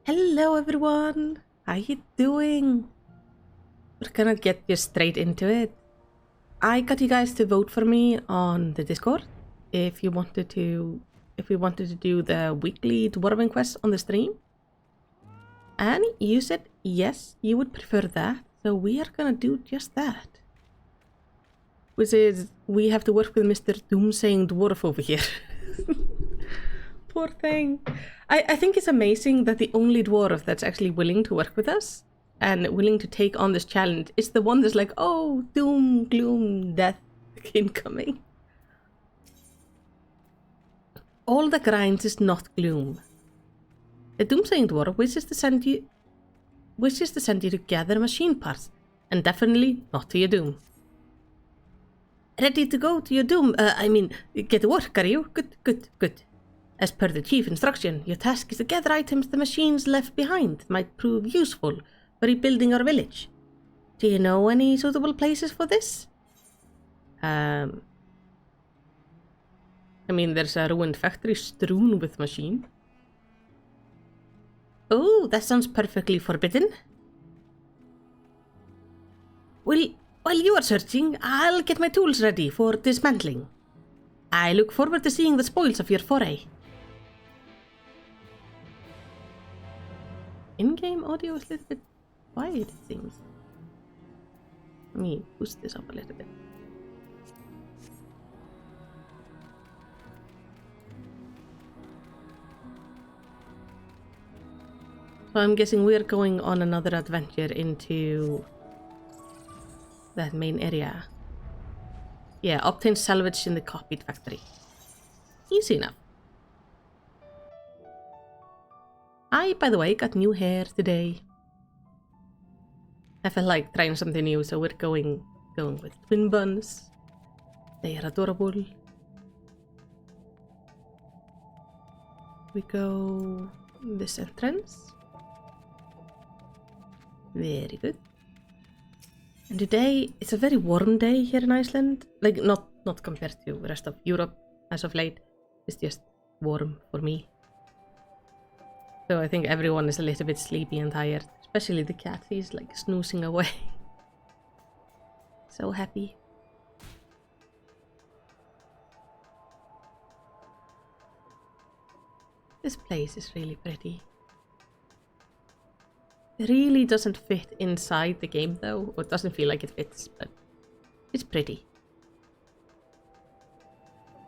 Hello everyone! How you doing? We're gonna get just straight into it. I got you guys to vote for me on the Discord if we wanted to do the weekly dwarven quest on the stream. And you said yes, you would prefer that, so we are gonna do just that. Which is, we have to work with Mr. Doomsaying Dwarf over here. Poor thing. I think it's amazing that the only dwarf that's actually willing to work with us and willing to take on this challenge is the one that's like, oh, doom, gloom, death incoming. All the grinds is not gloom. The Doomsaying Dwarf wishes to send you to gather machine parts, and definitely not to your doom. Ready to go to your doom? Get to work, are you? Good. As per the chief instruction, your task is to gather items the machines left behind might prove useful for rebuilding our village. Do you know any suitable places for this? There's a ruined factory strewn with machine. Oh, that sounds perfectly forbidden. Well, while you are searching, I'll get my tools ready for dismantling. I look forward to seeing the spoils of your foray. In-game audio is a little bit quiet, it seems. Let me boost this up a little bit. So I'm guessing we're going on another adventure into that main area. Yeah, obtain salvage in the copied factory. Easy enough. I, by the way, got new hair today. I felt like trying something new, so we're going with twin buns. They are adorable. We go this entrance. Very good. And today, it's a very warm day here in Iceland. Like, not compared to the rest of Europe as of late. It's just warm for me. So I think everyone is a little bit sleepy and tired. Especially the cat, he's like snoozing away. So happy. This place is really pretty. It really doesn't fit inside the game though, or it doesn't feel like it fits, but it's pretty.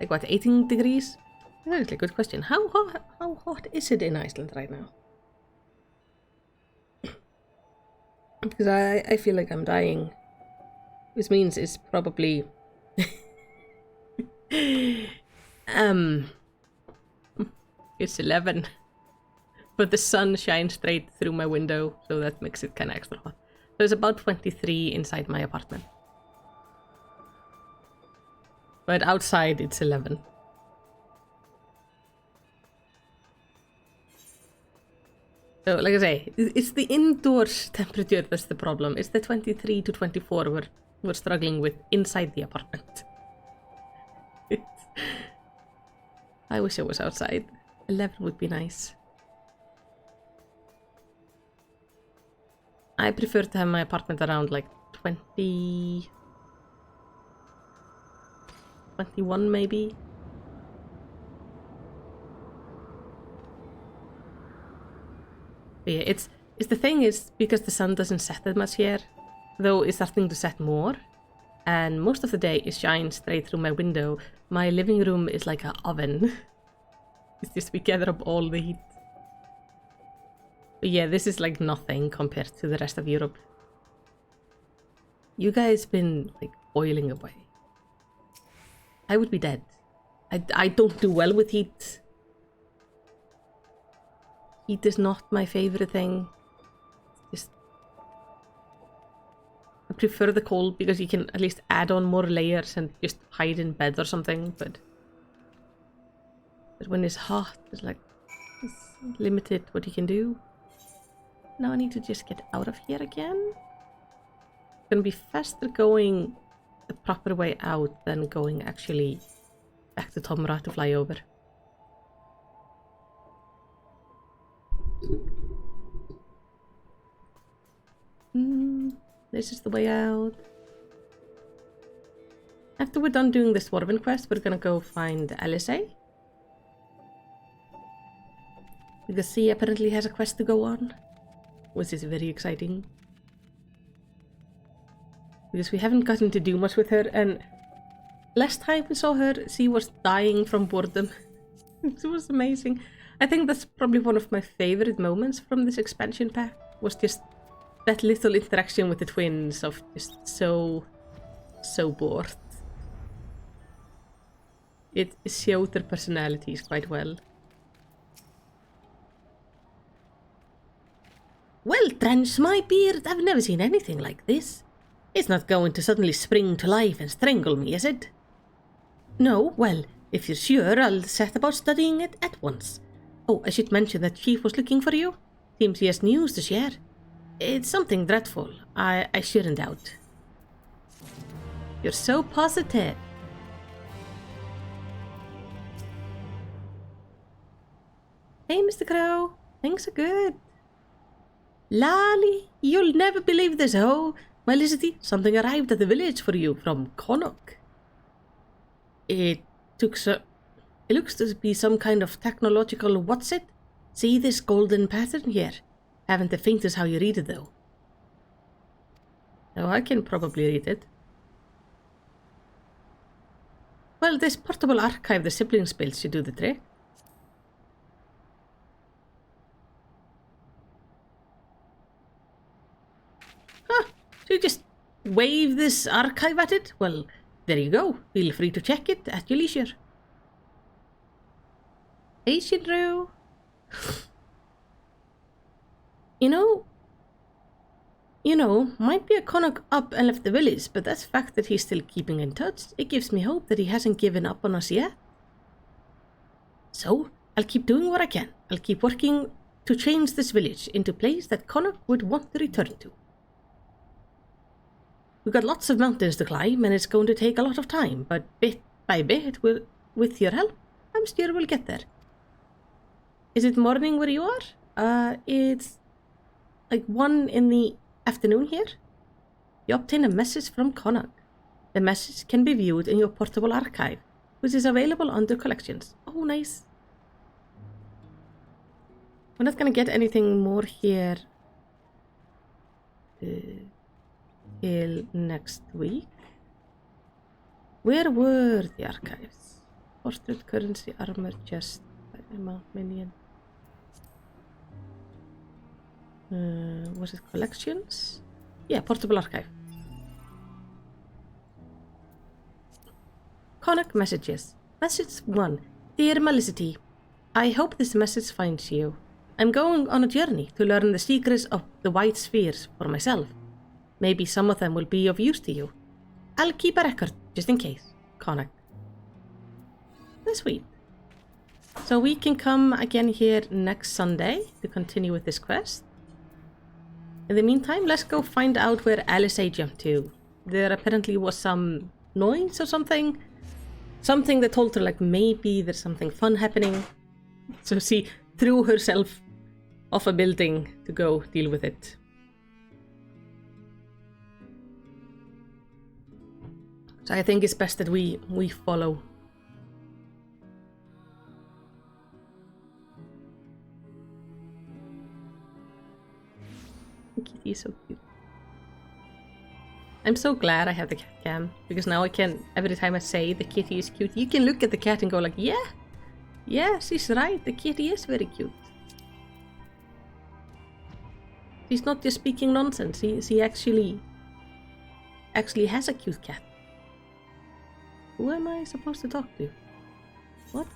Like what, 18 degrees? That's a good question. How hot is it in Iceland right now? Because I feel like I'm dying. Which means it's probably it's 11. But the sun shines straight through my window, so that makes it kinda extra hot. So it's about 23 inside my apartment. But outside it's 11. So, like I say, it's the indoors temperature that's the problem. It's the 23 to 24 we're struggling with inside the apartment. I wish I was outside. 11 would be nice. I prefer to have my apartment around like 20... 21 maybe? But yeah, it's the thing is, because the sun doesn't set that much here, though it's starting to set more, and most of the day it shines straight through my window, my living room is like an oven. It's just we gather up all the heat. But yeah, this is like nothing compared to the rest of Europe. You guys been like boiling away. I would be dead. I don't do well with heat. Heat is not my favorite thing. Just I prefer the cold because you can at least add on more layers and just hide in bed or something, but when it's hot, it's like it's limited what you can do. Now I need to just get out of here again. It's gonna be faster going the proper way out than going actually back to Tomra to fly over. This is the way out. After we're done doing the Swarven quest, we're gonna go find LSA. Because she apparently has a quest to go on, which is very exciting. Because we haven't gotten to do much with her, and last time we saw her, she was dying from boredom. It was amazing. I think that's probably one of my favorite moments from this expansion pack, was just that little interaction with the twins of just so bored. It showed their personalities quite well. Well, trench my beard, I've never seen anything like this. It's not going to suddenly spring to life and strangle me, is it? No, well, if you're sure, I'll set about studying it at once. Oh, I should mention that Chief was looking for you. Seems he has news to share. It's something dreadful. I shouldn't doubt. You're so positive. Hey, Mr. Crow. Things are good. Lali, you'll never believe this. Oh, my Felicity, something arrived at the village for you from Connacht. It looks to be some kind of technological what's it? See this golden pattern here? Haven't the faintest how you read it though. Oh, I can probably read it. Well, this portable archive the siblings built should do the trick. Huh, so you just wave this archive at it? Well, there you go. Feel free to check it at your leisure. Hey, Shinru. You know, might be a Connacht up and left the village, but that's fact that he's still keeping in touch. It gives me hope that he hasn't given up on us yet. So, I'll keep doing what I can. I'll keep working to change this village into a place that Connacht would want to return to. We've got lots of mountains to climb, and it's going to take a lot of time, but bit by bit, with your help, I'm sure we'll get there. Is it morning where you are? It's like 1 in the afternoon here. You obtain a message from Connacht. The message can be viewed in your portable archive, which is available under collections. Oh, nice. We're not gonna get anything more here till next week. Where were the archives? Portrait, currency, armor, chest, amount, minion. Was it collections? Yeah, portable archive. Connacht messages. Message 1. Dear Melicity, I hope this message finds you. I'm going on a journey to learn the secrets of the white spheres for myself. Maybe some of them will be of use to you. I'll keep a record, just in case. Connacht. That's sweet. So we can come again here next Sunday to continue with this quest. In the meantime, let's go find out where LSA jumped to. There apparently was some noise or something. Something that told her like maybe there's something fun happening. So she threw herself off a building to go deal with it. So I think it's best that we follow. Kitty is so cute. I'm so glad I have the cat cam, because now I can, every time I say the kitty is cute, you can look at the cat and go like, yeah, she's right, the kitty is very cute. She's not just speaking nonsense, she actually has a cute cat. Who am I supposed to talk to? What?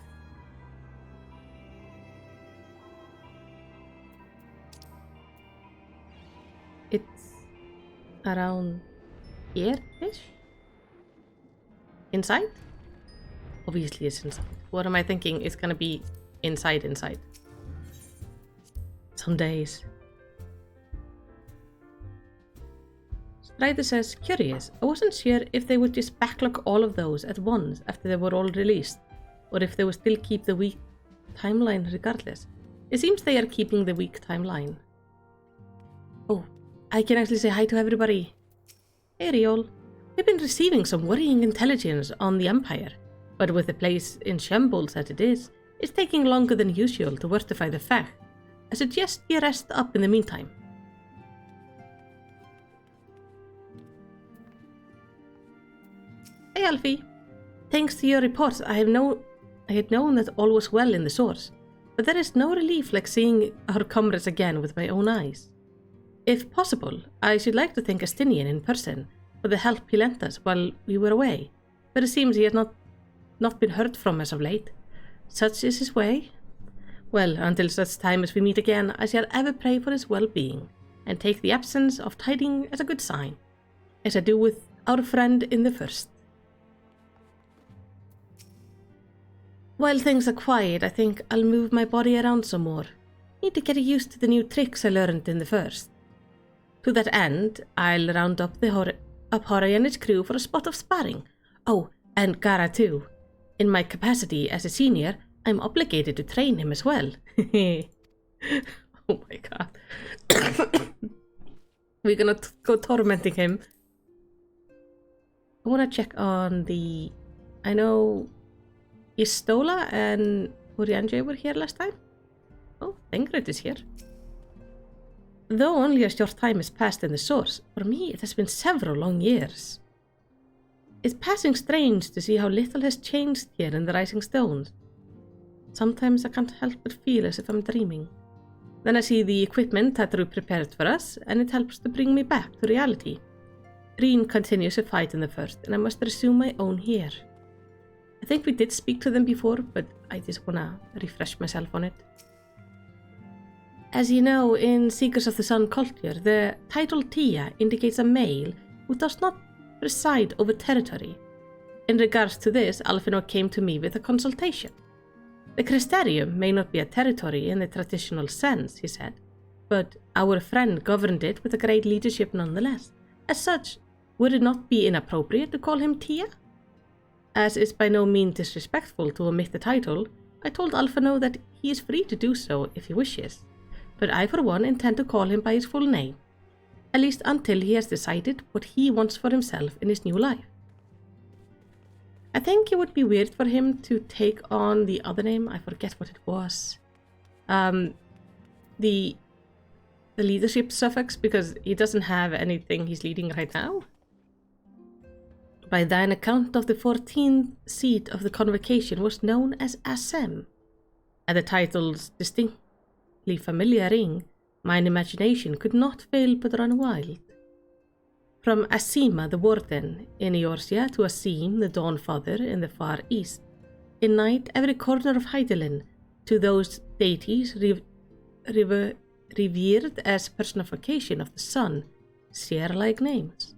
It's around here-ish? Inside? Obviously it's inside. What am I thinking? It's gonna be inside. Some days. Strider says, curious. I wasn't sure if they would just backlog all of those at once after they were all released, or if they would still keep the week timeline regardless. It seems they are keeping the week timeline. Oh, I can actually say hi to everybody. Hey, Riol. We've been receiving some worrying intelligence on the Empire, but with the place in shambles as it is, it's taking longer than usual to verify the fact. I suggest you rest up in the meantime. Hey, Alfie. Thanks to your reports, I had known that all was well in the source, but there is no relief like seeing our comrades again with my own eyes. If possible, I should like to thank Astinian in person for the help he lent us while we were away, but it seems he has not been heard from as of late. Such is his way. Well, until such time as we meet again, I shall ever pray for his well-being, and take the absence of tiding as a good sign, as I do with our friend in the first. While things are quiet, I think I'll move my body around some more. Need to get used to the new tricks I learned in the first. To that end, I'll round up Horai and his crew for a spot of sparring. Oh, and Gara too. In my capacity as a senior, I'm obligated to train him as well. Oh my god. We're gonna go tormenting him. I wanna check on the... I know Istola and Urianje were here last time. Oh, Ingrid is here. Though only a short time has passed in the source, for me it has been several long years. It's passing strange to see how little has changed here in the Rising Stones. Sometimes I can't help but feel as if I'm dreaming. Then I see the equipment that Ru prepared for us, and it helps to bring me back to reality. Reen continues to fight in the first, and I must resume my own here. I think we did speak to them before, but I just wanna refresh myself on it. As you know, in Seekers of the Sun culture, the title Tia indicates a male who does not preside over territory. In regards to this, Alphino came to me with a consultation. The Crystarium may not be a territory in the traditional sense, he said, but our friend governed it with a great leadership nonetheless. As such, would it not be inappropriate to call him Tia? As is by no means disrespectful to omit the title, I told Alphino that he is free to do so if he wishes, but I for one intend to call him by his full name, at least until he has decided what he wants for himself in his new life. I think it would be weird for him to take on the other name, I forget what it was, the leadership suffix, because he doesn't have anything he's leading right now. By thine account of the 14th seat of the convocation was known as Assem. At the title's distinctly familiar ring, mine imagination could not fail but run wild. From Asima the Warden in Eorsia to Asim the Dawnfather in the far east, in night every corner of Hydaelyn, to those deities revered as personification of the sun, share-like names.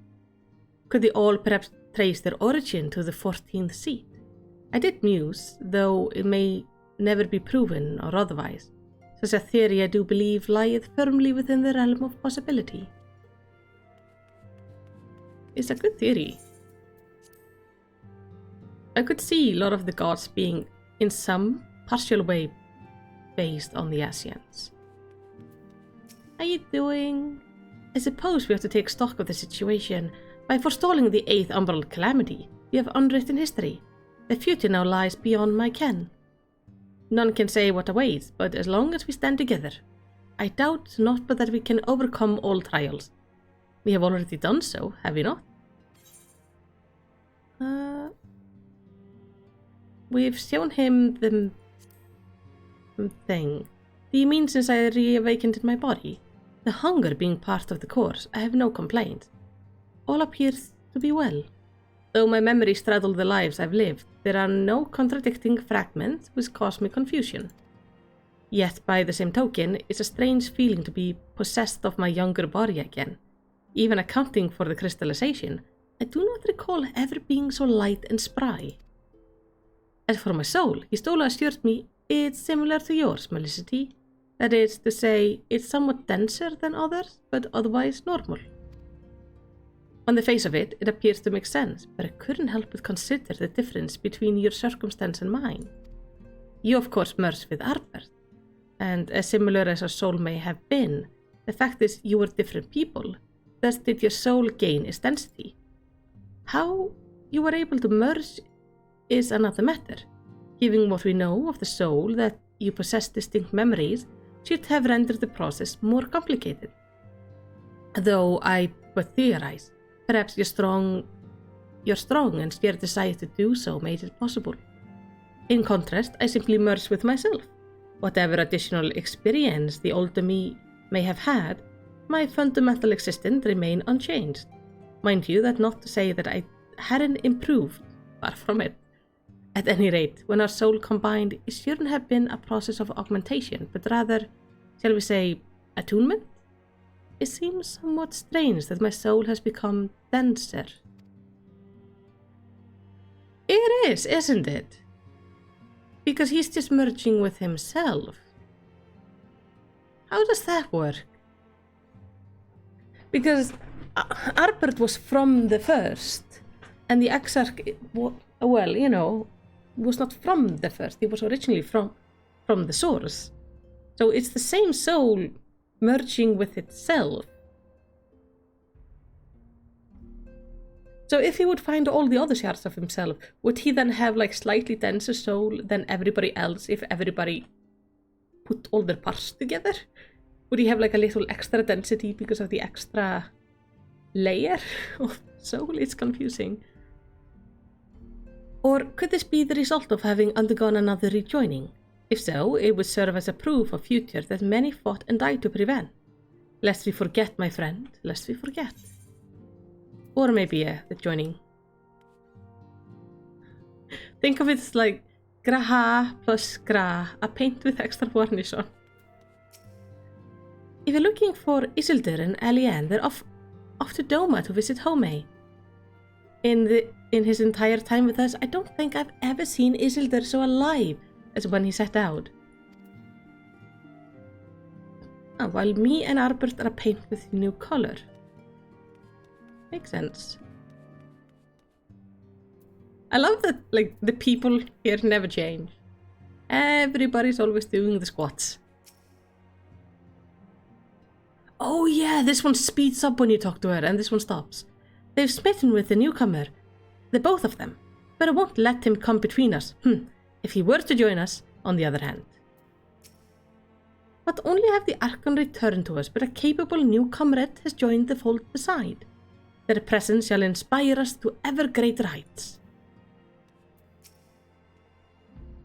Could they all perhaps trace their origin to the 14th seat? I did muse, though it may never be proven or otherwise. Such a theory I do believe lieth firmly within the realm of possibility. It's a good theory. I could see a lot of the gods being in some partial way based on the Asians. How you doing? I suppose we have to take stock of the situation. By forestalling the 8th Umbral Calamity, we have unwritten history. The future now lies beyond my ken. None can say what awaits, but as long as we stand together, I doubt not but that we can overcome all trials. We have already done so, have we not? We've shown him the thing. Do you mean since I reawakened in my body? The hunger being part of the course, I have no complaint. All appears to be well. Though my memory straddle the lives I've lived, there are no contradicting fragments which cause me confusion. Yet, by the same token, it's a strange feeling to be possessed of my younger body again. Even accounting for the crystallization, I do not recall ever being so light and spry. As for my soul, Histola assured me it's similar to yours, Melicity. That is to say, it's somewhat denser than others, but otherwise normal. On the face of it, it appears to make sense, but I couldn't help but consider the difference between your circumstance and mine. You of course merged with Arbert, and as similar as our soul may have been, the fact is you were different people, thus did your soul gain its density. How you were able to merge is another matter. Given what we know of the soul, that you possess distinct memories should have rendered the process more complicated. Though I but theorize, perhaps your strong and sheer desire to do so made it possible. In contrast, I simply merged with myself. Whatever additional experience the older me may have had, my fundamental existence remained unchanged. Mind you, that's not to say that I hadn't improved, far from it. At any rate, when our soul combined, it shouldn't have been a process of augmentation, but rather, shall we say, attunement? It seems somewhat strange that my soul has become denser. It is, isn't it? Because he's just merging with himself. How does that work? Because Arbert was from the first, and the Exarch, well, you know, was not from the first. He was originally from the source. So it's the same soul merging with itself. So if he would find all the other shards of himself, would he then have like slightly denser soul than everybody else if everybody put all their parts together? Would he have like a little extra density because of the extra layer of soul? It's confusing. Or could this be the result of having undergone another rejoining? If so, it would serve as a proof of future that many fought and died to prevent. Lest we forget, my friend, lest we forget. Or maybe, the joining. Think of it as like graha plus gra, a paint with extra varnish on. If you're looking for Isildur and Eliane, they're off to Doma to visit Home. In his entire time with us, I don't think I've ever seen Isildur so alive as when he set out. While me and Arbert are painted with new color. Makes sense. I love that, like, the people here never change. Everybody's always doing the squats. Oh yeah, this one speeds up when you talk to her, and this one stops. They've smitten with the newcomer. The both of them. But I won't let him come between us. If he were to join us, on the other hand. Not only have the Archon returned to us, but a capable new comrade has joined the fold beside. Their presence shall inspire us to ever greater heights.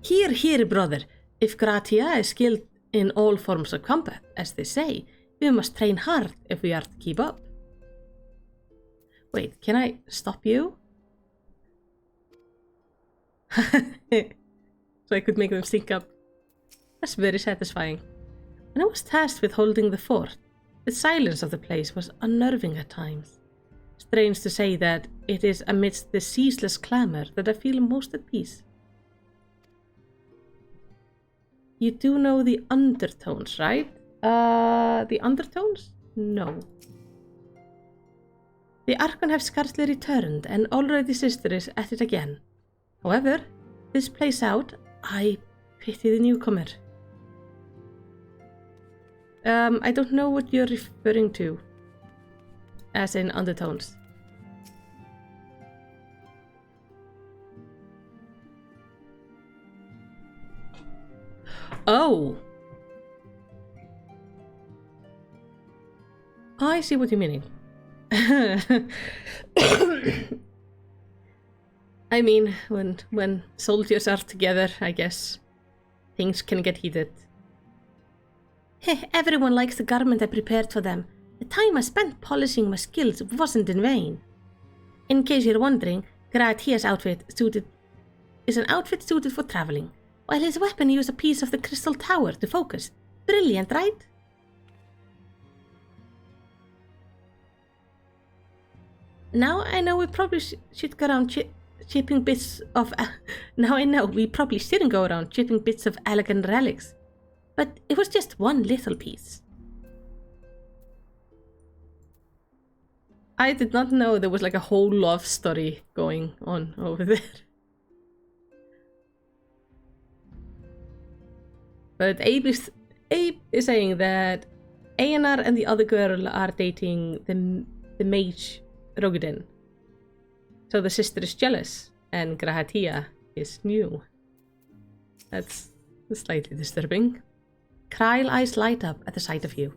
Hear, hear, brother. If Gratia is skilled in all forms of combat, as they say, we must train hard if we are to keep up. Wait, can I stop you? So I could make them sync up. That's very satisfying. When I was tasked with holding the fort, the silence of the place was unnerving at times. Strange to say that it is amidst the ceaseless clamor that I feel most at peace. You do know the undertones, right? The undertones? No. The Archon have scarcely returned, and already Sister is at it again. However, this plays out, I pity the newcomer. I don't know what you're referring to. As in undertones. Oh! I see what you're meaning. I mean, when soldiers are together, I guess, things can get heated. Everyone likes the garment I prepared for them. The time I spent polishing my skills wasn't in vain. In case you're wondering, Gratia's outfit is an outfit suited for traveling, while his weapon used a piece of the crystal tower to focus. Brilliant, right? Now I know we probably should go around chipping bits of... now I know we probably shouldn't go around chipping bits of elegant relics. But it was just one little piece. I did not know there was like a whole love story going on over there. But Abe is saying that A&R and the other girl are dating the mage Rogden. So the sister is jealous, and Grahatia is new. That's slightly disturbing. Kryl eyes light up at the sight of you.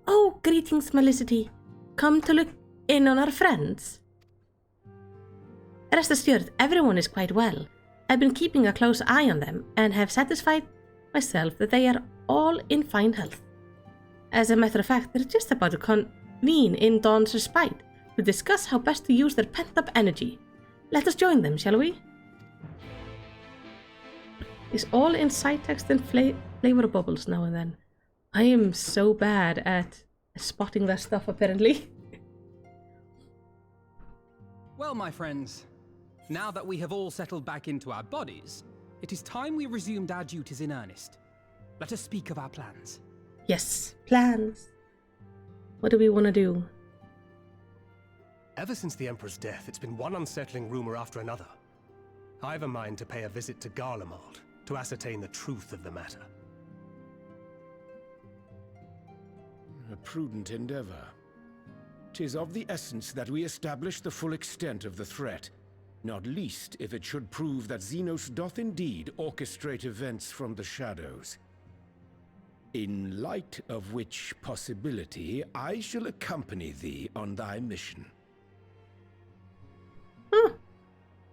Oh, greetings, Melicity. Come to look in on our friends. Rest assured, everyone is quite well. I've been keeping a close eye on them and have satisfied myself that they are all in fine health. As a matter of fact, they're just about to convene in Dawn's Respite to discuss how best to use their pent-up energy. Let us join them, shall we? It's all in side text and flavor bubbles now and then. I am so bad at spotting that stuff, apparently. Well, my friends, now that we have all settled back into our bodies, it is time we resumed our duties in earnest. Let us speak of our plans. Yes, plans. What do we want to do? Ever since the Emperor's death, it's been one unsettling rumor after another. I have a mind to pay a visit to Garlemald to ascertain the truth of the matter. A prudent endeavor. 'Tis of the essence that we establish the full extent of the threat, not least if it should prove that Xenos doth indeed orchestrate events from the shadows. In light of which possibility, I shall accompany thee on thy mission.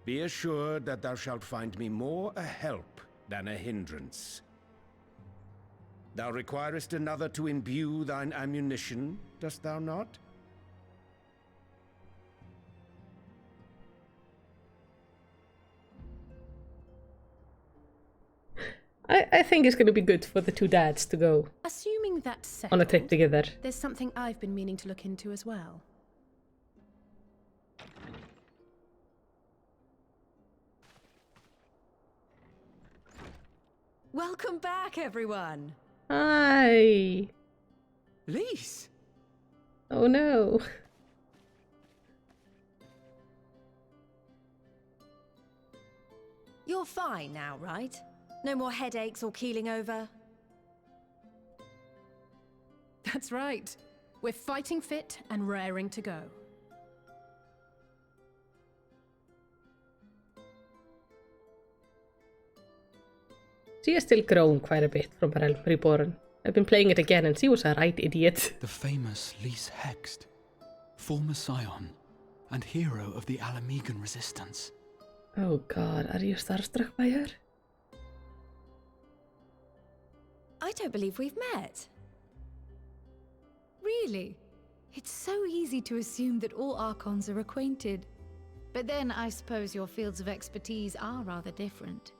Be assured that thou shalt find me more a help than a hindrance. Thou requirest another to imbue thine ammunition, dost thou not? I think it's going to be good for the two dads to go Assuming that's settled, on a trip together. there's something I've been meaning to look into as well. Welcome back, everyone! Hi. Lise! Oh no. You're fine now, right? No more headaches or keeling over? That's right. We're fighting fit and raring to go. She has still grown quite a bit from Realm Reborn. I've been playing it again and she was a right idiot. The famous Lise Hext, former scion and hero of the Alamegan resistance. Oh god, are you starstruck by her? I don't believe we've met. Really? It's so easy to assume that all Archons are acquainted. But then I suppose your fields of expertise are rather different.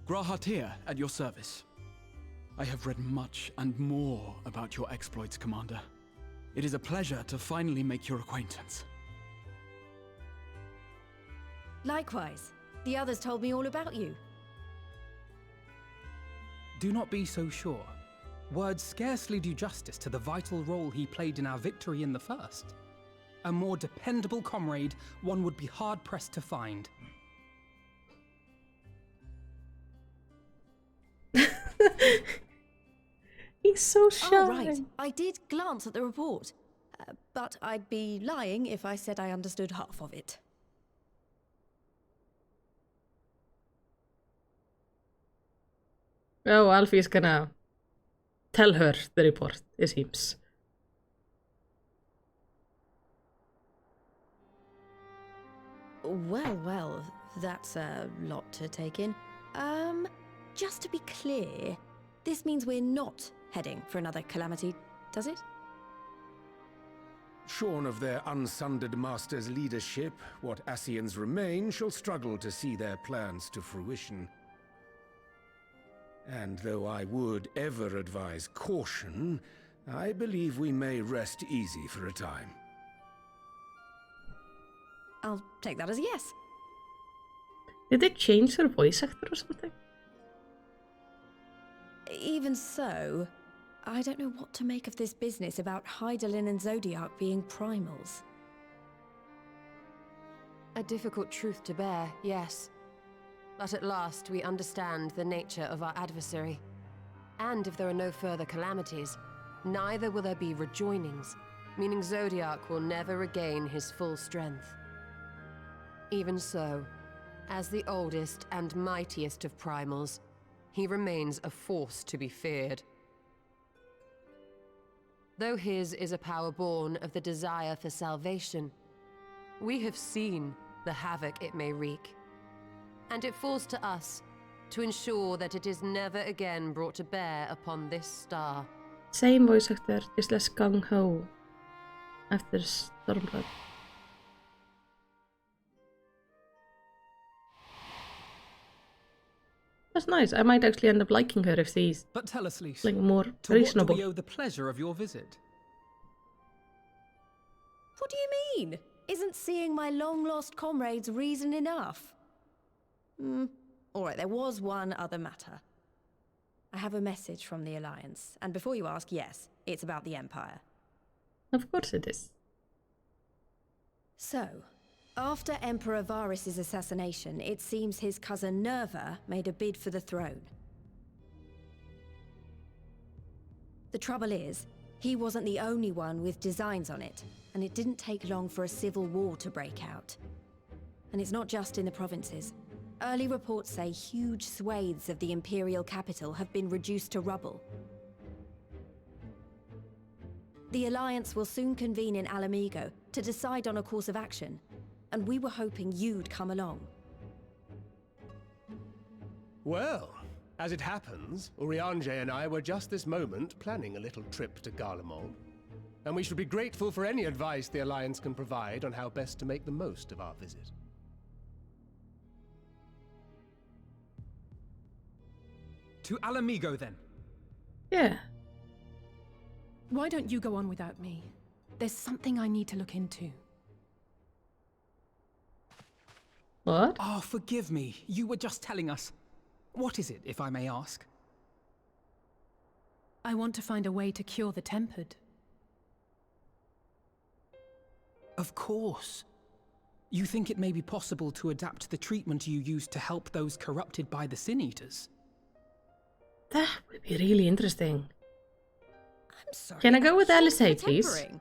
Grahatir, at your service. I have read much and more about your exploits, Commander. It is a pleasure to finally make your acquaintance. Likewise. The others told me all about you. Do not be so sure. Words scarcely do justice to the vital role he played in our victory in the first. A more dependable comrade one would be hard-pressed to find. He's so shy. Oh, right. I did glance at the report. But I'd be lying if I said I understood half of it. Oh, Alfie's gonna tell her the report, it seems. Well, that's a lot to take in. Just to be clear, this means we're not heading for another calamity, does it? Shorn of their unsundered master's leadership, what Ascians remain shall struggle to see their plans to fruition. And though I would ever advise caution, I believe we may rest easy for a time. I'll take that as a yes. Did they change her voice actor or something? Even so, I don't know what to make of this business about Hydaelyn and Zodiac being primals. A difficult truth to bear, yes. But at last we understand the nature of our adversary. And if there are no further calamities, neither will there be rejoinings, meaning Zodiac will never regain his full strength. Even so, as the oldest and mightiest of primals, he remains a force to be feared. Though his is a power born of the desire for salvation, we have seen the havoc it may wreak. And it falls to us to ensure that it is never again brought to bear upon this star. Same voice actor, just less gung-ho after Stormblood. That's nice. I might actually end up liking her if she's But tell us, Lise, like more to reasonable. what do we owe the pleasure of your visit? What do you mean? Isn't seeing my long-lost comrades reason enough? Alright, there was one other matter. I have a message from the Alliance, and before you ask, yes, it's about the Empire. Of course it is. So, after Emperor Varys' assassination, it seems his cousin Nerva made a bid for the throne. The trouble is, he wasn't the only one with designs on it, and it didn't take long for a civil war to break out. And it's not just in the provinces. Early reports say huge swathes of the Imperial capital have been reduced to rubble. The Alliance will soon convene in Alamigo to decide on a course of action, and we were hoping you'd come along. Well, as it happens, Urianger and I were just this moment planning a little trip to Garlemald, and we should be grateful for any advice the Alliance can provide on how best to make the most of our visit. To Alamigo, then. Yeah. Why don't you go on without me? There's something I need to look into. What? Oh, forgive me. You were just telling us. What is it, if I may ask? I want to find a way to cure the Tempered. Of course. You think it may be possible to adapt the treatment you used to help those corrupted by the Sin Eaters? That would be really interesting. I'm sorry. Can I go with I'm Alice, sure please? tempering.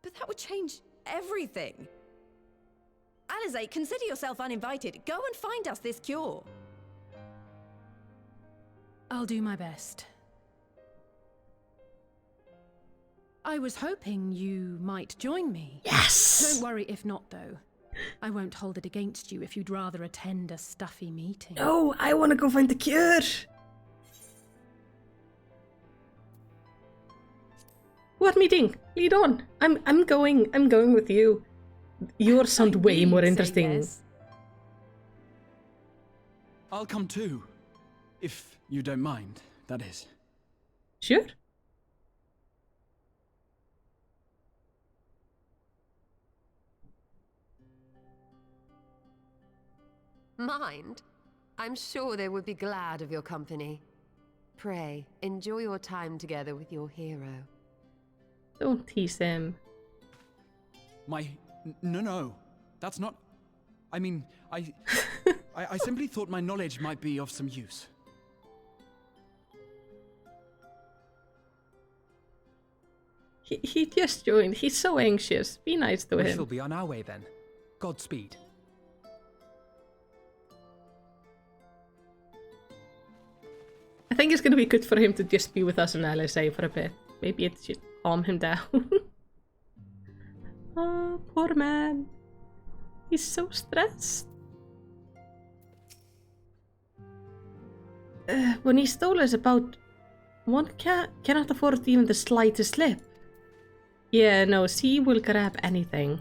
But that would change everything. Alice, consider yourself uninvited. Go and find us this cure. I'll do my best. I was hoping you might join me. Yes! Don't worry if not, though. I won't hold it against you if you'd rather attend a stuffy meeting. No, I want to go find the cure. What meeting? Lead on. I'm going with you. Yours sound way more interesting. Yes. I'll come too. If you don't mind, that is. Sure. Mind? I'm sure they would be glad of your company. Pray, enjoy your time together with your hero. Don't tease him. No. That's not... I mean, I simply thought my knowledge might be of some use. He just joined. He's so anxious. Be nice to We him. shall be on our way, then. Godspeed. I think it's gonna be good for him to just be with us in LSA for a bit. Maybe it should calm him down. Oh, poor man. He's so stressed. When he stole us about... One cannot afford even the slightest slip. Yeah, no, she will grab anything.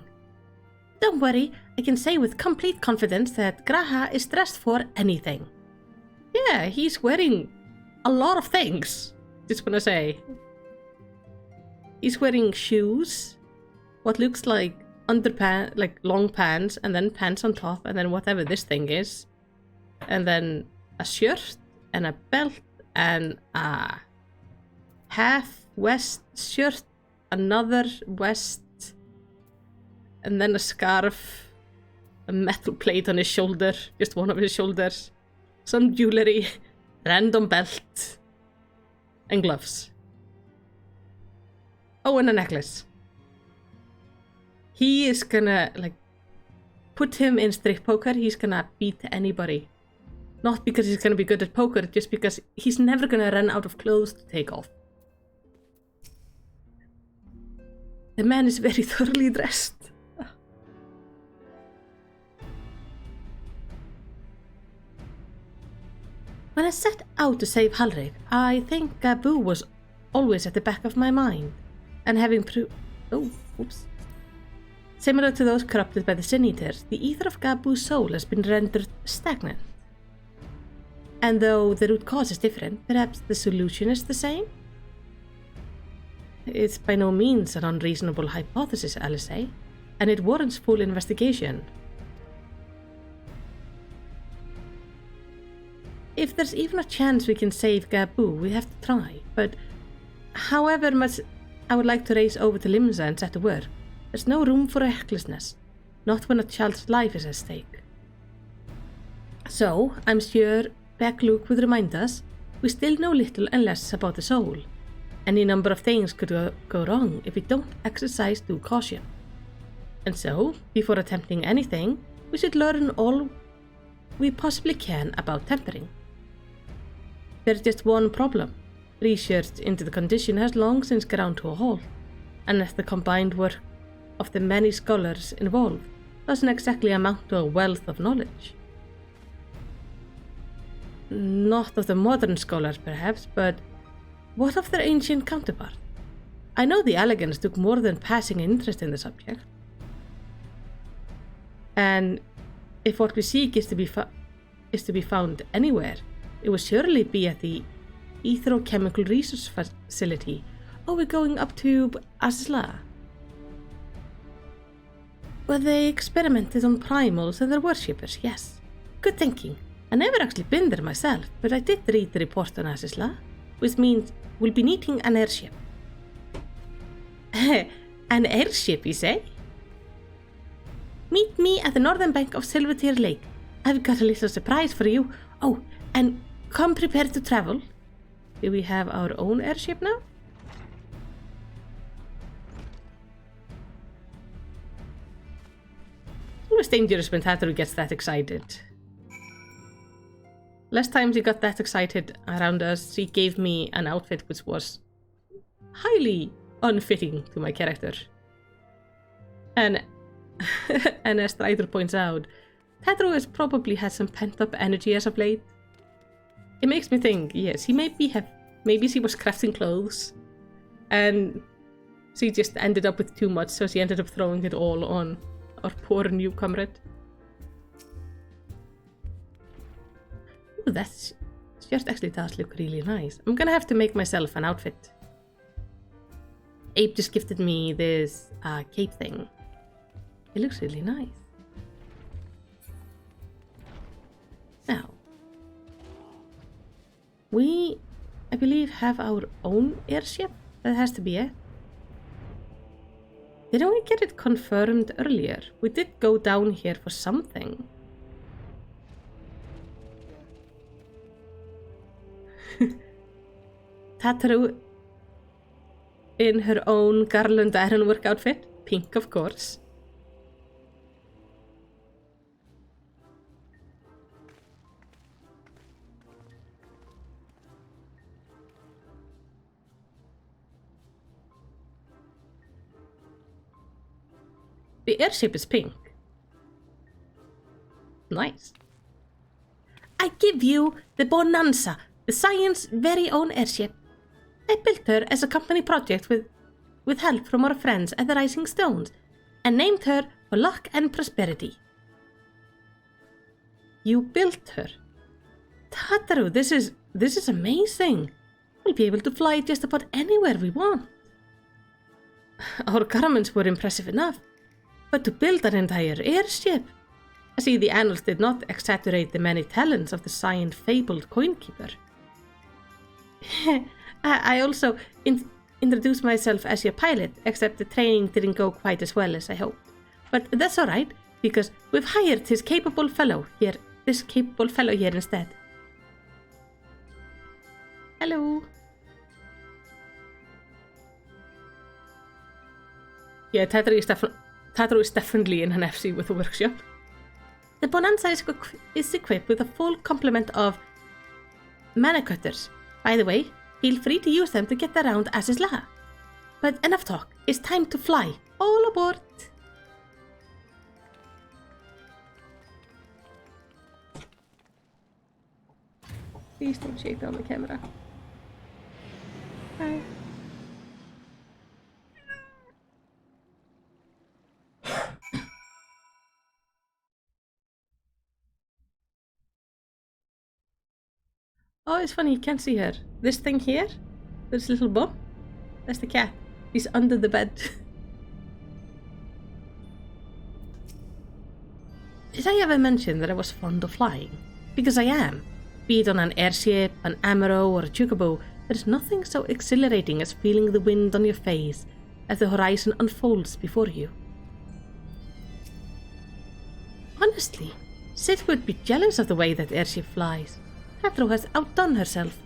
Don't worry, I can say with complete confidence that Graha is dressed for anything. Yeah, he's wearing a lot of things, just wanna say. He's wearing shoes, what looks like underpants, like long pants, and then pants on top, and then whatever this thing is. And then a shirt, and a belt, and a half vest shirt, another vest, and then a scarf, a metal plate on his shoulder, just one of his shoulders, some jewelry, random belt, And gloves. Oh, and a necklace. He is gonna, like, put him in strip poker, he's gonna beat anybody. Not because he's gonna be good at poker, just because he's never gonna run out of clothes to take off. The man is very thoroughly dressed. When I set out to save Halrik, I think Gabu was always at the back of my mind, and having similar to those corrupted by the Sin Eaters, the ether of Gabu's soul has been rendered stagnant. And though the root cause is different, perhaps the solution is the same? It's by no means an unreasonable hypothesis, Alice, and it warrants full investigation. If there's even a chance we can save Gabu, we have to try, but however much I would like to race over to Limsa and set to work, there's no room for recklessness, not when a child's life is at stake. So, I'm sure Beck Luke would remind us, we still know little and less about the soul. Any number of things could go wrong if we don't exercise due caution. And so, before attempting anything, we should learn all we possibly can about tempering. There's just one problem. Research into the condition has long since ground to a halt, and the combined work of the many scholars involved doesn't exactly amount to a wealth of knowledge. Not of the modern scholars, perhaps, but what of their ancient counterpart? I know the Elegans took more than passing interest in the subject. And if what we seek is to be found anywhere, it would surely be at the Etherochemical Research Facility. Oh, we're going up to Asla, where they experimented on primals and their worshippers, yes. Good thinking. I never actually been there myself, but I did read the report on Asla, which means we'll be needing an airship. An airship, you say? Meet me at the northern bank of Silvertear Lake. I've got a little surprise for you. Oh, and come prepared to travel. Do we have our own airship now? It was dangerous when Tataru gets that excited. Last time she got that excited around us, she gave me an outfit which was highly unfitting to my character. And as Strider points out, Tataru has probably had some pent-up energy as of late. It makes me think, yes, maybe she was crafting clothes and she just ended up with too much, so she ended up throwing it all on our poor new comrade. Ooh, that shirt actually does look really nice. I'm gonna have to make myself an outfit. Abe just gifted me this cape thing. It looks really nice. Now, we, I believe, have our own airship. That has to be it. Didn't we get it confirmed earlier? We did go down here for something. Tataru in her own garland ironwork outfit. Pink, of course. The airship is pink. Nice. I give you the Bonanza, the Science's very own airship. I built her as a company project with help from our friends at the Rising Stones, and named her for luck and prosperity. You built her. Tataru, this is amazing. We'll be able to fly just about anywhere we want. Our garments were impressive enough, but to build an entire airship? I see the annals did not exaggerate the many talents of the Science fabled coinkeeper. I also introduced myself as your pilot, except the training didn't go quite as well as I hoped. But that's alright, because we've hired this capable fellow here instead. Hello. Yeah, Tetra is definitely in an FC with a workshop. The Bonanza is equipped with a full complement of mana cutters. By the way, feel free to use them to get around As's Lair. But enough talk, it's time to fly. All aboard! Please don't shake down the camera. Hi. Oh, it's funny, you can't see her. This thing here, this little bump, that's the cat. He's under the bed. Did I ever mention that I was fond of flying? Because I am. Be it on an airship, an Amaro, or a Chocobo, there's nothing so exhilarating as feeling the wind on your face as the horizon unfolds before you. Honestly, Sid would be jealous of the way that airship flies. Petro has outdone herself.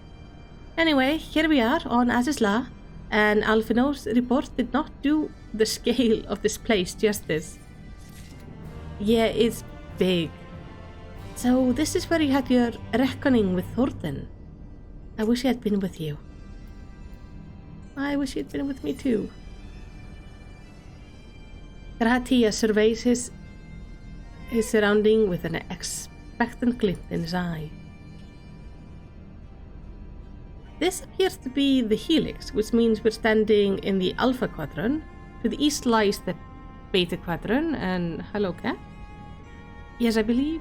Anyway, here we are on As's Lair, and Alphino's report did not do the scale of this place justice. Yeah, it's big. So this is where you had your reckoning with Thornton. I wish he had been with you. I wish he had been with me too. Gratia surveys his surrounding with an expectant glint in his eye. This appears to be the helix, which means we're standing in the Alpha Quadrant. To the east lies the Beta Quadrant, and hello cat. Yes, I believe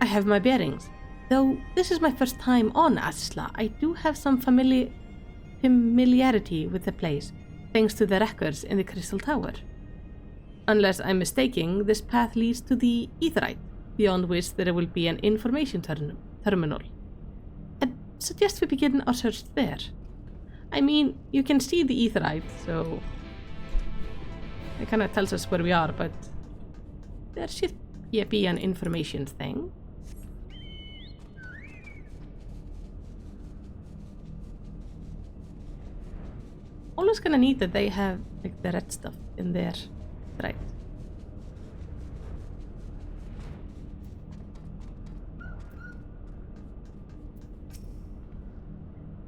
I have my bearings. Though this is my first time on Asla, I do have some familiarity with the place, thanks to the records in the Crystal Tower. Unless I'm mistaken, this path leads to the Aetheryte, beyond which there will be an information terminal. I suggest we begin our search there. I mean, you can see the Aetheryte, so it kind of tells us where we are, but there should be an information thing. Always gonna need that they have like the red stuff in there, right?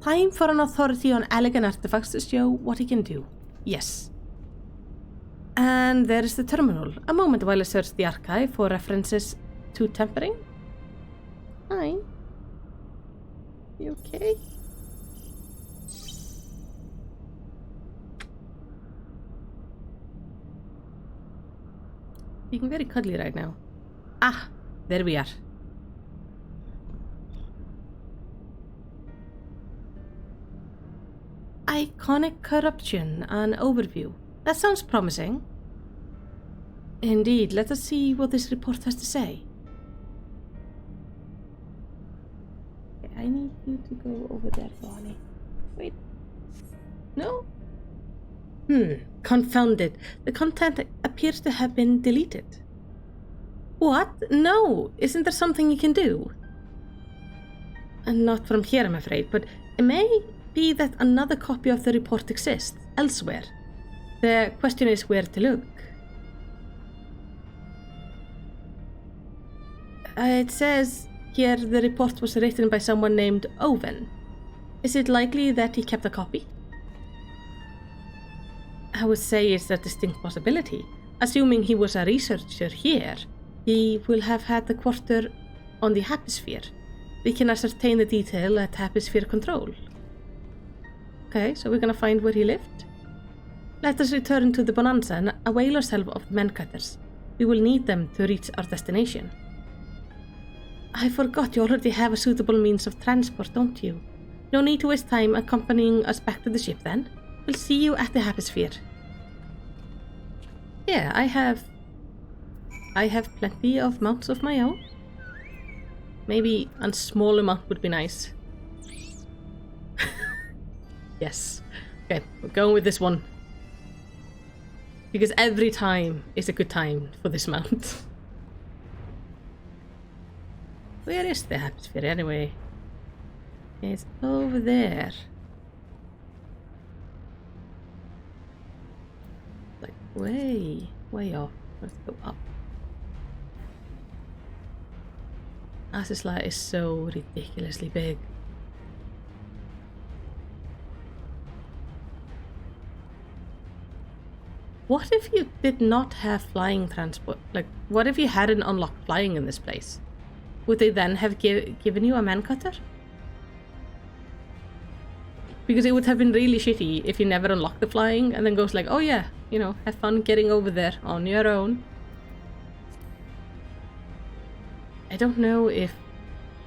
Time for an authority on elegant artifacts to show what he can do. Yes. And there is the terminal. A moment while I search the archive for references to tempering. Hi. You okay? Being very cuddly right now. Ah, there we are. Iconic corruption, an overview. That sounds promising. Indeed, let us see what this report has to say. Okay, I need you to go over there, Bonnie. Wait. No? Confounded. The content appears to have been deleted. What? No! Isn't there something you can do? And not from here, I'm afraid, but it may be that another copy of the report exists elsewhere. The question is where to look. It says here the report was written by someone named Owen. Is it likely that he kept a copy? I would say it's a distinct possibility. Assuming he was a researcher here, he will have had the quarter on the Hapisphere. We can ascertain the detail at Hapisphere Control. Okay, so we're gonna find where he lived. Let us return to the Bonanza and avail ourselves of the men-cutters. We will need them to reach our destination. I forgot you already have a suitable means of transport, don't you? No need to waste time accompanying us back to the ship then. We'll see you at the Hapisphere. Yeah, I have plenty of mounts of my own. Maybe a small amount would be nice. Yes. Okay, we're going with this one. Because every time is a good time for this mount. Where is the Hapisphere anyway? It's over there. Like way off. Let's go up. Asisla is so ridiculously big. What if you did not have flying transport? Like, what if you hadn't unlocked flying in this place? Would they then have given you a mancutter? Because it would have been really shitty if you never unlocked the flying and then goes like, oh yeah, you know, have fun getting over there on your own. I don't know if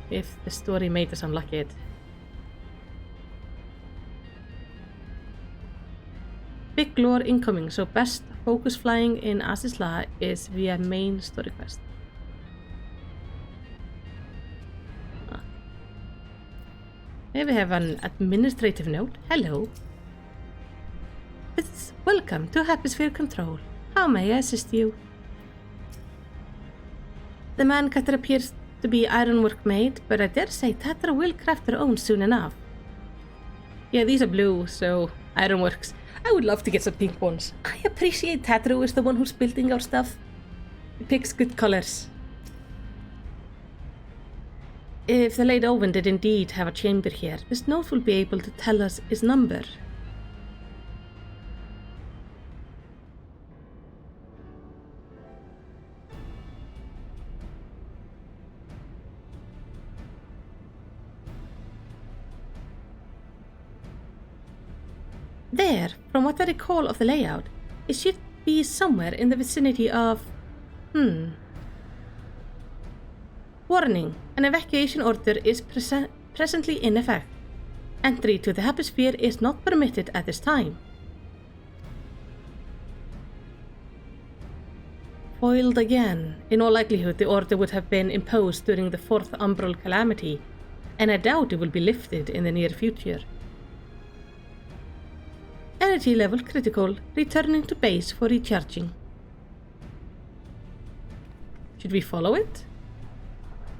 the story made us unlock it. Big lore incoming, so best focus flying in Asisla is via main story quest. Here we have an administrative note. Hello. Welcome to Hemisphere Control. How may I assist you? The mancutter appears to be ironwork made, but I dare say Tatra will craft their own soon enough. Yeah, these are blue, so ironworks. I would love to get some pink ones. I appreciate Tatru is the one who's building our stuff. He picks good colors. If the late Owen did indeed have a chamber here, this note will be able to tell us his number. There, from what I recall of the layout, it should be somewhere in the vicinity of... Warning, an evacuation order is presently in effect. Entry to the Hemisphere is not permitted at this time. Foiled again. In all likelihood, the order would have been imposed during the 4th Umbral Calamity, and I doubt it will be lifted in the near future. Energy level critical, returning to base for recharging. Should we follow it?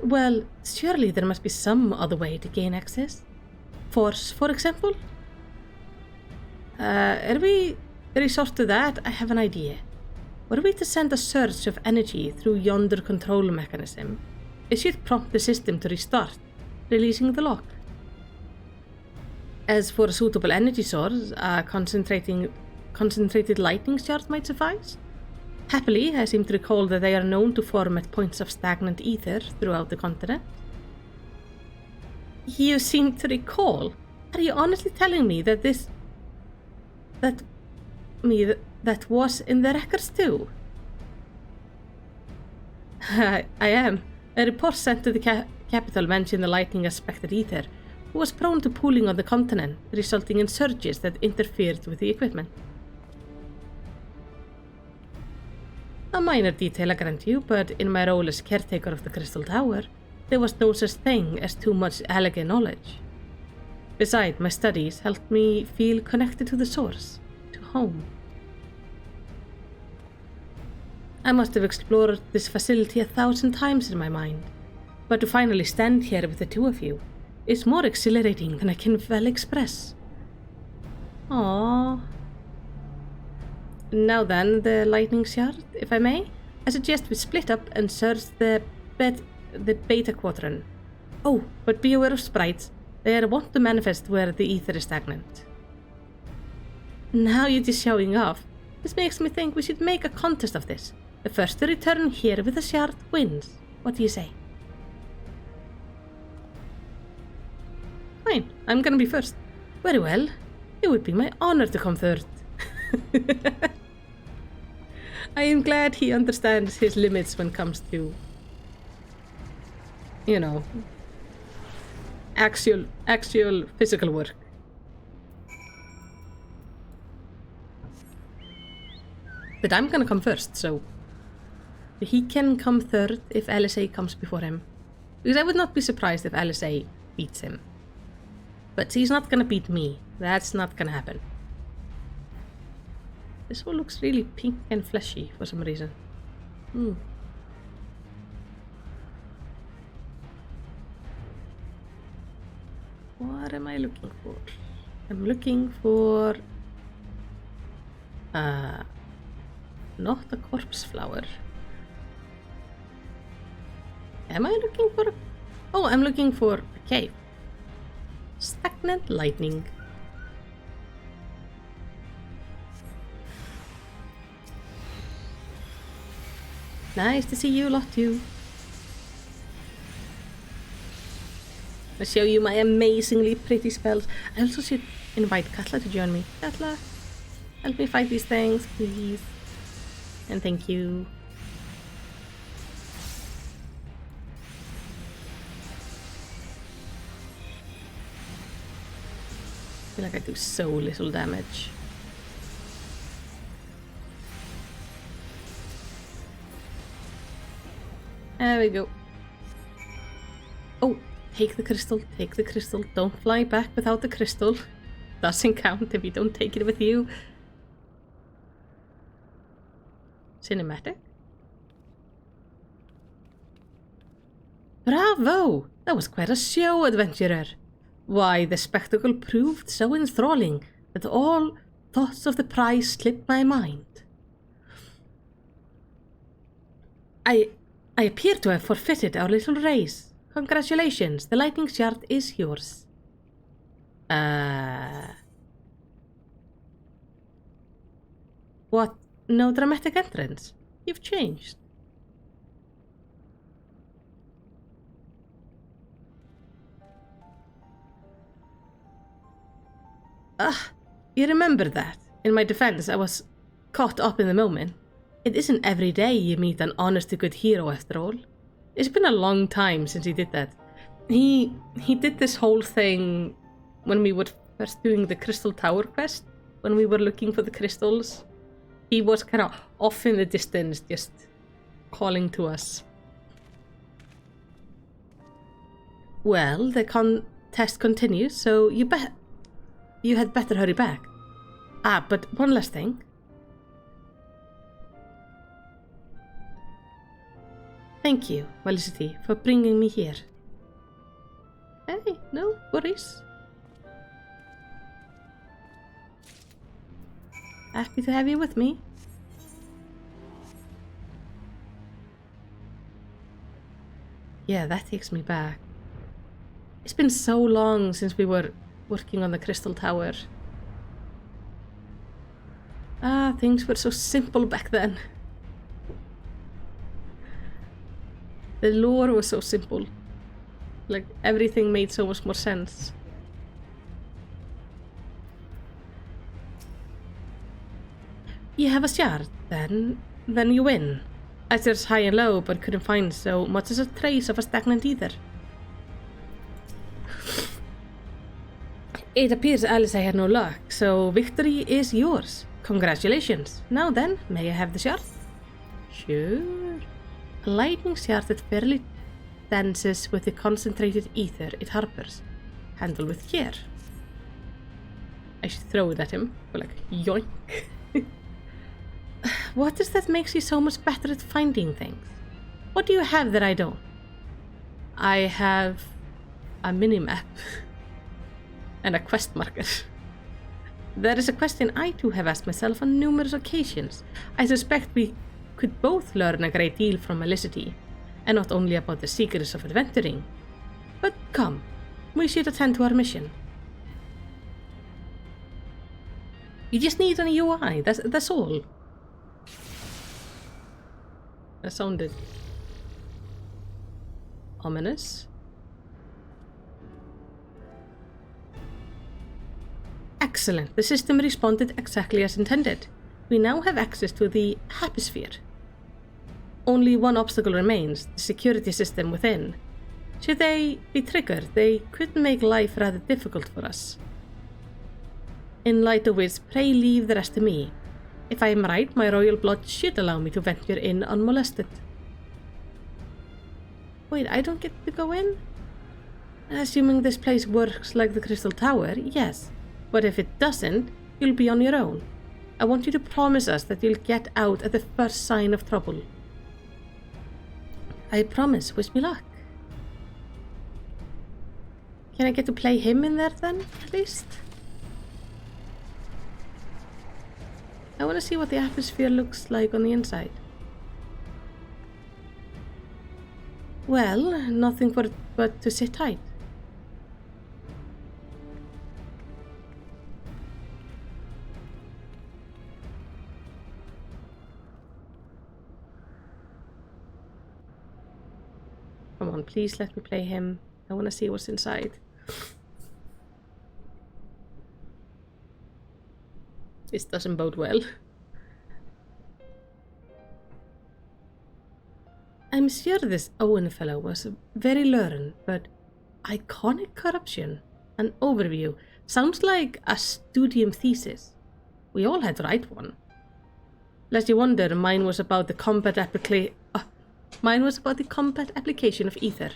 Well, surely there must be some other way to gain access. Force, for example? Are we resort to that? I have an idea. Were we to send a surge of energy through yonder control mechanism, it should prompt the system to restart, releasing the lock. As for a suitable energy source, a concentrated lightning charge might suffice. Happily, I seem to recall that they are known to form at points of stagnant ether throughout the continent. You seem to recall? Are you honestly telling me that that was in the records too? I am. A report sent to the capital mentioned the lightning aspected ether, who was prone to pooling on the continent, resulting in surges that interfered with the equipment. A minor detail, I grant you, but in my role as caretaker of the Crystal Tower, there was no such thing as too much elegant knowledge. Besides, my studies helped me feel connected to the source, to home. I must have explored this facility 1,000 times in my mind, but to finally stand here with the two of you is more exhilarating than I can well express. Aww. Now then, the lightning shard, if I may. I suggest we split up and search the beta quadrant. Oh, but be aware of sprites. They are wont to manifest where the ether is stagnant. Now you're just showing off. This makes me think we should make a contest of this. The first to return here with a shard wins. What do you say? Fine, I'm gonna be first. Very well. It would be my honor to come third. I am glad he understands his limits when it comes to, you know, actual physical work. But I'm gonna come first, so he can come third if LSA comes before him. Because I would not be surprised if LSA beats him. But he's not gonna beat me. That's not gonna happen. This one looks really pink and fleshy for some reason. What am I looking for? I'm looking for not a corpse flower. Am I looking for... Oh, I'm looking for a cave. Stagnant lightning. Nice to see you lot too. I'll show you my amazingly pretty spells. I also should invite Katla to join me. Katla, help me fight these things, please. And thank you. I feel like I do so little damage. There we go. Oh, take the crystal, take the crystal. Don't fly back without the crystal. Doesn't count if you don't take it with you. Cinematic. Bravo! That was quite a show, adventurer. Why, the spectacle proved so enthralling that all thoughts of the prize slipped my mind. I appear to have forfeited our little race. Congratulations, the lightning shard is yours. What? No dramatic entrance? You've changed. You remember that. In my defense, I was caught up in the moment. It isn't every day you meet an honest-to-good hero, after all. It's been a long time since he did that. He did this whole thing when we were first doing the Crystal Tower quest, when we were looking for the crystals. He was kind of off in the distance, just calling to us. Well, the contest continues, so you had better hurry back. But one last thing. Thank you, Felicity, for bringing me here. Hey, no worries. Happy to have you with me. Yeah, that takes me back. It's been so long since we were working on the Crystal Tower. Things were so simple back then. The lore was so simple. Like, everything made so much more sense. You have a shard, then you win. I searched high and low, but couldn't find so much as a trace of a stagnant either. It appears Alice had no luck, so victory is yours. Congratulations. Now then, may I have the shard? Sure. A lightning shard that fairly dances with the concentrated ether it harbors. Handle with care. I should throw it at him, but like, yoink. What is that makes you so much better at finding things? What do you have that I don't? I have a mini-map and a quest marker. That is a question I too have asked myself on numerous occasions. I suspect we could both learn a great deal from Felicity, and not only about the secrets of adventuring. But come, we should attend to our mission. You just need an UI, that's all. That sounded ominous. Excellent, the system responded exactly as intended. We now have access to the Happisphere. Only one obstacle remains, the security system within. Should they be triggered, they could make life rather difficult for us. In light of which, pray leave the rest to me. If I am right, my royal blood should allow me to venture in unmolested. Wait, I don't get to go in? Assuming this place works like the Crystal Tower, yes. But if it doesn't, you'll be on your own. I want you to promise us that you'll get out at the first sign of trouble. I promise. Wish me luck. Can I get to play him in there then, at least? I want to see what the atmosphere looks like on the inside. Well, nothing but to sit tight. Come on, please let me play him. I want to see what's inside. This doesn't bode well. I'm sure this Owen fellow was very learned, but iconic corruption, an overview, sounds like a studium thesis. We all had to write one. Lest you wonder, mine was about the combat application of ether.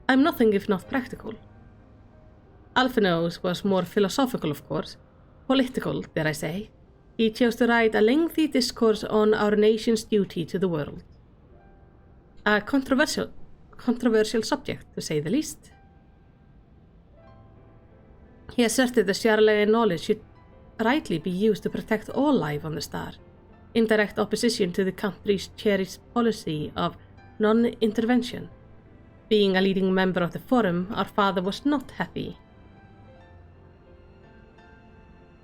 I'm nothing if not practical. Alphino's was more philosophical, of course. Political, dare I say. He chose to write a lengthy discourse on our nation's duty to the world. A controversial subject, to say the least. He asserted that Sharlayan knowledge should rightly be used to protect all life on the star, in direct opposition to the country's cherished policy of non-intervention. Being a leading member of the Forum, our father was not happy.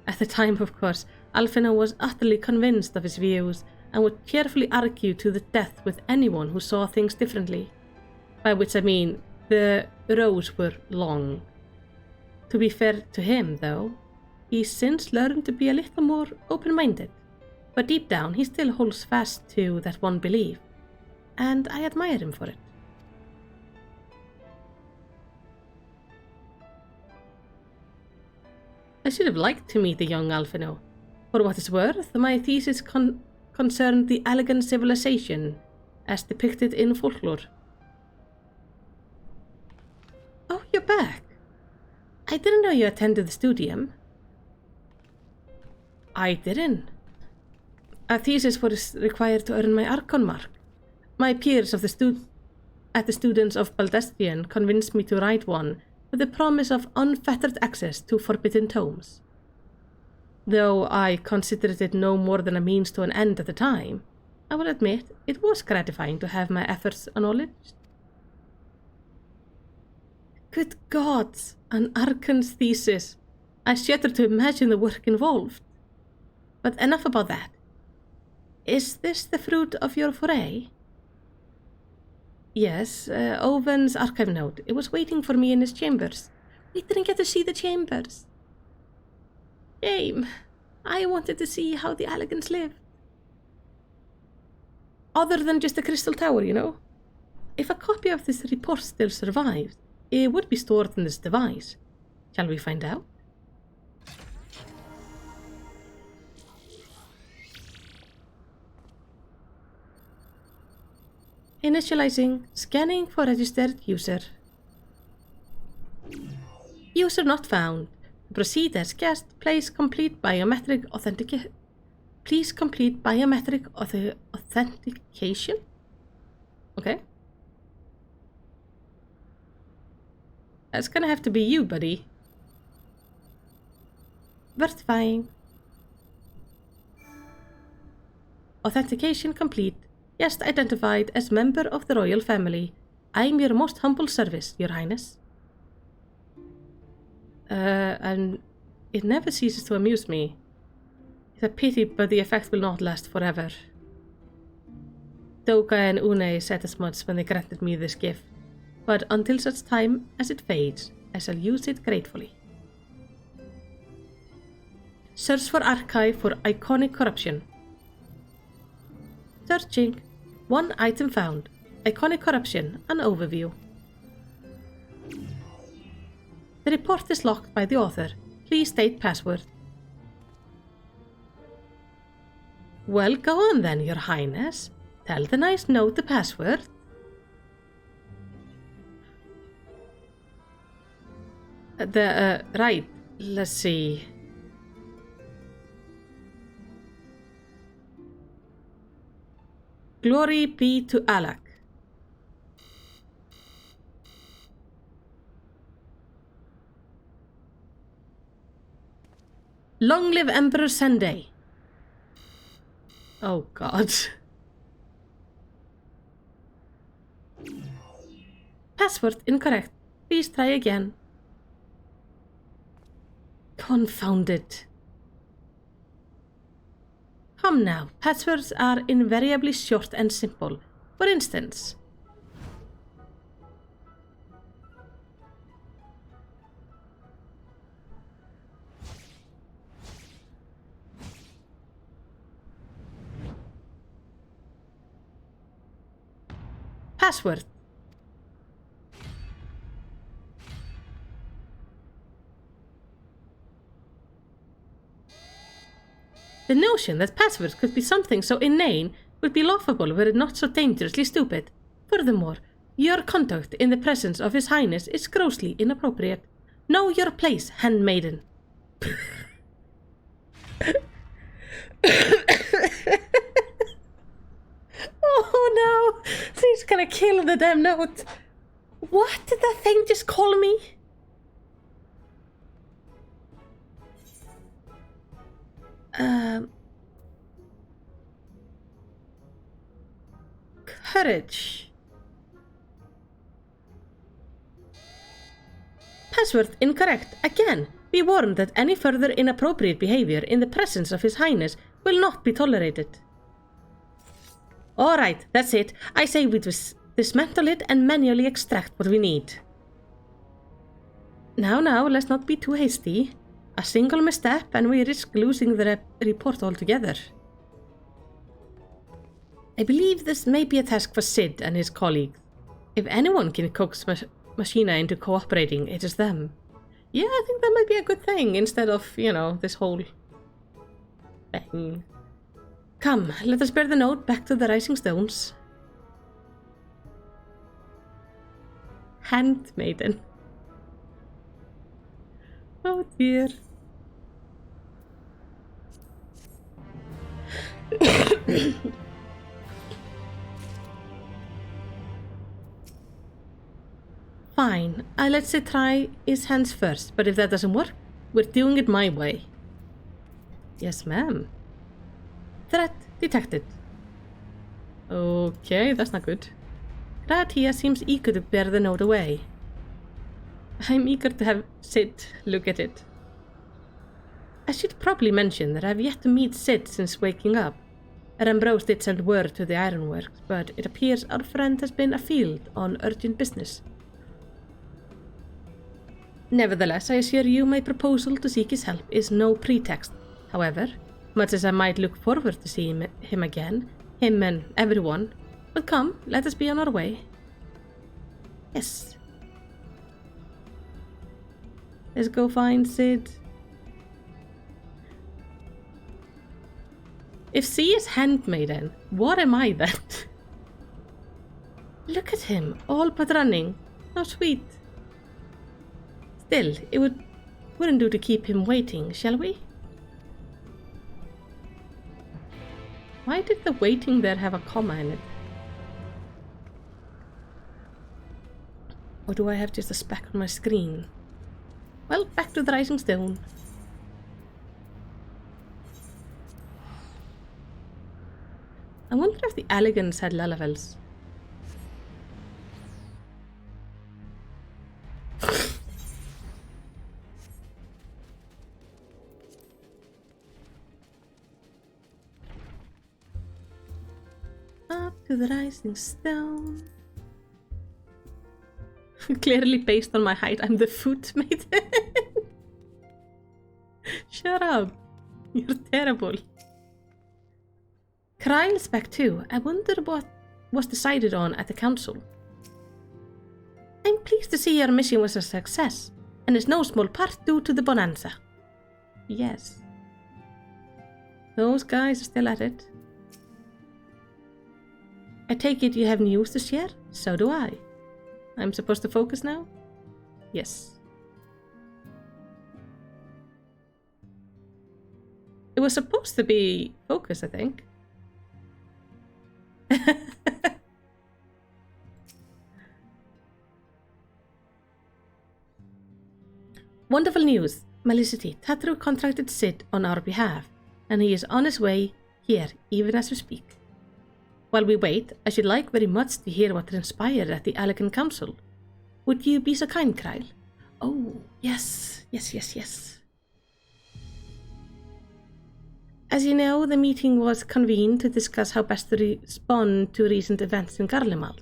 At the time, of course, Alphino was utterly convinced of his views and would carefully argue to the death with anyone who saw things differently. By which I mean, the rows were long. To be fair to him, though, he's since learned to be a little more open-minded. But deep down, he still holds fast to that one belief, and I admire him for it. I should have liked to meet the young Alphino. For what it's worth, my thesis concerned the elegant civilization as depicted in folklore. Oh, you're back. I didn't know you attended the studium. I didn't. A thesis was required to earn my Archon mark. My peers at the Students of Baldestrian convinced me to write one with the promise of unfettered access to forbidden tomes. Though I considered it no more than a means to an end at the time, I will admit it was gratifying to have my efforts acknowledged. Good gods, an Archon's thesis. I shudder to imagine the work involved. But enough about that. Is this the fruit of your foray? Yes, Owen's archive note. It was waiting for me in his chambers. We didn't get to see the chambers. Shame. I wanted to see how the Elegants lived. Other than just the Crystal Tower, you know. If a copy of this report still survives, it would be stored in this device. Shall we find out? Initializing, scanning for registered user. User not found. Proceed as guest. Please complete biometric authentication. Please complete biometric authentication. Okay. That's gonna have to be you, buddy. Verifying. Authentication complete. Guest identified as member of the royal family. I am your most humble service, Your Highness. And it never ceases to amuse me. It's a pity, but the effect will not last forever. Doka and Une said as much when they granted me this gift, but until such time as it fades, I shall use it gratefully. Search for archive for iconic corruption. Searching. One item found. Iconic corruption. An overview. The report is locked by the author. Please state password. Well, go on then, Your Highness. Tell the nice note the password. Right. Let's see. Glory be to Allah. Long live Emperor Sendai. Oh god. Password incorrect. Please try again. Confound it. Come now, passwords are invariably short and simple. For instance, password. The notion that passwords could be something so inane would be laughable were it not so dangerously stupid. Furthermore, your conduct in the presence of His Highness is grossly inappropriate. Know your place, handmaiden. Oh no! She's gonna kill the damn note. What did that thing just call me? Courage. Password incorrect. Again, be warned that any further inappropriate behavior in the presence of His Highness will not be tolerated. Alright, that's it. I say we dismantle it and manually extract what we need. Now, let's not be too hasty. A single misstep and we risk losing the report altogether. I believe this may be a task for Sid and his colleagues. If anyone can coax Machina into cooperating, it is them. Yeah, I think that might be a good thing instead of, you know, this whole thing. Come, let us bear the note back to the Rising Stones. Handmaiden. Oh dear. Fine, let's say try his hands first, but if that doesn't work, we're doing it my way. Yes, ma'am. Threat detected. Okay, that's not good. Ratia seems eager to bear the note away. I'm eager to have Sid look at it. I should probably mention that I've yet to meet Sid since waking up. Ambrose did send word to the Ironworks, but it appears our friend has been afield on urgent business. Nevertheless, I assure you my proposal to seek his help is no pretext. However, much as I might look forward to seeing him again, him and everyone, but come, let us be on our way. Yes. Let's go find Sid. If C is handmaiden, what am I then? Look at him, all but running. How sweet. Still, it wouldn't do to keep him waiting, shall we? Why did the waiting there have a comma in it? Or do I have just a speck on my screen? Well, back to the Rising Stone. I wonder if the Elegants had Lalafels. Up to the Rising Stone. Clearly based on my height, I'm the foot maiden. Shut up. You're terrible. Kryle's back too. I wonder what was decided on at the council. I'm pleased to see your mission was a success, and is no small part due to the bonanza. Yes. Those guys are still at it. I take it you have news to share? So do I. I'm supposed to focus now? Yes. It was supposed to be focus, I think. Wonderful news. Malicity, Tatru contracted Sid on our behalf, and he is on his way here, even as we speak. While we wait, I should like very much to hear what transpired at the Elegant Council. Would you be so kind, Kyle? Oh, yes. As you know, the meeting was convened to discuss how best to respond to recent events in Garlemald.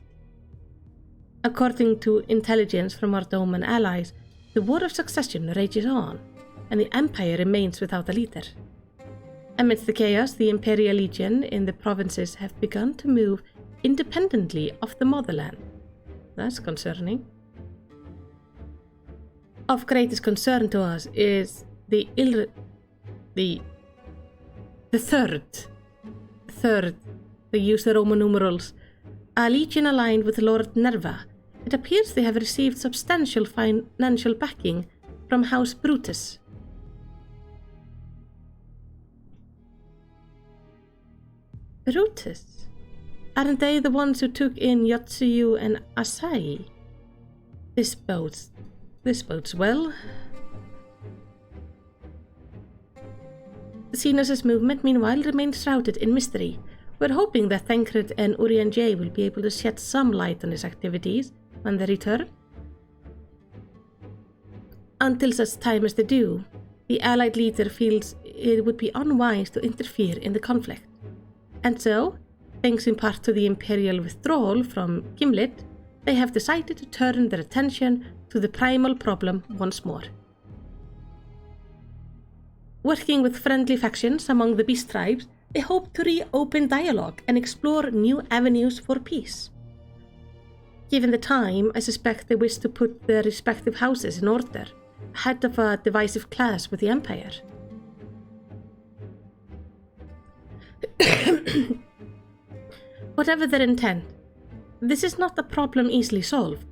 According to intelligence from our Dome and allies, the War of Succession rages on, and the Empire remains without a leader. Amidst the chaos, the Imperial Legion in the provinces have begun to move independently of the motherland. That's concerning. Of greatest concern to us is the third, they use the Roman numerals, a legion aligned with Lord Nerva. It appears they have received substantial financial backing from House Brutus. Brutus? Aren't they the ones who took in Yotsuyu and Asahi? This bodes well. Xenos' movement, meanwhile, remains shrouded in mystery. We're hoping that Thancred and Urianger will be able to shed some light on his activities when they return. Until such time as they do, the Allied leader feels it would be unwise to interfere in the conflict. And so, thanks in part to the Imperial withdrawal from Gimlet, they have decided to turn their attention to the primal problem once more. Working with friendly factions among the beast tribes, they hope to reopen dialogue and explore new avenues for peace. Given the time, I suspect they wish to put their respective houses in order, ahead of a divisive clash with the Empire. Whatever their intent, this is not a problem easily solved.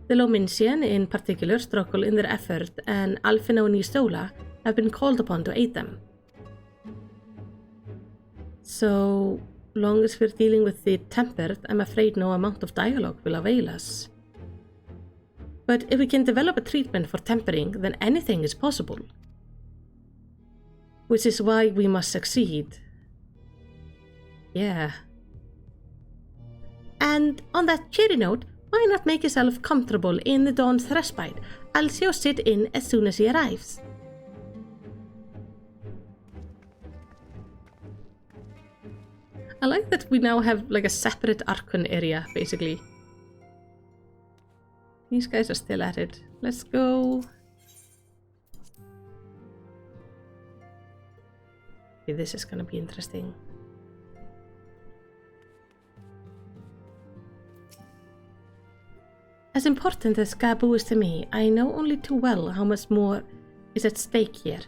The Lominsian, in particular, struggle in their effort, and Alfino and Yustola have been called upon to aid them. So long as we're dealing with the tempered, I'm afraid no amount of dialogue will avail us. But if we can develop a treatment for tempering, then anything is possible. Which is why we must succeed. Yeah. And on that cheery note, why not make yourself comfortable in the Dawn's respite? I'll show Sid in as soon as he arrives. I like that we now have like a separate Archon area, basically. These guys are still at it. Let's go. Okay, this is gonna be interesting. As important as Gabu is to me, I know only too well how much more is at stake here.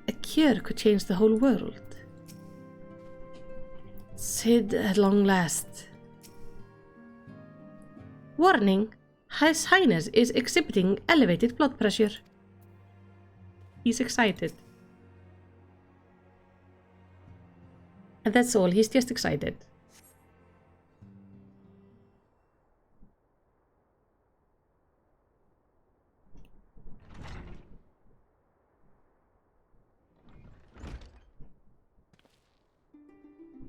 A cure could change the whole world. Sid at long last. Warning, His Highness is exhibiting elevated blood pressure. He's excited. And that's all, he's just excited.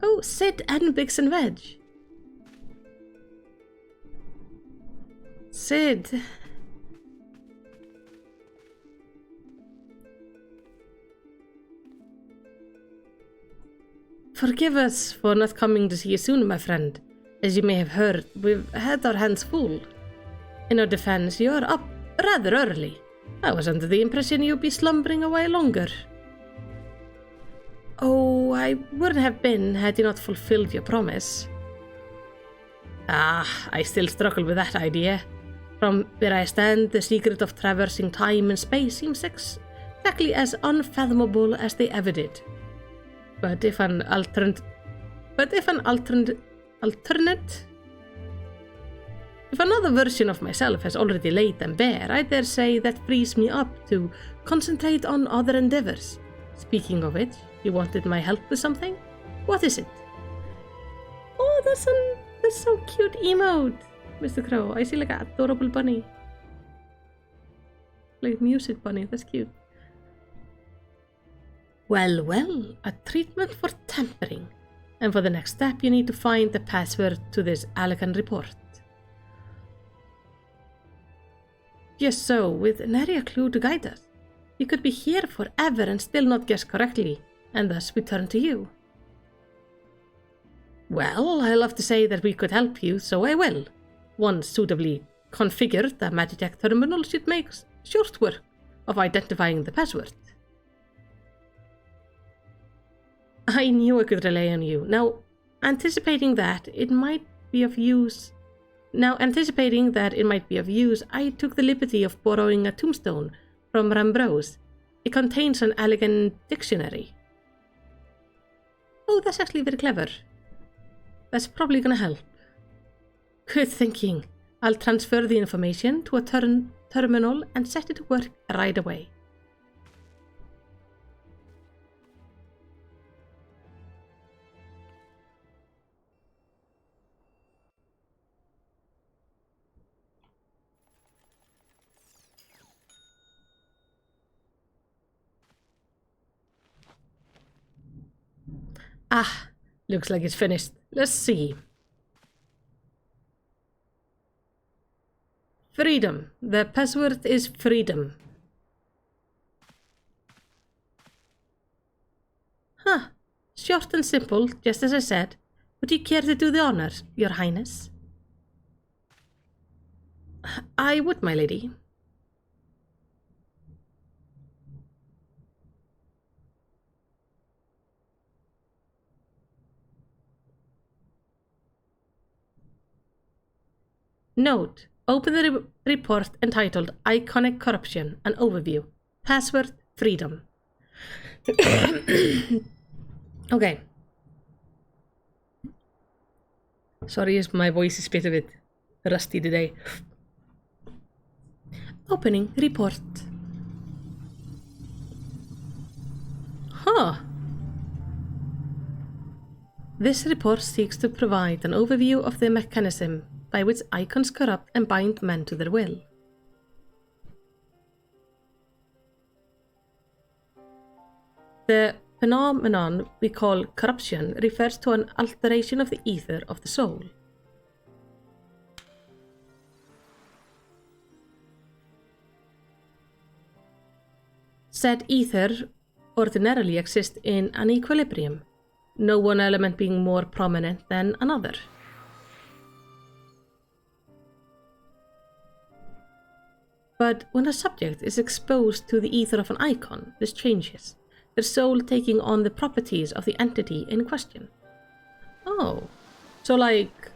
Oh, Sid and Biggs and Veg. Sid. Forgive us for not coming to see you soon, my friend. As you may have heard, we've had our hands full. In our defense, you're up rather early. I was under the impression you'd be slumbering a while longer. Oh, I wouldn't have been had you not fulfilled your promise. I still struggle with that idea. From where I stand, the secret of traversing time and space seems exactly as unfathomable as they ever did. But if another version of myself has already laid them bare, I dare say that frees me up to concentrate on other endeavors. Speaking of which, you wanted my help with something? What is it? Oh, that's so cute emote, Mr. Crow. I see like an adorable bunny. Like music bunny, that's cute. Well, a treatment for tempering. And for the next step, you need to find the password to this elegant report. Just so, with nary a clue to guide us. You could be here forever and still not guess correctly, and thus we turn to you. Well, I love to say that we could help you, so I will. Once suitably configured, the Magitech terminal should make short work of identifying the password. I knew I could rely on you. Now, anticipating that it might be of use, I took the liberty of borrowing a tombstone from Rambrose. It contains an elegant dictionary. Oh, that's actually very clever. That's probably gonna help. Good thinking. I'll transfer the information to a terminal and set it to work right away. Ah, looks like it's finished. Let's see. Freedom. The password is freedom. Huh. Short and simple, just as I said. Would you care to do the honors, Your Highness? I would, my lady. Note. Open the report entitled Iconic Corruption, an overview. Password, freedom. Okay. Sorry, my voice is a bit rusty today. Opening report. Huh. This report seeks to provide an overview of the mechanism by which icons corrupt and bind men to their will. The phenomenon we call corruption refers to an alteration of the ether of the soul. Said ether ordinarily exists in an equilibrium, no one element being more prominent than another. But when a subject is exposed to the ether of an icon, this changes, their soul taking on the properties of the entity in question. Oh, so like,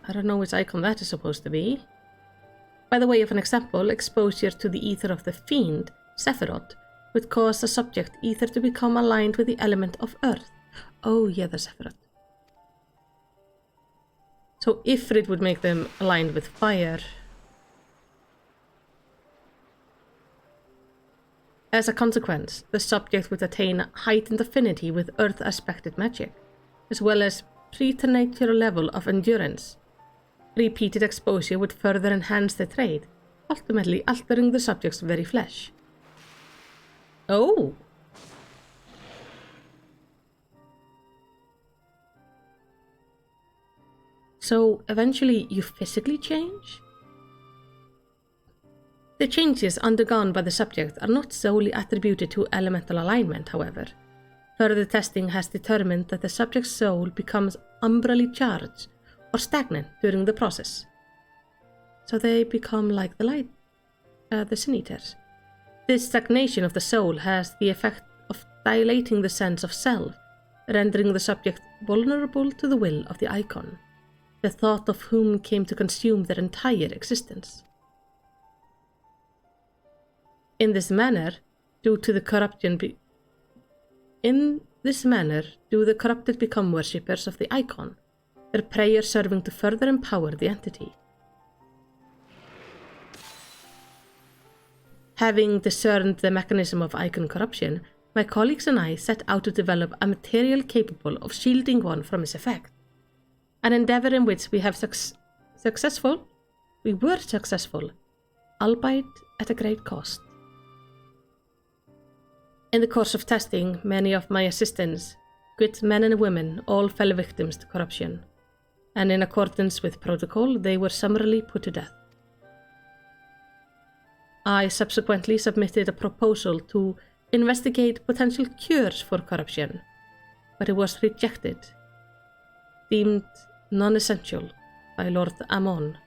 I don't know which icon that is supposed to be. By the way of an example, exposure to the ether of the fiend, Sephiroth, would cause the subject ether to become aligned with the element of earth. Oh yeah, the Sephiroth. So Ifrit would make them aligned with fire. As a consequence, the subject would attain heightened affinity with earth-aspected magic, as well as preternatural level of endurance. Repeated exposure would further enhance the trait, ultimately altering the subject's very flesh. Oh! So, eventually you physically change? The changes undergone by the subject are not solely attributed to elemental alignment, however. Further testing has determined that the subject's soul becomes umbrally charged or stagnant during the process. So they become like the Sin Eaters. This stagnation of the soul has the effect of dilating the sense of self, rendering the subject vulnerable to the will of the icon, the thought of whom came to consume their entire existence. In this manner, do the corrupted become worshippers of the icon, their prayer serving to further empower the entity. Having discerned the mechanism of icon corruption, my colleagues and I set out to develop a material capable of shielding one from its effect, an endeavor in which we were successful, albeit at a great cost. In the course of testing, many of my assistants good men and women all fell victims to corruption, and in accordance with protocol, they were summarily put to death. I subsequently submitted a proposal to investigate potential cures for corruption, but it was rejected, deemed non-essential by Lord Amon.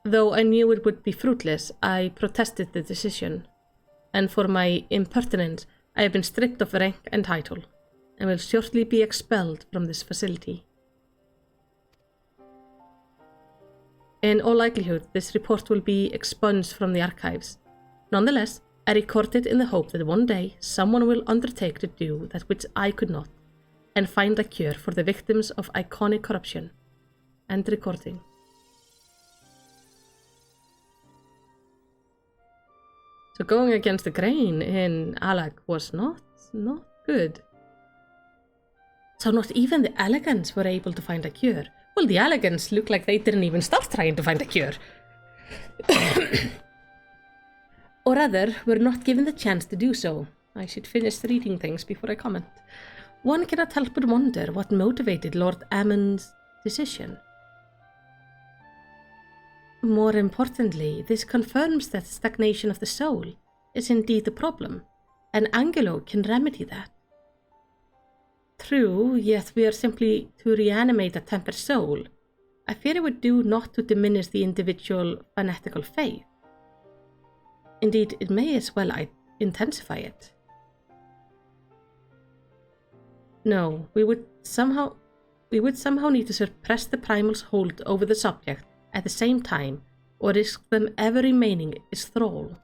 Though I knew it would be fruitless, I protested the decision, and for my impertinence, I have been stripped of rank and title, and will shortly be expelled from this facility. In all likelihood, this report will be expunged from the archives. Nonetheless, I record it in the hope that one day someone will undertake to do that which I could not, and find a cure for the victims of iconic corruption. End recording. So going against the grain in Alag was not good. So not even the Elegants were able to find a cure. Well, the Elegants look like they didn't even start trying to find a cure. Or rather, were not given the chance to do so. I should finish reading things before I comment. One cannot help but wonder what motivated Lord Amon's decision. More importantly, this confirms that stagnation of the soul is indeed the problem, and Angelo can remedy that. True, yet we are simply to reanimate a tempered soul. I fear it would do not to diminish the individual fanatical faith. Indeed, it may as well intensify it. No, we would somehow need to suppress the primal's hold over the subject at the same time, or risk them ever remaining its thrall.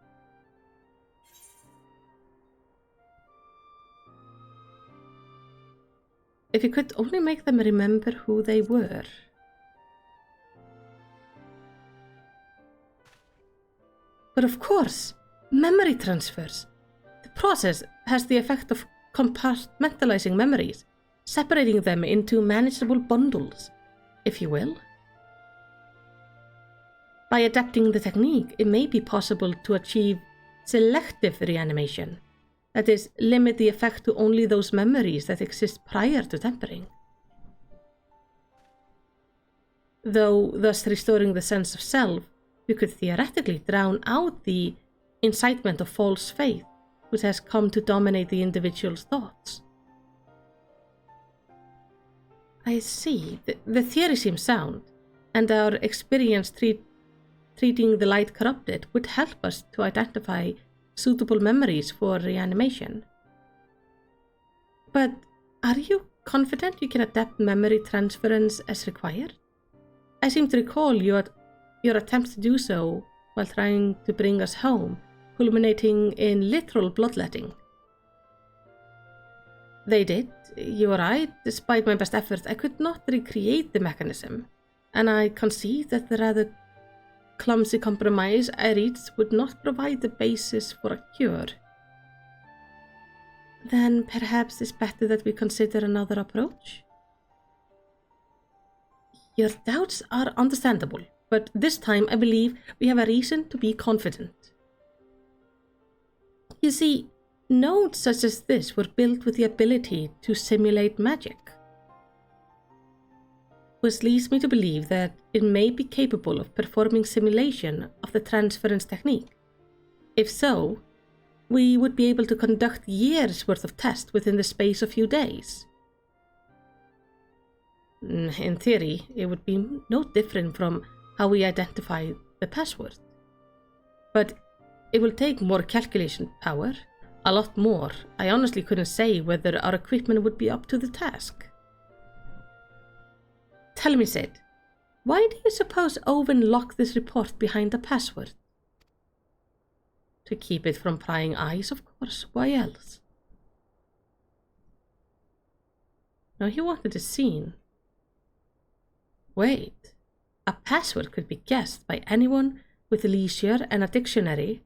If you could only make them remember who they were. But of course, memory transfers. The process has the effect of compartmentalizing memories, separating them into manageable bundles, if you will. By adapting the technique, it may be possible to achieve selective reanimation, that is, limit the effect to only those memories that exist prior to tempering. Though thus restoring the sense of self, we could theoretically drown out the incitement of false faith which has come to dominate the individual's thoughts. I see. The theory seems sound, and our experience treating the light corrupted would help us to identify suitable memories for reanimation. But are you confident you can adapt memory transference as required? I seem to recall your attempts to do so while trying to bring us home, culminating in literal bloodletting. They did, you are right. Despite my best efforts, I could not recreate the mechanism, and I concede that the rather clumsy compromise I reached would not provide the basis for a cure. Then perhaps it's better that we consider another approach? Your doubts are understandable, but this time I believe we have a reason to be confident. You see, nodes such as this were built with the ability to simulate magic, which leads me to believe that it may be capable of performing simulation of the transference technique. If so, we would be able to conduct years' worth of tests within the space of a few days. In theory, it would be no different from how we identify the password. But it will take more calculation power, a lot more. I honestly couldn't say whether our equipment would be up to the task. Tell me, Sid, why do you suppose Owen locked this report behind a password? To keep it from prying eyes, of course. Why else? No, he wanted a scene. Wait, a password could be guessed by anyone with leisure and a dictionary.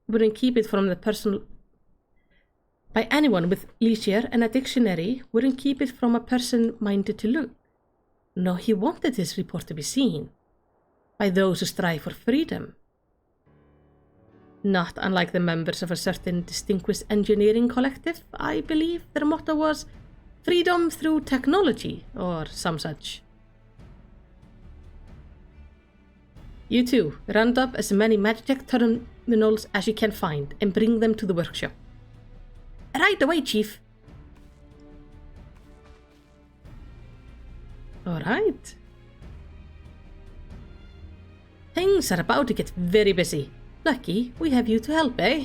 Wouldn't keep it from the person. By anyone with leisure and a dictionary wouldn't keep it from a person minded to look. No, he wanted his report to be seen by those who strive for freedom. Not unlike the members of a certain distinguished engineering collective, I believe their motto was freedom through technology, or some such. You two, round up as many Magitech terminals as you can find and bring them to the workshop. Right away, Chief. Alright. Things are about to get very busy. Lucky we have you to help, eh?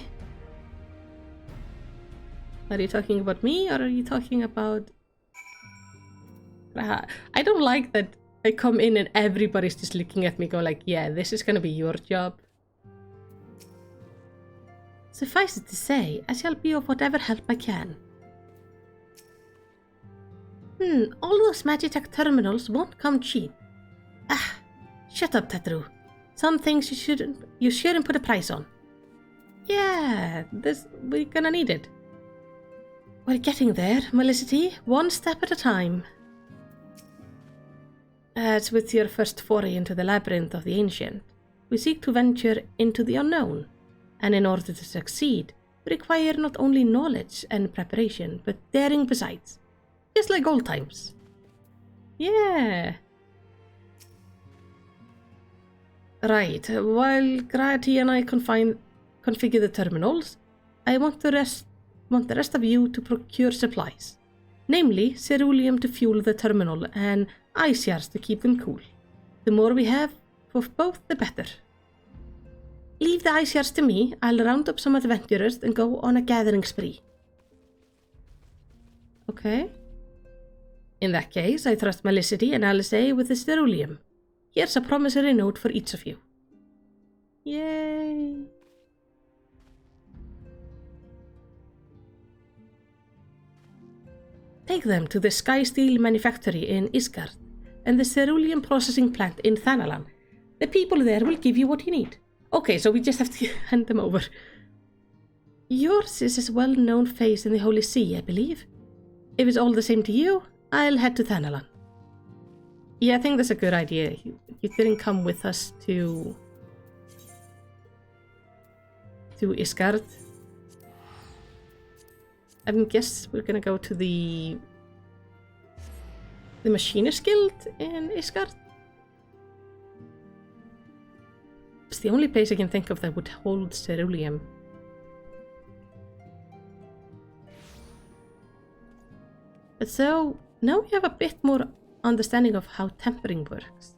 Are you talking about me, or are you talking about... I don't like that I come in and everybody's just looking at me go like, yeah, this is gonna be your job. Suffice it to say, I shall be of whatever help I can. All those Magitech terminals won't come cheap. Ah, shut up, Tatru. Some things you shouldn't put a price on. Yeah, we're gonna need it. We're getting there, Melicity, one step at a time. As with your first foray into the labyrinth of the ancient, we seek to venture into the unknown, and in order to succeed, we require not only knowledge and preparation, but daring besides. Just like old times. Yeah. Right, while Grady and I configure the terminals, I want the rest of you to procure supplies. Namely, ceruleum to fuel the terminal and ice shards to keep them cool. The more we have of both, the better. Leave the ice shards to me, I'll round up some adventurers and go on a gathering spree. Okay. In that case, I trust Melicity and Alice with the ceruleum. Here's a promissory note for each of you. Yay! Take them to the Sky Steel Manufactory in Isgard and the ceruleum processing plant in Thanalan. The people there will give you what you need. Okay, so we just have to hand them over. Yours is a well-known face in the Holy See, I believe. If it's all the same to you, I'll head to Thanalan. Yeah, I think that's a good idea. You didn't come with us to Isgard. I guess we're gonna go to the Machinist Guild in Isgard. It's the only place I can think of that would hold ceruleum. But so, now we have a bit more understanding of how tempering works.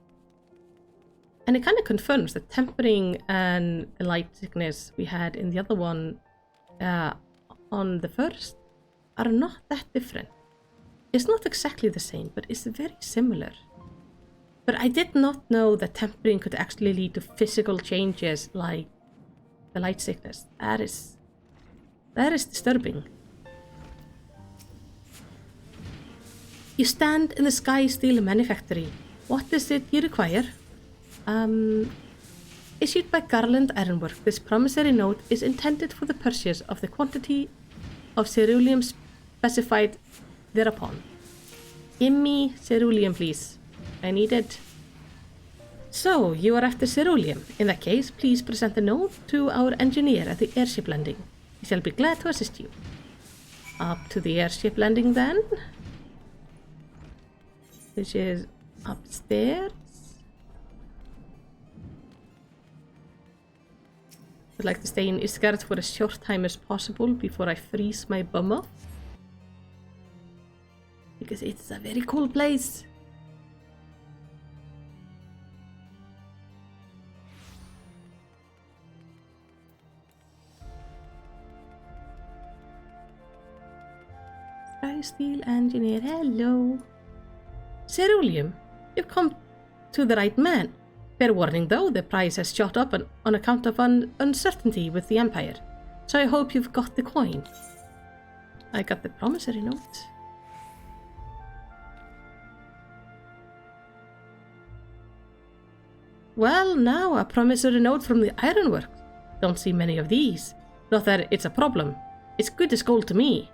And it kind of confirms that tempering and the light sickness we had in the other one on the first are not that different. It's not exactly the same, but it's very similar. But I did not know that tempering could actually lead to physical changes like the light sickness. That is disturbing. You stand in the Sky Steel Manufactory. What is it you require? Issued by Garland Ironwork, this promissory note is intended for the purchase of the quantity of ceruleum specified thereupon. Give me ceruleum, please. I need it. So, you are after ceruleum. In that case, please present the note to our engineer at the airship landing. He shall be glad to assist you. Up to the airship landing then. Which is upstairs. I'd like to stay in Isgard for as short time as possible before I freeze my bum off. Because it's a very cool place. Sky Steel Engineer, hello. Ceruleum, you've come to the right man. Fair warning though, the price has shot up on account of uncertainty with the Empire. So I hope you've got the coin. I got the promissory note. Well, now a promissory note from the Ironworks. Don't see many of these. Not that it's a problem. It's good as gold to me.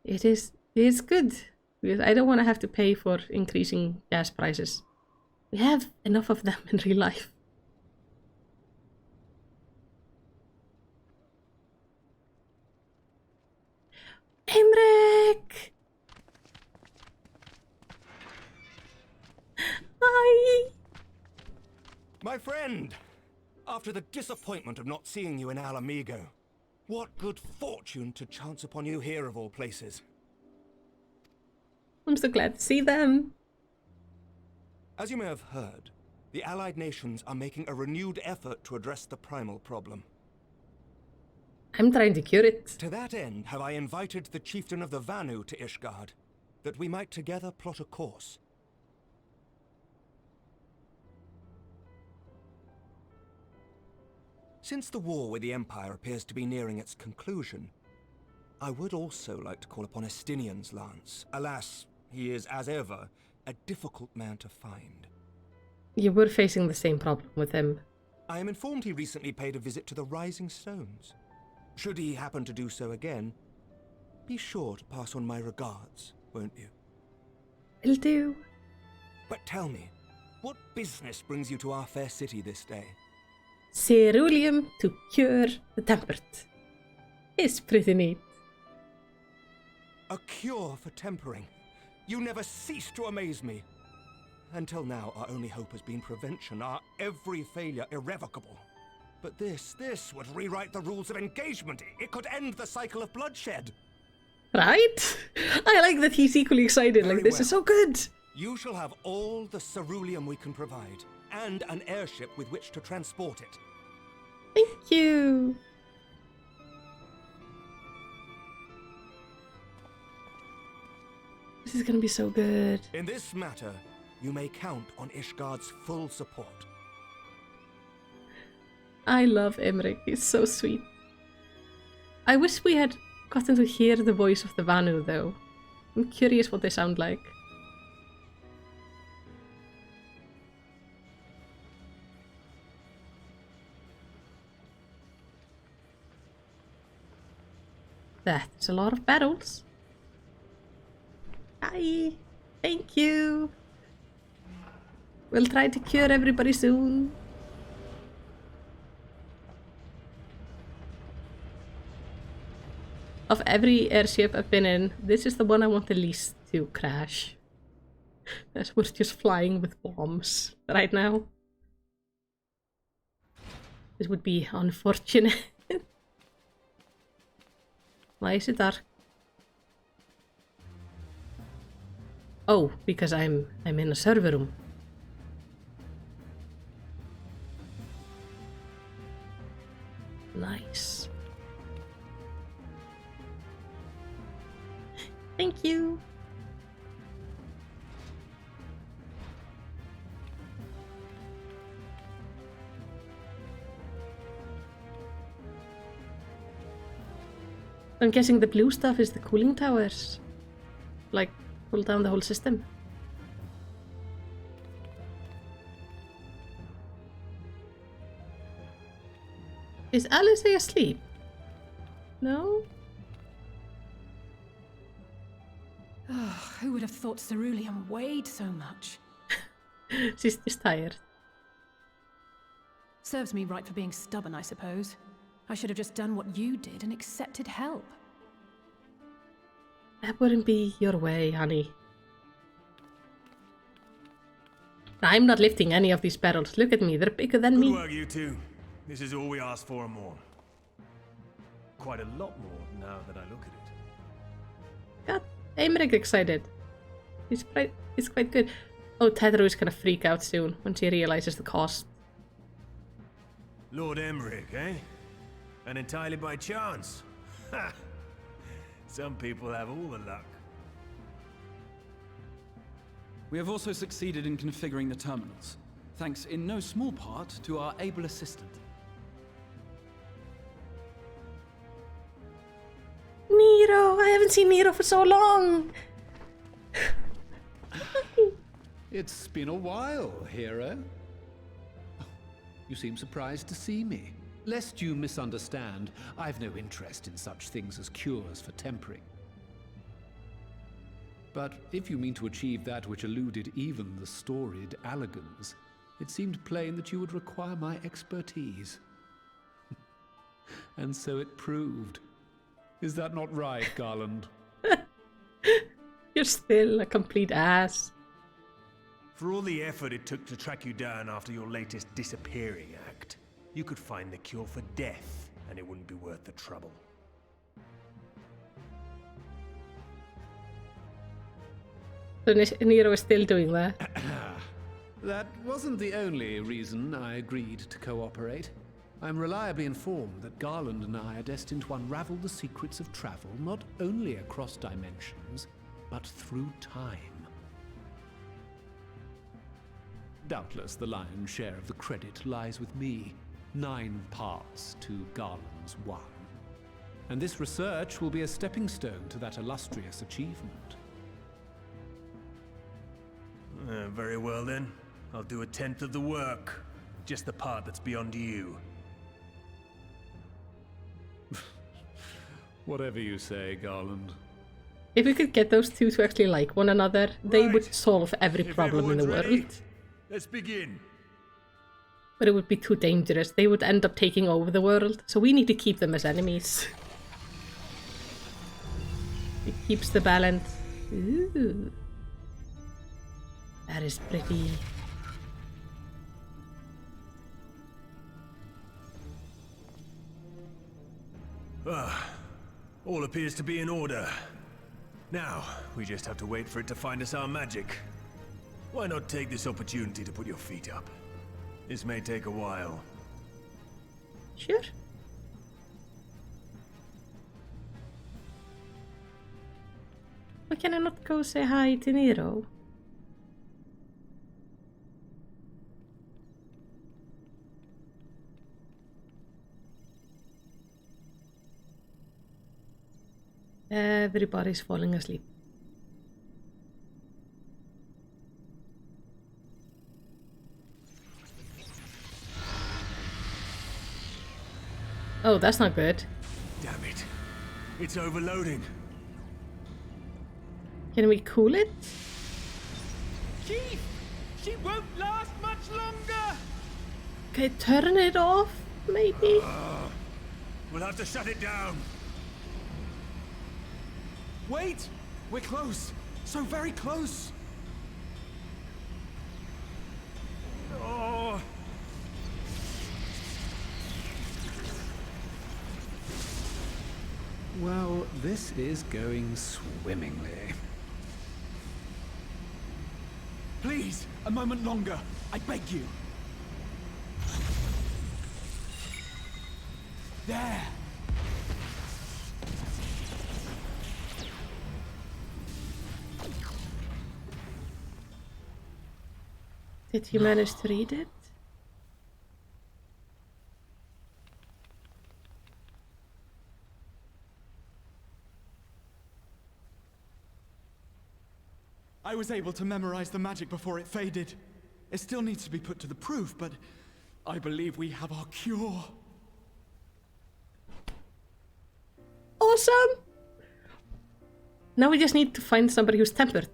It's good. Because I don't want to have to pay for increasing gas prices. We have enough of them in real life. Emric! Hi! My friend! After the disappointment of not seeing you in Alamigo, what good fortune to chance upon you here of all places. I'm so glad to see them. As you may have heard, the Allied nations are making a renewed effort to address the primal problem. I'm trying to cure it. To that end, have I invited the chieftain of the Vanu to Ishgard, that we might together plot a course. Since the war with the Empire appears to be nearing its conclusion, I would also like to call upon Estinian's lance. Alas, he is, as ever, a difficult man to find. You were facing the same problem with him. I am informed he recently paid a visit to the Rising Stones. Should he happen to do so again, be sure to pass on my regards, won't you? Will do. But tell me, what business brings you to our fair city this day? Ceruleum to cure the tempered. It's pretty neat. A cure for tempering. You never cease to amaze me. Until now, our only hope has been prevention, our every failure irrevocable. But this would rewrite the rules of engagement. It could end the cycle of bloodshed. Right? I like that he's equally excited. Very Like, this well. is so good. You shall have all the ceruleum we can provide, and an airship with which to transport it. Thank you. This is gonna be so good. In this matter, you may count on Ishgard's full support. I love Emric. He's so sweet. I wish we had gotten to hear the voice of the Vanu, though. I'm curious what they sound like. That's a lot of battles. Hi. Thank you. We'll try to cure everybody soon. Of every airship I've been in, this is the one I want the least to crash. As we're just flying with bombs right now. This would be unfortunate. Why is it dark? Oh, because I'm in a server room. Nice. Thank you. I'm guessing the blue stuff is the cooling towers. Like, cool down the whole system. Is Alice asleep? No? Oh, who would have thought ceruleum weighed so much? She's just tired. Serves me right for being stubborn, I suppose. I should have just done what you did and accepted help. That wouldn't be your way, honey. I'm not lifting any of these barrels. Look at me, they're bigger than me. Good work, you two. This is all we asked for and more. Quite a lot more now that I look at it. God, Emric excited. He's quite good. Oh, Tedro is gonna freak out soon when she realizes the cost. Lord Emmerich, eh? And entirely by chance. Ha! Some people have all the luck. We have also succeeded in configuring the terminals, thanks in no small part to our able assistant. Nero! I haven't seen Nero for so long! It's been a while, hero. You seem surprised to see me. Lest you misunderstand, I've no interest in such things as cures for tempering. But if you mean to achieve that which eluded even the storied Allagans, it seemed plain that you would require my expertise. And so it proved. Is that not right, Garland? You're still a complete ass. For all the effort it took to track you down after your latest disappearing act, you could find the cure for death, and it wouldn't be worth the trouble. So Nero is still doing that. That wasn't the only reason I agreed to cooperate. I'm reliably informed that Garland and I are destined to unravel the secrets of travel not only across dimensions, but through time. Doubtless the lion's share of the credit lies with me. 9 parts to Garland's 1. And this research will be a stepping stone to that illustrious achievement. Very well then. I'll do 1/10 of the work. Just the part that's beyond you. Whatever you say, Garland. If we could get those two to actually like one another, they would Right. solve every If problem in the everyone's ready, world. let's begin. But it would be too dangerous. They would end up taking over the world. So we need to keep them as enemies. It keeps the balance. Ooh. That is pretty. All appears to be in order. Now, we just have to wait for it to find us our magic. Why not take this opportunity to put your feet up? This may take a while. Sure. Why can I not go say hi to Nero? Everybody's falling asleep. Oh, that's not good. Damn it. It's overloading. Can we cool it? Chief! She won't last much longer! Okay, turn it off, maybe? We'll have to shut it down. Wait! We're close! So very close! Oh. Well, this is going swimmingly. Please, a moment longer. I beg you. There! Did you manage to read it? I was able to memorize the magic before it faded. It still needs to be put to the proof, but I believe we have our cure. Awesome! Now we just need to find somebody who's tempered.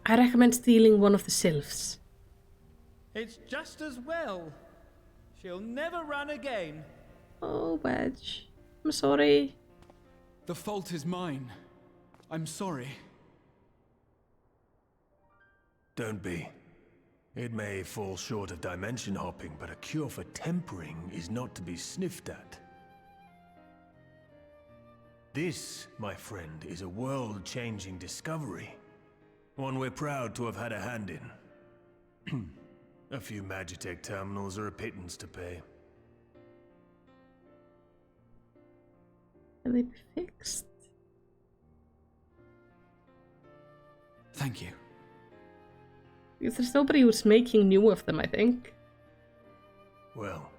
I recommend stealing one of the sylphs. It's just as well. She'll never run again. Oh, Wedge. I'm sorry. The fault is mine. I'm sorry. Don't be. It may fall short of dimension hopping, but a cure for tempering is not to be sniffed at. This, my friend, is a world-changing discovery. One we're proud to have had a hand in. A few Magitech terminals are a pittance to pay. Can they be fixed? Thank you. Because there's nobody who's making new of them, I think. Well,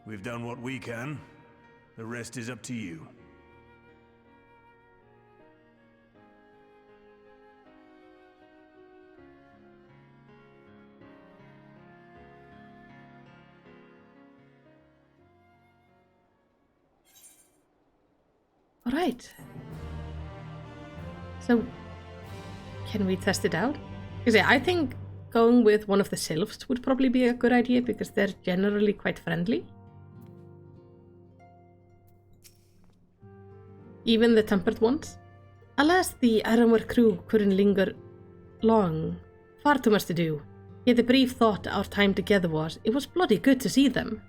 we've done what we can. The rest is up to you. Alright. So, can we test it out? Because yeah, I think going with one of the sylphs would probably be a good idea because they're generally quite friendly. even the tempered ones. Alas, the Ironwork crew couldn't linger long. Far too much to do. Yet the brief thought our time together it was bloody good to see them.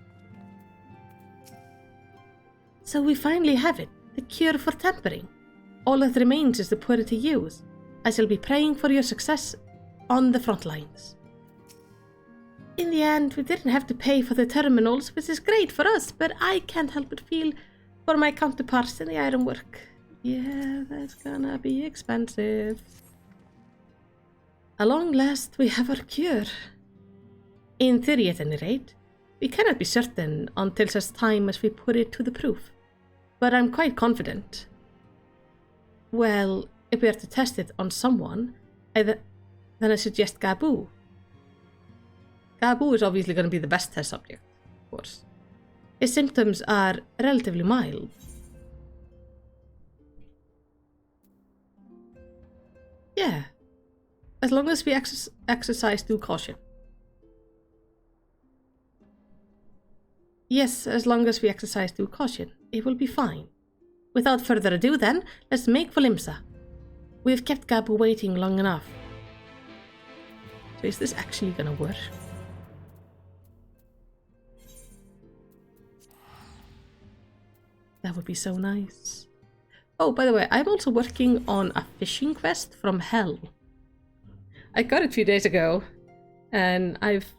So we finally have it, the cure for tempering. All that remains is to put it to use. I shall be praying for your success on the front lines. In the end, we didn't have to pay for the terminals, which is great for us, but I can't help but feel for my counterparts in the ironwork. Yeah, that's gonna be expensive. At long last, we have our cure. In theory, at any rate. We cannot be certain until such time as we put it to the proof. But I'm quite confident. Well, if we are to test it on someone, then I suggest Gabu. Gabu is obviously going to be the best test subject, of course. His symptoms are relatively mild. Yeah, as long as we exercise due caution. Yes, as long as we exercise due caution, it will be fine. Without further ado then, let's make for Limsa. We've kept Gabu waiting long enough. So is this actually gonna work? That would be so nice. Oh, by the way, I'm also working on a fishing quest from hell. I got it a few days ago, and I've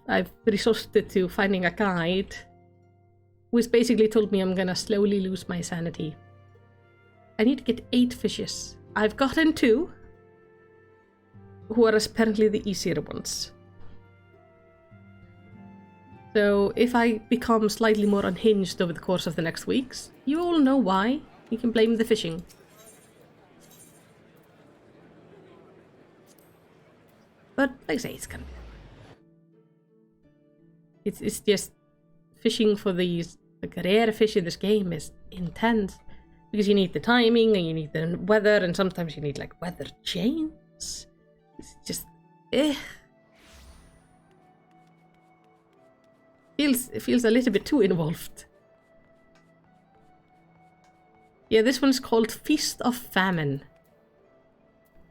resorted to finding a guide which basically told me I'm gonna slowly lose my sanity. I need to get 8 fishes. I've gotten 2, who are apparently the easier ones. So if I become slightly more unhinged over the course of the next weeks, you all know why. You can blame the fishing. But like I say, it's gonna be... It's just fishing for these like rare fish in this game is intense. Because you need the timing and you need the weather, and sometimes you need like weather chains. It's just it feels a little bit too involved. Yeah, this one's called Feast of Famine.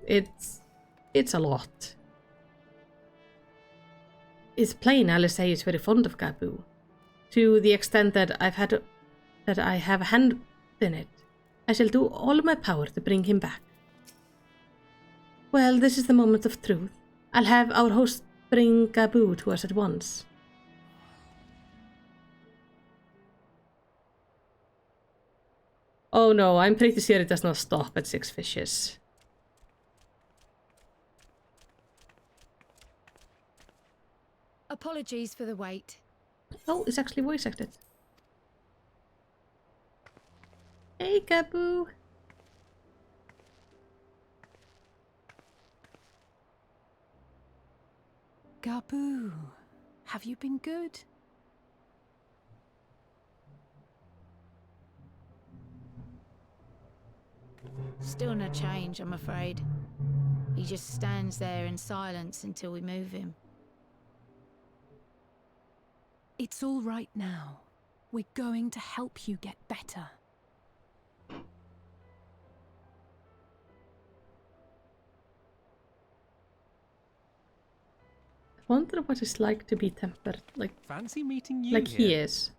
It's a lot. It's plain Alice is very fond of Gabu, to the extent that I have a hand in it. I shall do all my power to bring him back. Well, this is the moment of truth. I'll have our host bring Gabu to us at once. Oh no, I'm pretty sure it does not stop at 6 fishes. Apologies for the wait. Oh, it's actually voice acted. Hey, Gabu. Gabu, have you been good? Still no change, I'm afraid. He just stands there in silence until we move him. It's all right now. We're going to help you get better. I wonder what it's like to be tempered, like fancy meeting you like here. he is.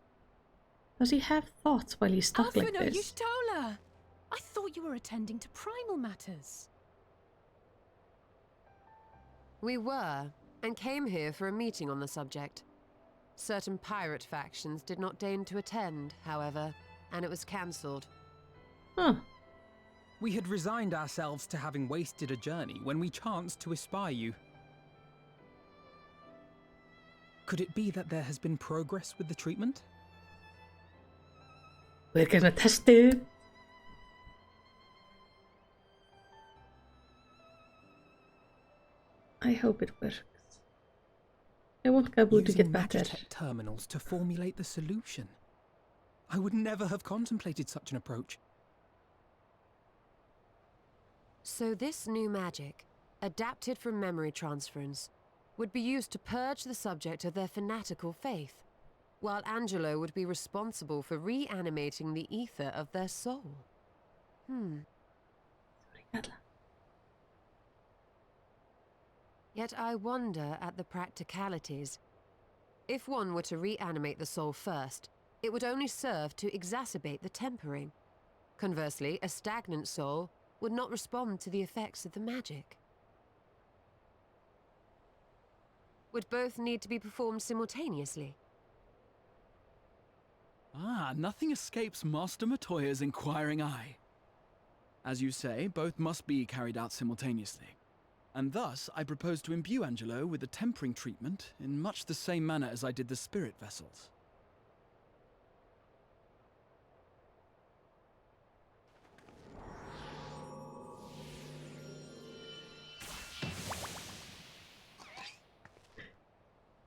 Does he have thoughts while he's stuck like Alphino, this? Yushtola! I thought you were attending to primal matters. We were, and came here for a meeting on the subject. Certain pirate factions did not deign to attend, however, and it was cancelled. Huh. We had resigned ourselves to having wasted a journey when we chanced to espy you. Could it be that there has been progress with the treatment? We're gonna test it. I hope it works. I want Gabu to get better. Magitech terminals to formulate the solution. I would never have contemplated such an approach. So this new magic, adapted from memory transference, would be used to purge the subject of their fanatical faith, while Angelo would be responsible for reanimating the ether of their soul. Sorry, Katla. Yet I wonder at the practicalities. If one were to reanimate the soul first, it would only serve to exacerbate the tempering. Conversely, a stagnant soul would not respond to the effects of the magic. Would both need to be performed simultaneously? Ah, nothing escapes Master Matoya's inquiring eye. As you say, both must be carried out simultaneously. And thus, I propose to imbue Angelo with the tempering treatment in much the same manner as I did the spirit vessels.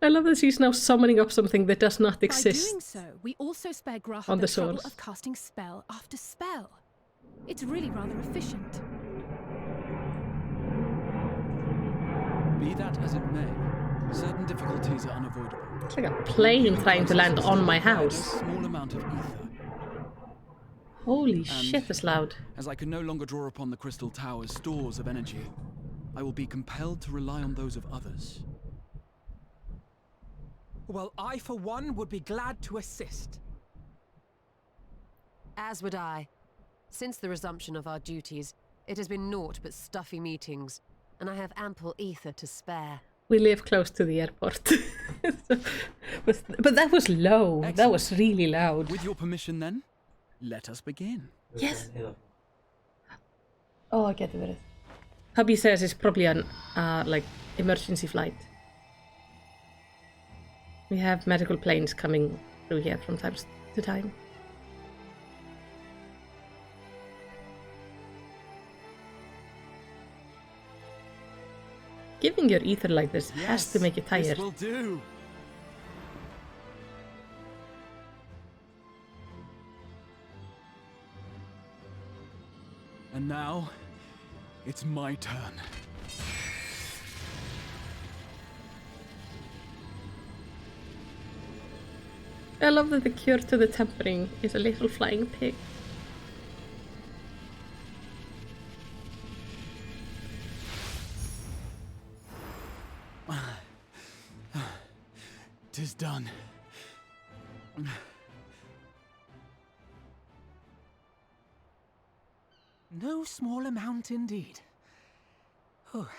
I love that she's now summoning up something that does not By exist. doing so, we also spare Graha On the the trouble source. of casting spell after spell. It's really rather efficient. Be that as it may, certain difficulties are unavoidable. It's like a plane trying to land on my house. A small amount of ether. Holy shit, that's loud. As I can no longer draw upon the Crystal Tower's stores of energy, I will be compelled to rely on those of others. Well, I, for one, would be glad to assist. As would I. Since the resumption of our duties, it has been naught but stuffy meetings, and I have ample ether to spare. We live close to the airport. but that was low. Excellent. That was really loud. With your permission then, let us begin. Yes. Oh, I get it. Hubby says it's probably an like emergency flight. We have medical planes coming through here from time to time. Giving your ether like this has to make you tired. This will do. And now, it's my turn. I love that the cure to the tempering is a little flying pig. Tis done. No small amount indeed. Oh.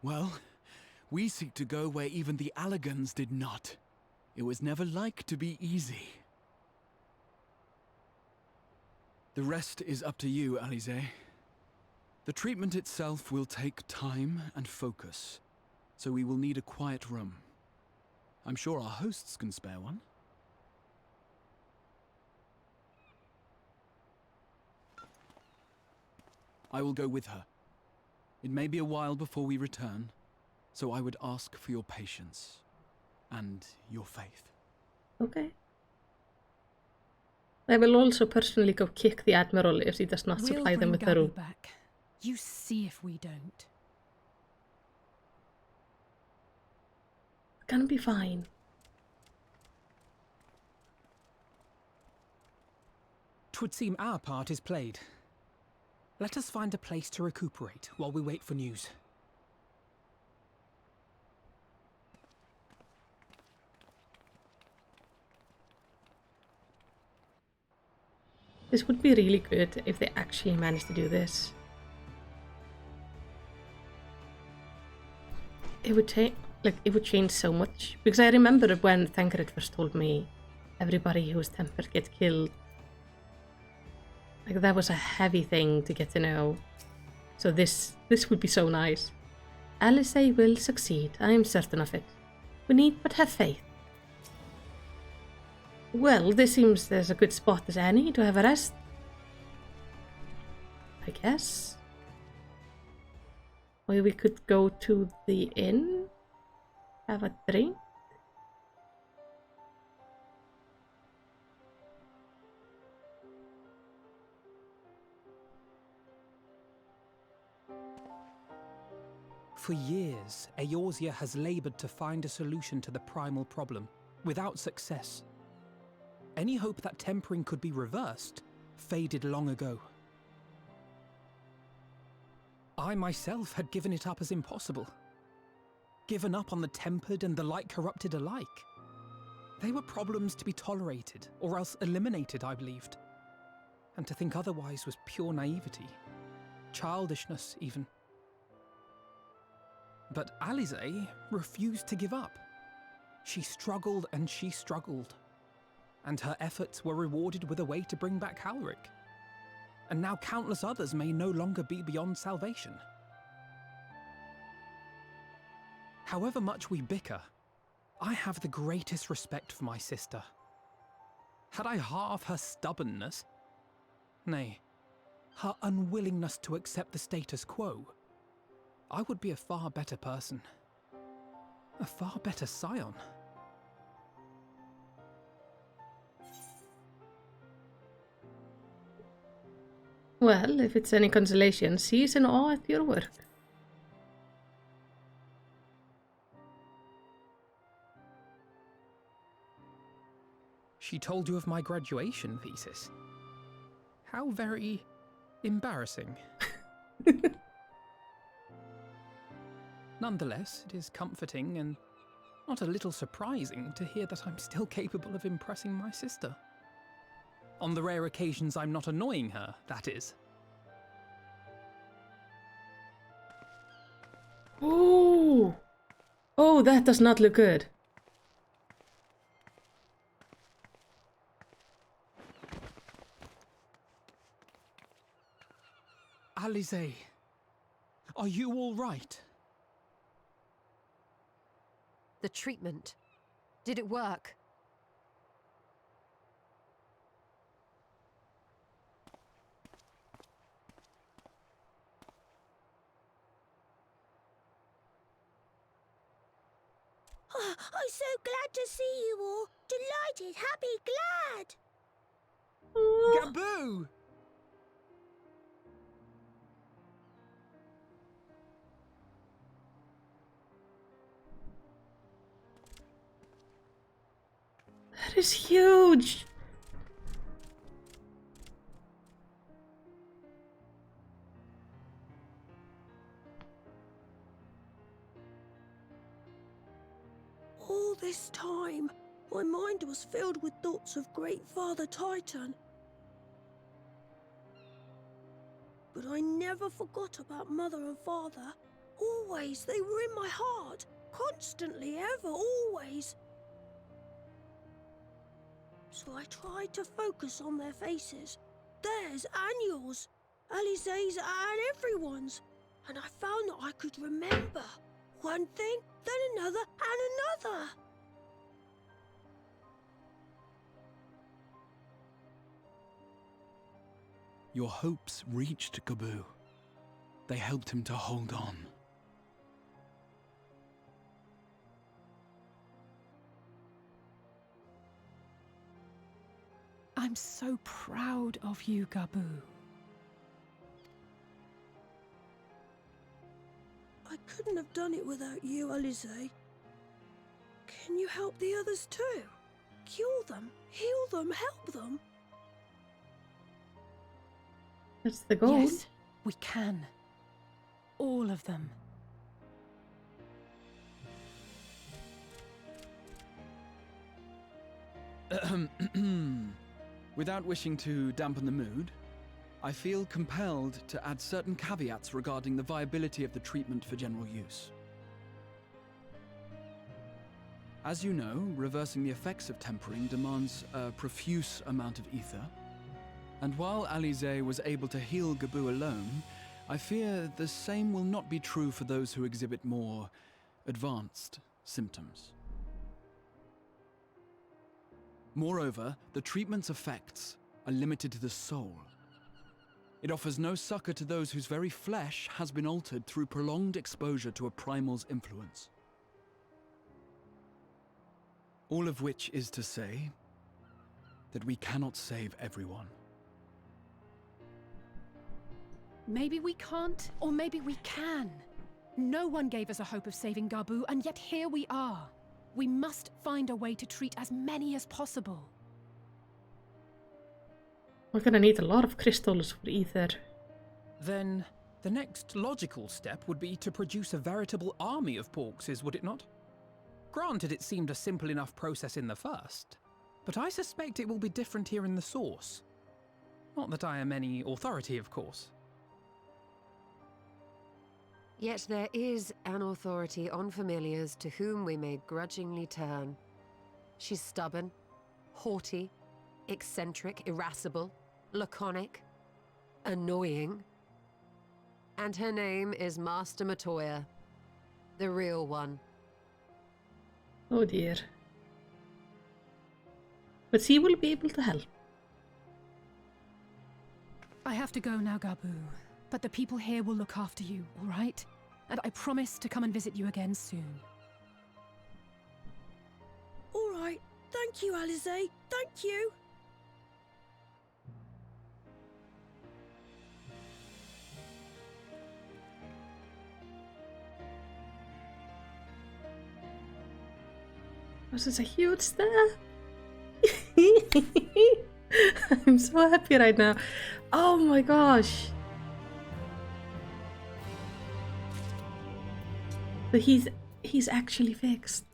Well, we seek to go where even the Allegans did not. It was never like to be easy. The rest is up to you, Alize. The treatment itself will take time and focus, so we will need a quiet room. I'm sure our hosts can spare one. I will go with her. It may be a while before we return, so I would ask for your patience and your faith. Okay. I will also personally go kick the Admiral if he does not supply them with the room. Back. You see if we don't. It's gonna be fine. Twould seem our part is played. Let us find a place to recuperate while we wait for news. This would be really good if they actually managed to do this. It would take, like, it would change so much. Because I remember when Thancred first told me everybody who was tempered gets killed. Like, that was a heavy thing to get to know. So this would be so nice. Alice will succeed, I am certain of it. We need but have faith. Well, this seems there's a good spot as any to have a rest. I guess. Or we could go to the inn, have a drink. For years, Eorzea has labored to find a solution to the primal problem, without success. any hope that tempering could be reversed faded long ago. I myself had given it up as impossible. Given up on the tempered and the light corrupted alike. They were problems to be tolerated, or else eliminated, I believed. And to think otherwise was pure naivety. Childishness, even. But Alize refused to give up. She struggled and she struggled. And her efforts were rewarded with a way to bring back Halric. And now countless others may no longer be beyond salvation. However much we bicker, I have the greatest respect for my sister. Had I half her stubbornness, nay, her unwillingness to accept the status quo, I would be a far better person. A far better scion. Well, if it's any consolation, she's in awe at your work. She told you of my graduation thesis. How very embarrassing. Nonetheless, it is comforting and not a little surprising to hear that I'm still capable of impressing my sister. On the rare occasions I'm not annoying her, that is. Oh! Oh, that does not look good. Alize, are you all right? The treatment. Did it work? Oh, I'm so glad to see you all. Delighted, happy, glad. Gaboo! That is huge! All this time, my mind was filled with thoughts of Great Father Titan. But I never forgot about Mother and Father. Always, they were in my heart. Constantly, ever, always. So I tried to focus on their faces. Theirs and yours. Alize's and everyone's. And I found that I could remember. One thing, then another, and another. Your hopes reached Gaboo. They helped him to hold on. I'm so proud of you, Gaboo. I couldn't have done it without you, Alize. Can you help the others too? Cure them, heal them, help them. That's the goal. Yes, we can. All of them. Without wishing to dampen the mood, I feel compelled to add certain caveats regarding the viability of the treatment for general use. As you know, reversing the effects of tempering demands a profuse amount of ether. And while Alize was able to heal Gaboo alone, I fear the same will not be true for those who exhibit more advanced symptoms. Moreover, the treatment's effects are limited to the soul. It offers no succor to those whose very flesh has been altered through prolonged exposure to a primal's influence. All of which is to say that we cannot save everyone. Maybe we can't, or maybe we can. No one gave us a hope of saving Gaboo, and yet here we are. We must find a way to treat as many as possible. We're gonna need a lot of crystals for ether. Then the next logical step would be to produce a veritable army of porkses, would it not? Granted, it seemed a simple enough process in the first, but I suspect it will be different here in the source. Not that I am any authority, of course. Yet there is an authority on familiars to whom we may grudgingly turn. She's stubborn, haughty, eccentric, irascible, laconic, annoying. And her name is Master Matoya, the real one. Oh dear. But she will be able to help. I have to go now, Gabu. But the people here will look after you, all right? And I promise to come and visit you again soon. All right. Thank you, Alize. Thank you. This is a huge step. I'm so happy right now. Oh my gosh. But he's actually fixed.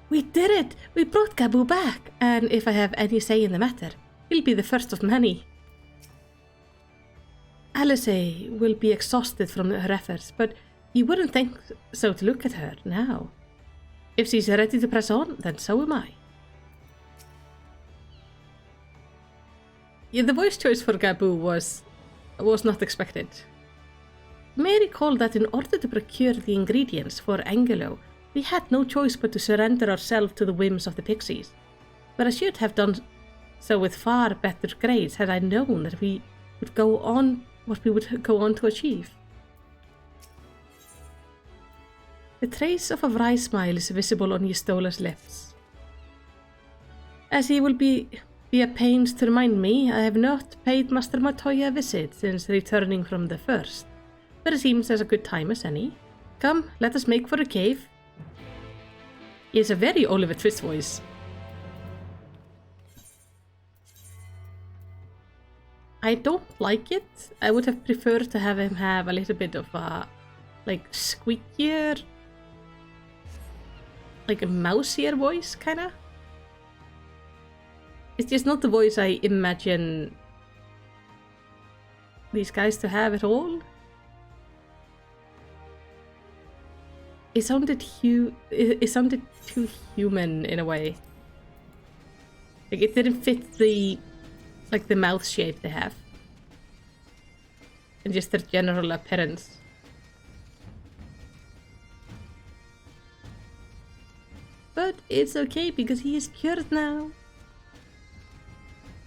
We did it! We brought Gabu back, and if I have any say in the matter, he'll be the first of many. Alice will be exhausted from her efforts, but you wouldn't think so to look at her now. If she's ready to press on, then so am I. Yeah, the voice choice for Gabu was not expected. May recall that in order to procure the ingredients for Angelo, we had no choice but to surrender ourselves to the whims of the pixies. But I should have done so with far better grades had I known that we would go on what we would go on to achieve. The trace of a wry smile is visible on Ystola's lips. As he will be at pains to remind me, I have not paid Master Matoya a visit since returning from the first, but it seems as a good time as any. Come, let us make for a cave. He has a very Oliver Twist voice. I don't like it. I would have preferred to have him have a little bit of a, like, squeakier, like a mouseier voice, kinda. It's just not the voice I imagine these guys to have at all. It sounded too human in a way. Like it didn't fit the mouth shape they have. And just their general appearance. But it's okay because he is cured now.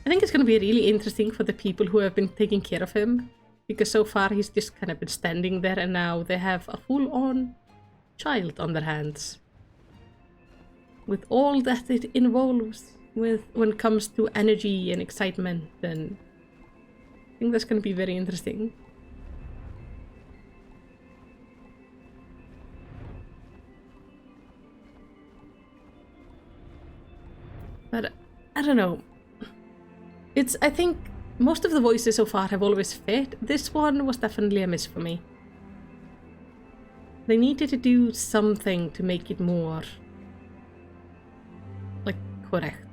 I think it's going to be really interesting for the people who have been taking care of him. Because so far he's just kind of been standing there and now they have a full-on child on their hands. With all that it involves when it comes to energy and excitement, and I think that's going to be very interesting. But I don't know. I think most of the voices so far have always fit. This one was definitely a miss for me. They needed to do something to make it more, like, correct.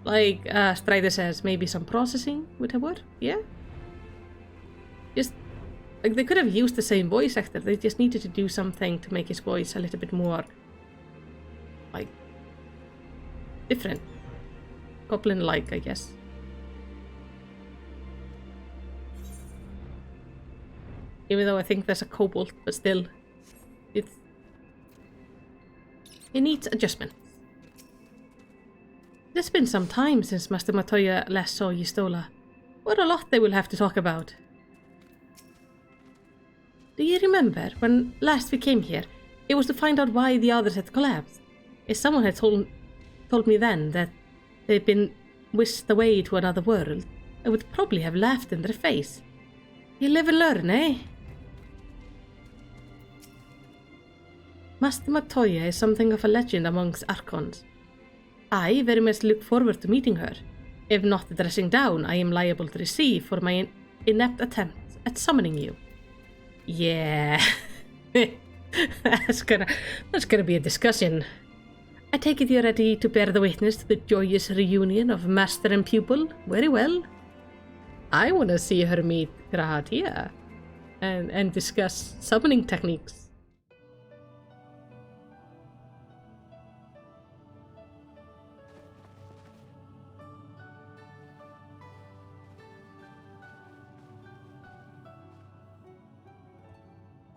Like Strider says, maybe some processing would have worked, yeah? Just, like, they could have used the same voice actor, they just needed to do something to make his voice a little bit more, like, different. Goblin-like, I guess. Even though I think there's a kobold, but still, it needs adjustment. It has been some time since Master Matoya last saw Ystola. What a lot they will have to talk about. Do you remember when last we came here? It was to find out why the others had collapsed. If someone had told me then that they'd been whisked away to another world, I would probably have laughed in their face. You live and learn, eh? Master Matoya is something of a legend amongst Archons. I very much look forward to meeting her. If not the dressing down I am liable to receive for my inept attempt at summoning you. Yeah. That's gonna be a discussion. I take it you're ready to bear the witness to the joyous reunion of master and pupil? Very well. I want to see her meet Grahatia and discuss summoning techniques.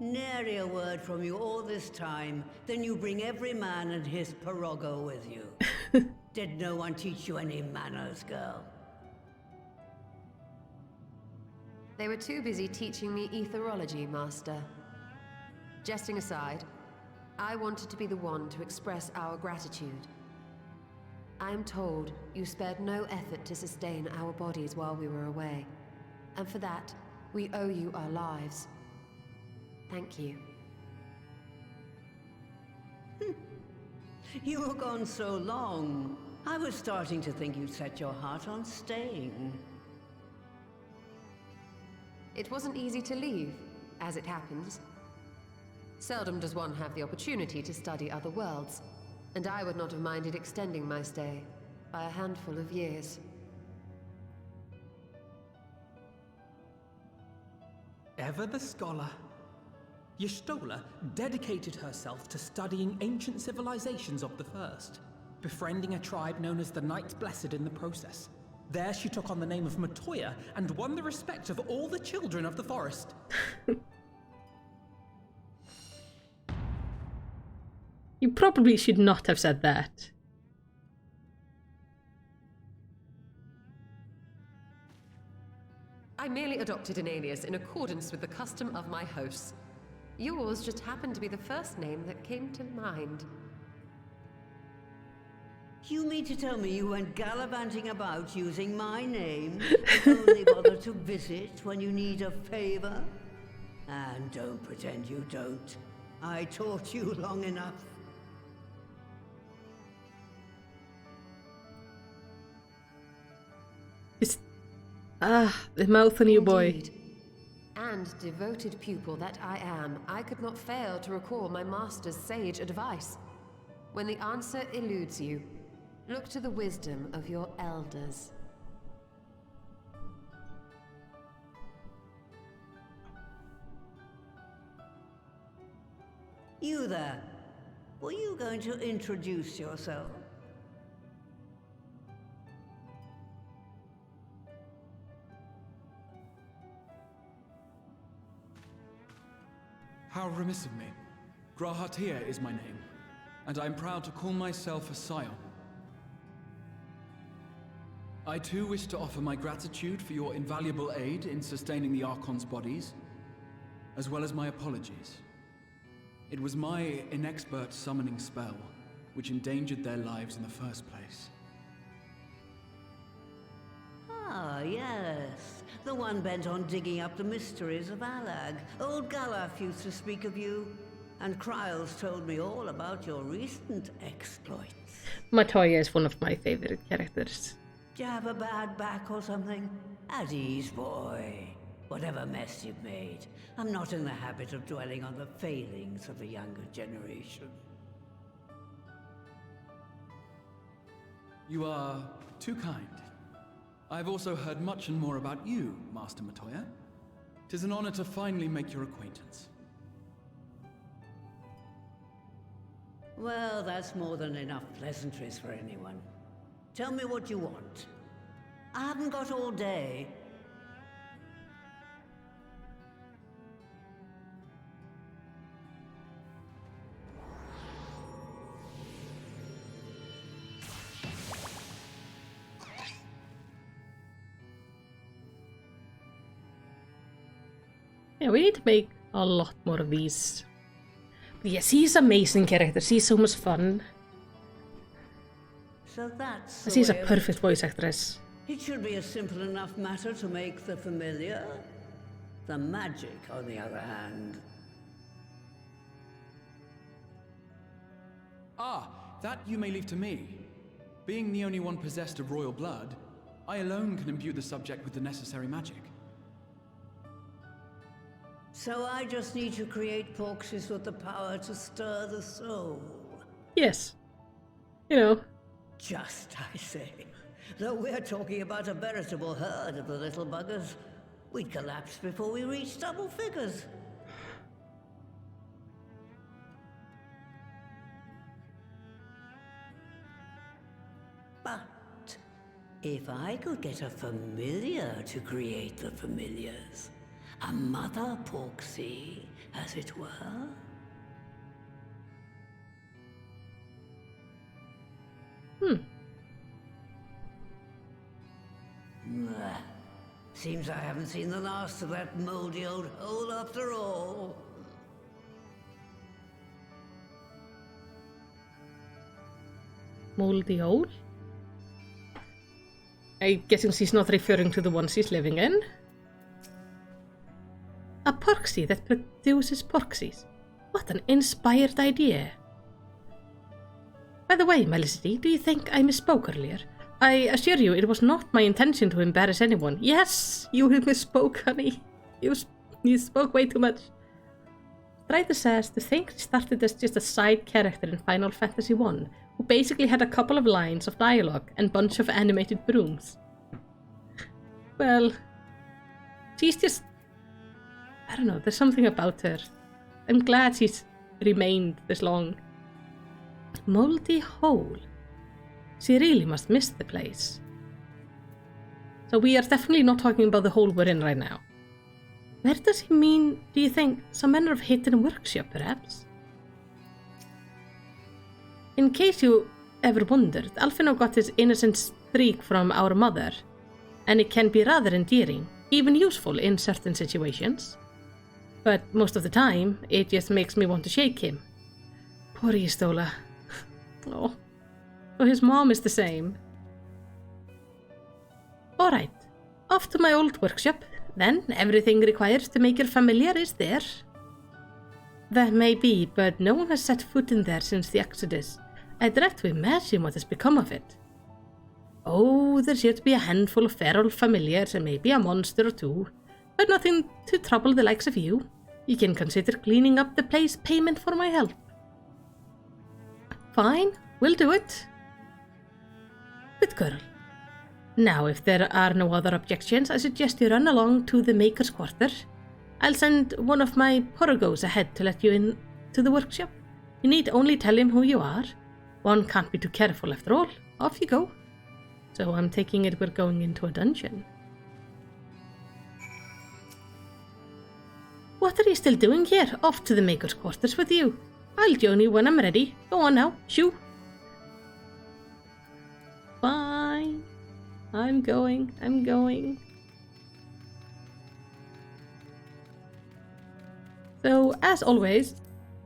Nary a word from you all this time, then you bring every man and his pirogo with you. Did no one teach you any manners, girl? They were too busy teaching me etherology, Master. Jesting aside, I wanted to be the one to express our gratitude. I am told you spared no effort to sustain our bodies while we were away, and for that, we owe you our lives. Thank you. You were gone so long. I was starting to think you'd set your heart on staying. It wasn't easy to leave, as it happens. Seldom does one have the opportunity to study other worlds, and I would not have minded extending my stay by a handful of years. Ever the scholar. Y'shtola dedicated herself to studying ancient civilizations of the First, befriending a tribe known as the Knights Blessed in the process. There she took on the name of Matoya and won the respect of all the children of the forest. You probably should not have said that. I merely adopted an alias in accordance with the custom of my hosts. Yours just happened to be the first name that came to mind. You mean to tell me you went gallivanting about using my name and only bother to visit when you need a favor? And don't pretend you don't. I taught you long enough. The mouth on you, boy. Indeed. And devoted pupil that I am, I could not fail to recall my master's sage advice. When the answer eludes you, look to the wisdom of your elders. You there. Were you going to introduce yourself? How remiss of me. Grahatia is my name, and I am proud to call myself a scion. I too wish to offer my gratitude for your invaluable aid in sustaining the Archon's bodies, as well as my apologies. It was my inexpert summoning spell which endangered their lives in the first place. Ah, yes. The one bent on digging up the mysteries of Alag. Old Galaf used to speak of you, and Kryles told me all about your recent exploits. Matoya is one of my favorite characters. Do you have a bad back or something? At ease, boy. Whatever mess you've made, I'm not in the habit of dwelling on the failings of the younger generation. You are too kind. I've also heard much and more about you, Master Matoya. 'Tis an honor to finally make your acquaintance. Well, that's more than enough pleasantries for anyone. Tell me what you want. I haven't got all day. Yeah, we need to make a lot more of these. But yes, he's an amazing character. She's so much fun. So that's She's a perfect voice actress. It should be a simple enough matter to make the familiar. The magic, on the other hand. Ah, that you may leave to me. Being the only one possessed of royal blood, I alone can imbue the subject with the necessary magic. So I just need to create porxies with the power to stir the soul. Yes. You know. Just, I say. Though we're talking about a veritable herd of the little buggers, we'd collapse before we reach double figures. But if I could get a familiar to create the familiars, a mother porxie, as it were. Seems I haven't seen the last of that moldy old hole after all. Moldy hole? I'm guessing she's not referring to the one she's living in. A porxie that produces porxies. What an inspired idea. By the way, Melicity, do you think I misspoke earlier? I assure you it was not my intention to embarrass anyone. Yes, you misspoke, honey. You spoke way too much. Strider says to think she started as just a side character in Final Fantasy I, who basically had a couple of lines of dialogue and bunch of animated brooms. Well, she's just... I don't know, there's something about her. I'm glad she's remained this long. Moldy hole. She really must miss the place. So we are definitely not talking about the hole we're in right now. Where does he mean, do you think? Some manner of hidden workshop, perhaps? In case you ever wondered, Alphino got his innocent streak from our mother, and it can be rather endearing, even useful in certain situations. But most of the time, it just makes me want to shake him. Poor Yistola. Oh. So his mom is the same. Alright, off to my old workshop. Then everything required to make your familiar is there. That may be, but no one has set foot in there since the Exodus. I dread to imagine what has become of it. Oh, there's yet to be a handful of feral familiars and maybe a monster or two, but nothing to trouble the likes of you. You can consider cleaning up the place payment for my help. Fine, we'll do it. Good girl. Now, if there are no other objections, I suggest you run along to the Maker's Quarter. I'll send one of my porgos ahead to let you in to the workshop. You need only tell him who you are. One can't be too careful after all. Off you go. So I'm taking it we're going into a dungeon. What are you still doing here? Off to the Maker's Quarters with you. I'll join you when I'm ready. Go on now. Shoo. Fine. I'm going. So, as always,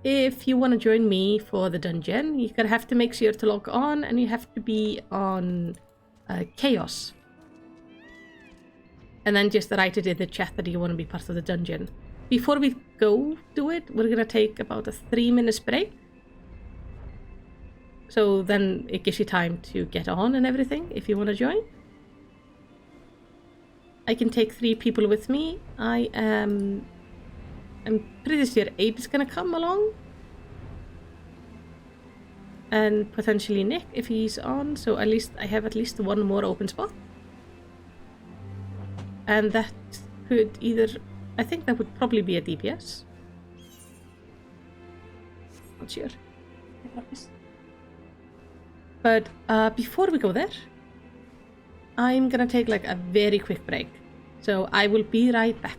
if you want to join me for the dungeon, you're gonna have to make sure to log on, and you have to be on Chaos. And then just write it in the chat that you want to be part of the dungeon. Before we go do it, we're gonna take about a 3-minute break. So then it gives you time to get on and everything, if you want to join. I can take 3 people with me. I'm pretty sure Abe is gonna come along. And potentially Nick if he's on, so at least I have at least one more open spot. And that could either... I think that would probably be a DPS. Not sure. But before we go there, I'm gonna take like a very quick break. So I will be right back.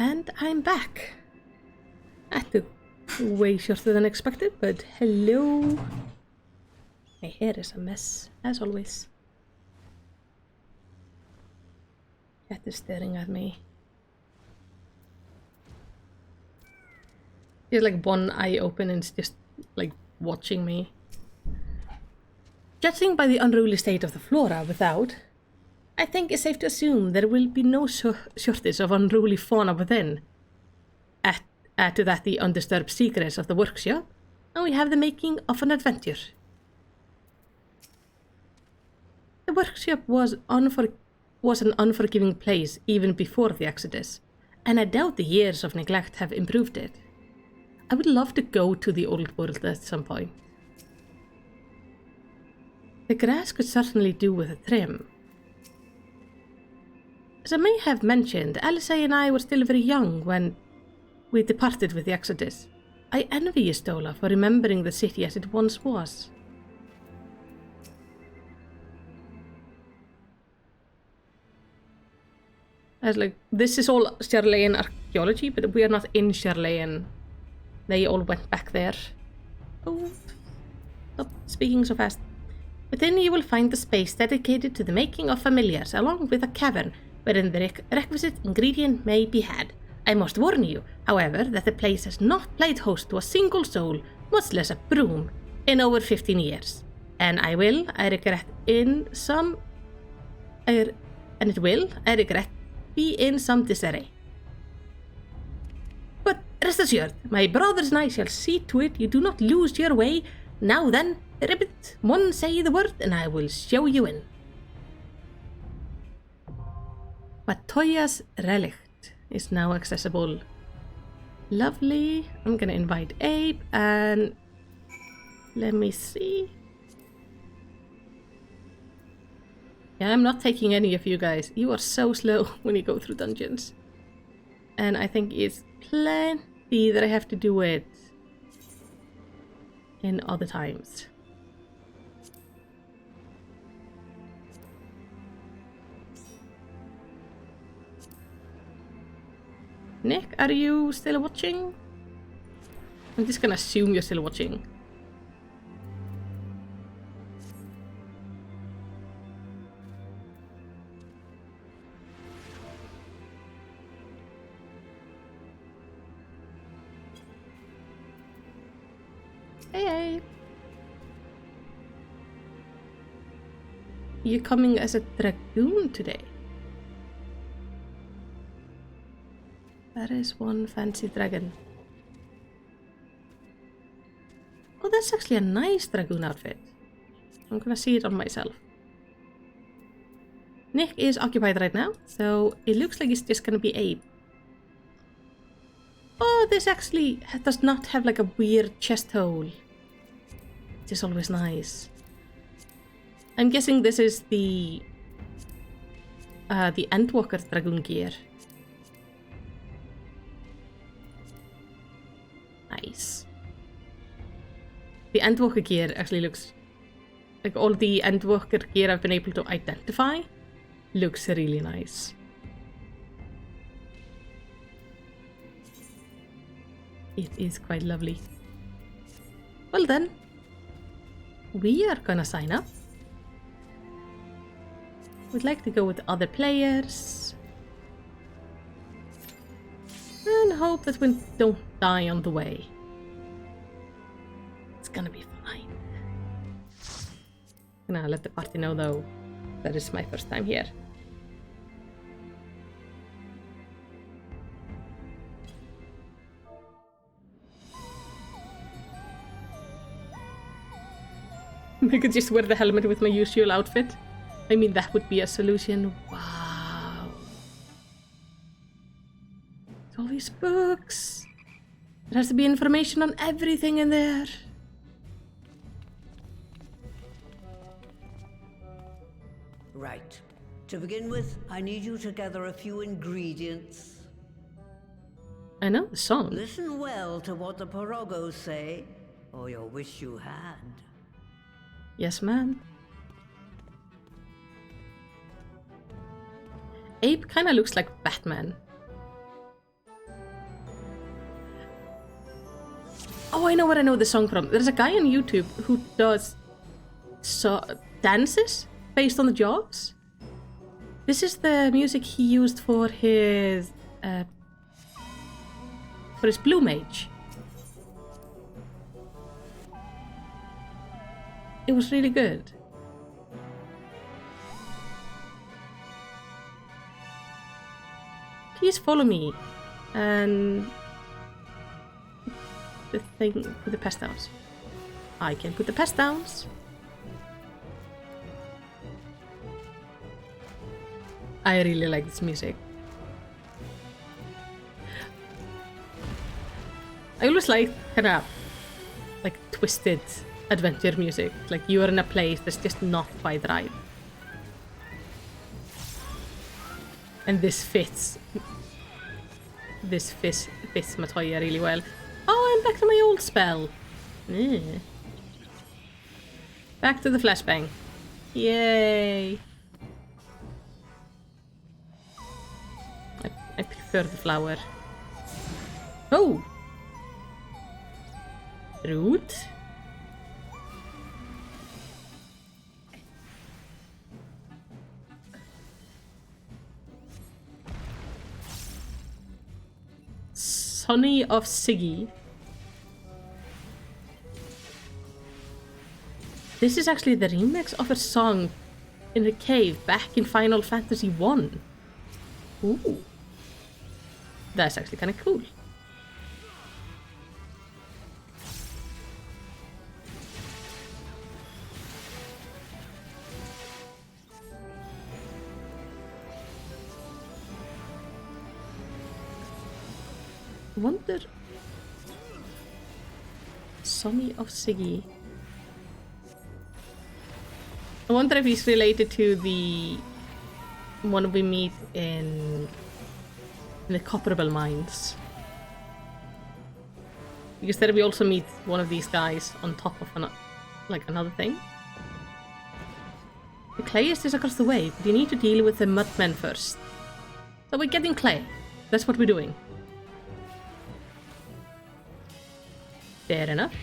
And I'm back. That took way shorter than expected, but hello. My hair is a mess, as always. Cat is staring at me. He has like one eye open and it's just like watching me. Judging by the unruly state of the flora without, I think it's safe to assume there will be no shortage of unruly fauna within. Add to that the undisturbed secrets of the workshop, and we have the making of an adventure. The workshop was an unforgiving place even before the Exodus, and I doubt the years of neglect have improved it. I would love to go to the old world at some point. The grass could certainly do with a trim. As I may have mentioned, Alice and I were still very young when we departed with the Exodus. I envy you, Stola, for remembering the city as it once was. As like, this is all Sherlayan archaeology, but we are not in Sherlayan. They all went back there. Oh, stop speaking so fast. Within you will find the space dedicated to the making of familiars, along with a cavern wherein the requisite ingredient may be had. I must warn you, however, that the place has not played host to a single soul, much less a broom, in over 15 years. And I regret, be in some disarray. But rest assured, my brothers and I shall see to it you do not lose your way. Now then, Ribbit, one say the word and I will show you in. Matoya's Relict is now accessible. Lovely. I'm gonna invite Abe and let me see. Yeah, I'm not taking any of you guys. You are so slow when you go through dungeons. And I think it's plenty that I have to do it in other times. Nick, are you still watching? I'm just gonna assume you're still watching. Hey! You're coming as a dragoon today. That is one fancy dragon. Oh, that's actually a nice dragoon outfit. I'm gonna see it on myself. Nick is occupied right now, so it looks like it's just gonna be Abe. Oh, this actually does not have like a weird chest hole. Which is always nice. I'm guessing this is the Endwalker dragoon gear. Nice. The Endwalker gear actually looks like all the Endwalker gear I've been able to identify looks really nice. It is quite lovely. Well then, we are gonna sign up. We'd like to go with other players. And hope that we don't die on the way. It's gonna be fine. I'm gonna let the party know though that is my first time here. I could just wear the helmet with my usual outfit. I mean, that would be a solution. Wow. All these books. There has to be information on everything in there. Right. To begin with, I need you to gather a few ingredients. I know the song. Listen well to what the Porogos say, or you'll wish you had. Yes, ma'am. Abe kinda looks like Batman. Oh, I know where I know the song from. There's a guy on YouTube who does dances based on the jobs. This is the music he used for his Blue Mage. It was really good. Please follow me and the thing with the pest downs. I can put the pest downs. I really like this music. I always like kind of like twisted adventure music. Like you are in a place that's just not quite right. And this fits. This fits Matoya really well. Oh, I'm back to my old spell. Back to the flashbang. Yay. I prefer the flower. Oh! Rude. Sonny of Siggy. This is actually the remix of a song in a cave back in Final Fantasy 1. Ooh. That's actually kind of cool. Wonder. Sonny of Siggy. I wonder if he's related to the one we meet in the Copperable Mines. Because there we also meet one of these guys on top of another thing. The clay is just across the way, but you need to deal with the mudmen first. So we're getting clay. That's what we're doing. Fair enough.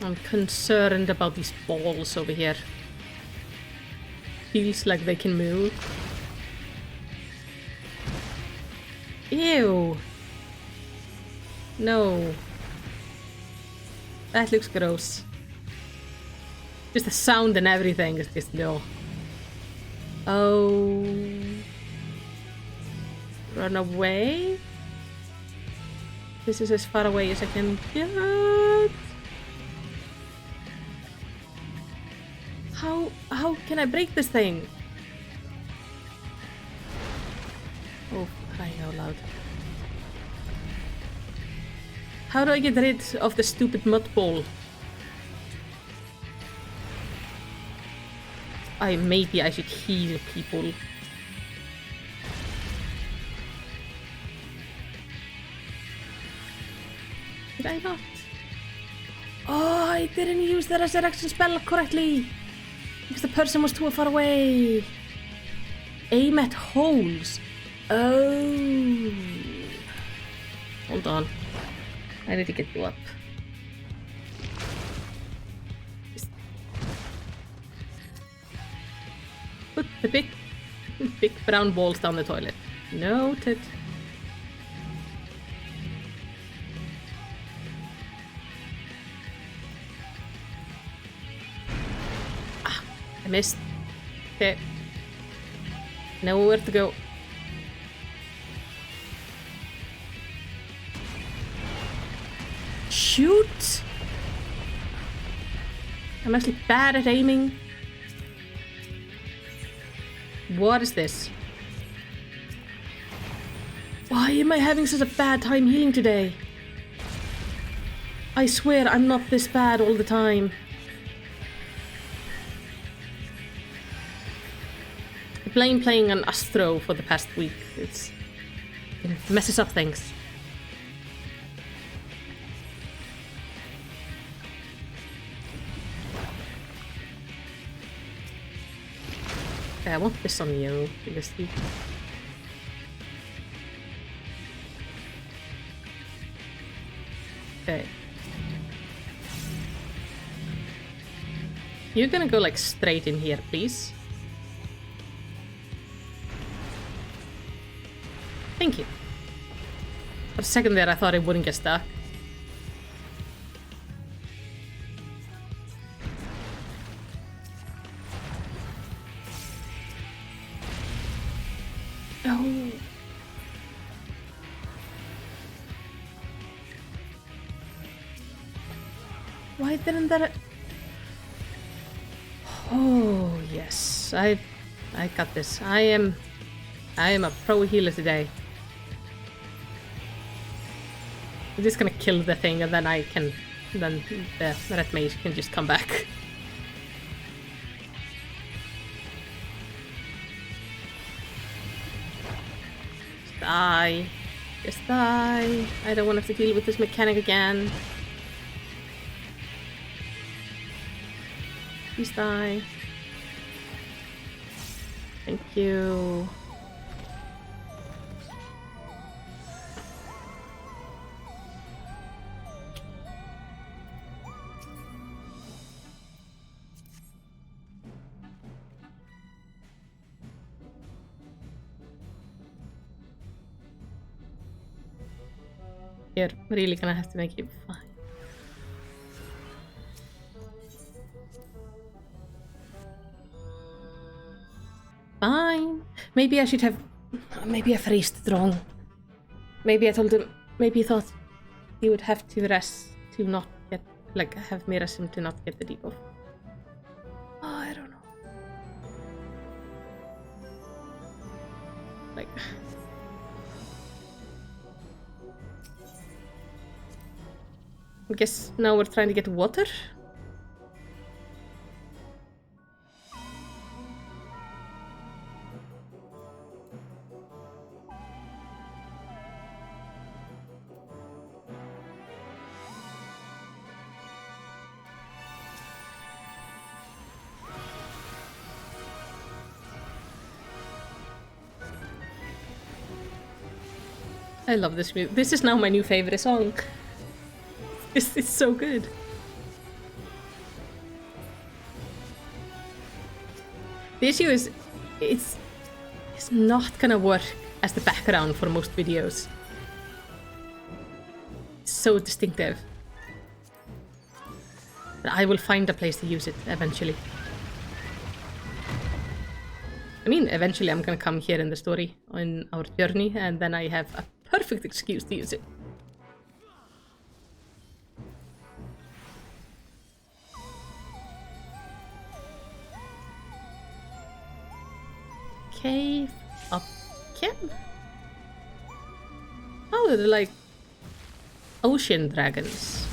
I'm concerned about these balls over here. Feels like they can move. Ew. No. That looks gross. Just the sound and everything is just no. Oh. Run away? This is as far away as I can get. How can I break this thing? Oh, crying out loud. How do I get rid of the stupid mud ball? Maybe I should heal people. Did I not? Oh, I didn't use the resurrection spell correctly. Because the person was too far away. Aim at holes. Oh. Hold on. I need to get you up. Put the big brown balls down the toilet. Noted. Ah, I missed. Okay. Nowhere to go. Shoot! I'm actually bad at aiming. What is this? Why am I having such a bad time healing today? I swear I'm not this bad all the time. I blame playing an Astro for the past week. It messes up things. Okay, I want this on you because you... Okay. You're gonna go like straight in here, please. Thank you. For a second there I thought it wouldn't get stuck. Oh. Why didn't that... Oh, yes. I got this. I am a pro healer today. I'm just gonna kill the thing and then then the red mage can just come back. Just die. Just die. I don't want to have to deal with this mechanic again. Please die. Thank you. You're really gonna have to make it fine. Fine. Maybe I should have... Maybe I phrased it wrong. Maybe I told him... Maybe he thought he would have to rest to not get... Like, have me rest him to not get the debuff. Oh, I don't know. Like... I guess now we're trying to get water? I love this music. This is now my new favorite song. It's so good. The issue is, it's not gonna work as the background for most videos. It's so distinctive. But I will find a place to use it eventually. I mean, eventually I'm gonna come here in the story on our journey, and then I have a perfect excuse to use it. Cave up again? Oh, they're like ocean dragons.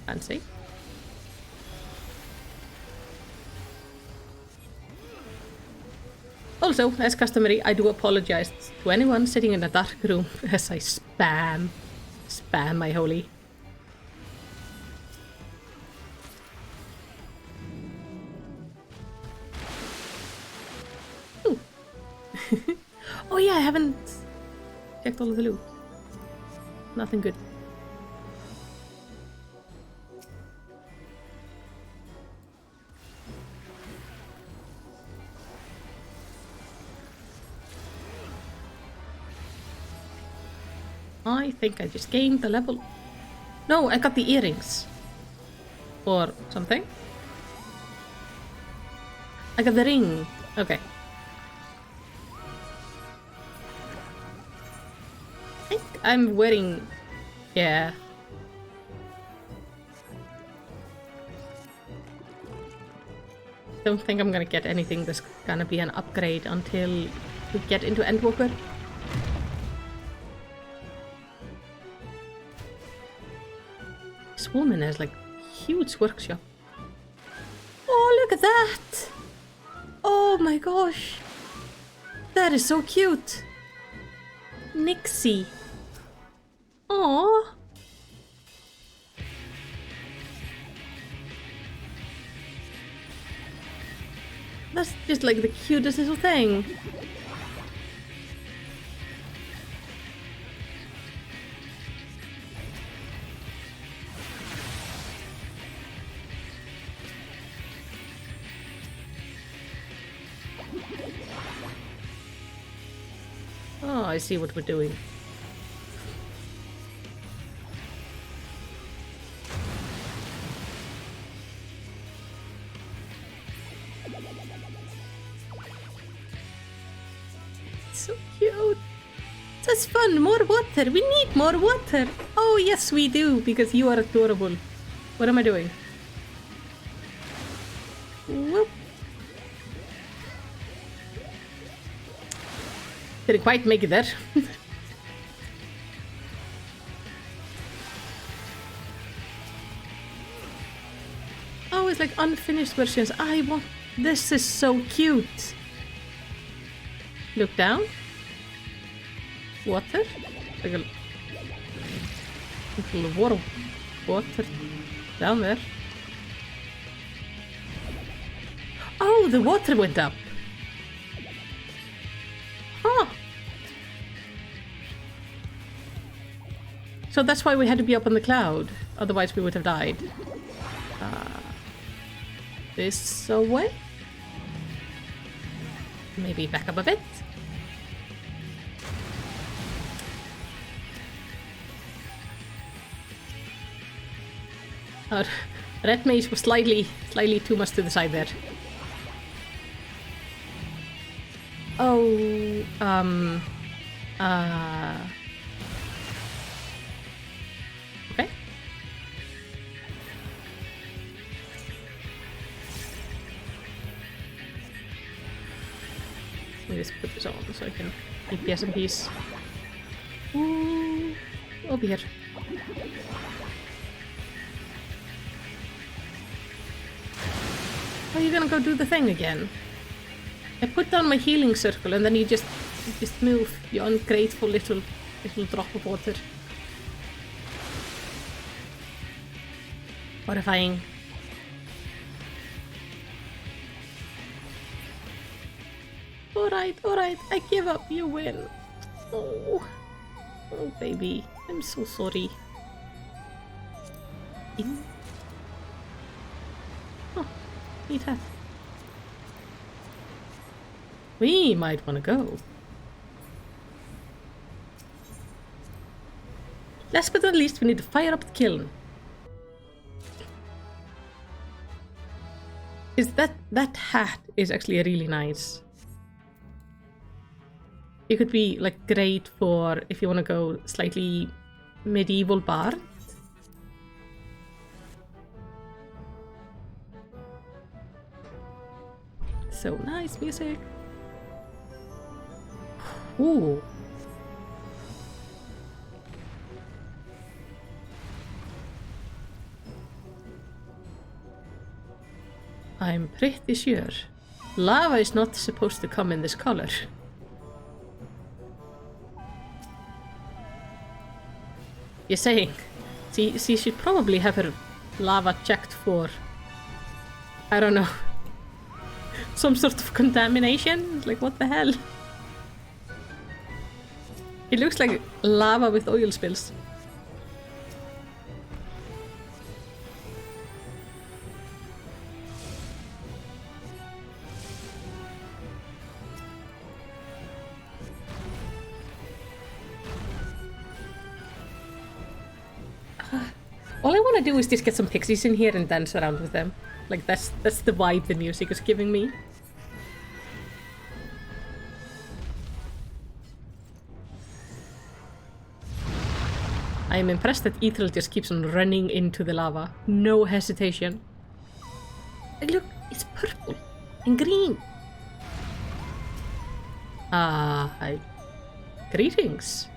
Fancy. Also, as customary, I do apologize to anyone sitting in a dark room as I spam my holy. Ooh. Oh yeah, I haven't checked all of the loot. Nothing good. I think I just gained the level. No, I got the earrings. Or something. I got the ring. Okay. I think I'm wearing... Yeah. Don't think I'm gonna get anything that's gonna be an upgrade until we get into Endwalker. This woman has like huge workshop. Oh, look at that! Oh my gosh! That is so cute! Nixie. Aww. That's just like the cutest little thing. Oh, I see what we're doing. So cute. That's fun. More water. We need more water. Oh, yes, we do, because you are adorable. What am I doing? Whoop. Didn't quite make it there. Oh, it's like unfinished versions. I want... This is so cute. Look down. Water. Like a little water down there. Oh, the water went up. Huh. So that's why we had to be up on the cloud. Otherwise we would have died. This way? Maybe back up a bit. Red mage was slightly too much to the side there. Oh, okay. Let me just put this on so I can DPS in peace. Ooh, over here. Are you gonna go do the thing again? I put down my healing circle and then you just move, you ungrateful little drop of water. Horrifying. Alright, I give up, you win. Oh, baby, I'm so sorry. Oh, neat hat. We might want to go. Last but not least, we need to fire up the kiln. Is that hat is actually really nice. It could be like great for if you want to go slightly medieval bard. So nice music. Ooh. I'm pretty sure lava is not supposed to come in this color. You're saying? She should probably have her lava checked for, I don't know, some sort of contamination? Like, what the hell? It looks like lava with oil spills. All I want to do is just get some pixies in here and dance around with them. Like, that's the vibe the music is giving me. I am impressed that Ethel just keeps on running into the lava. No hesitation. Like, look, it's purple and green. Hi. Greetings.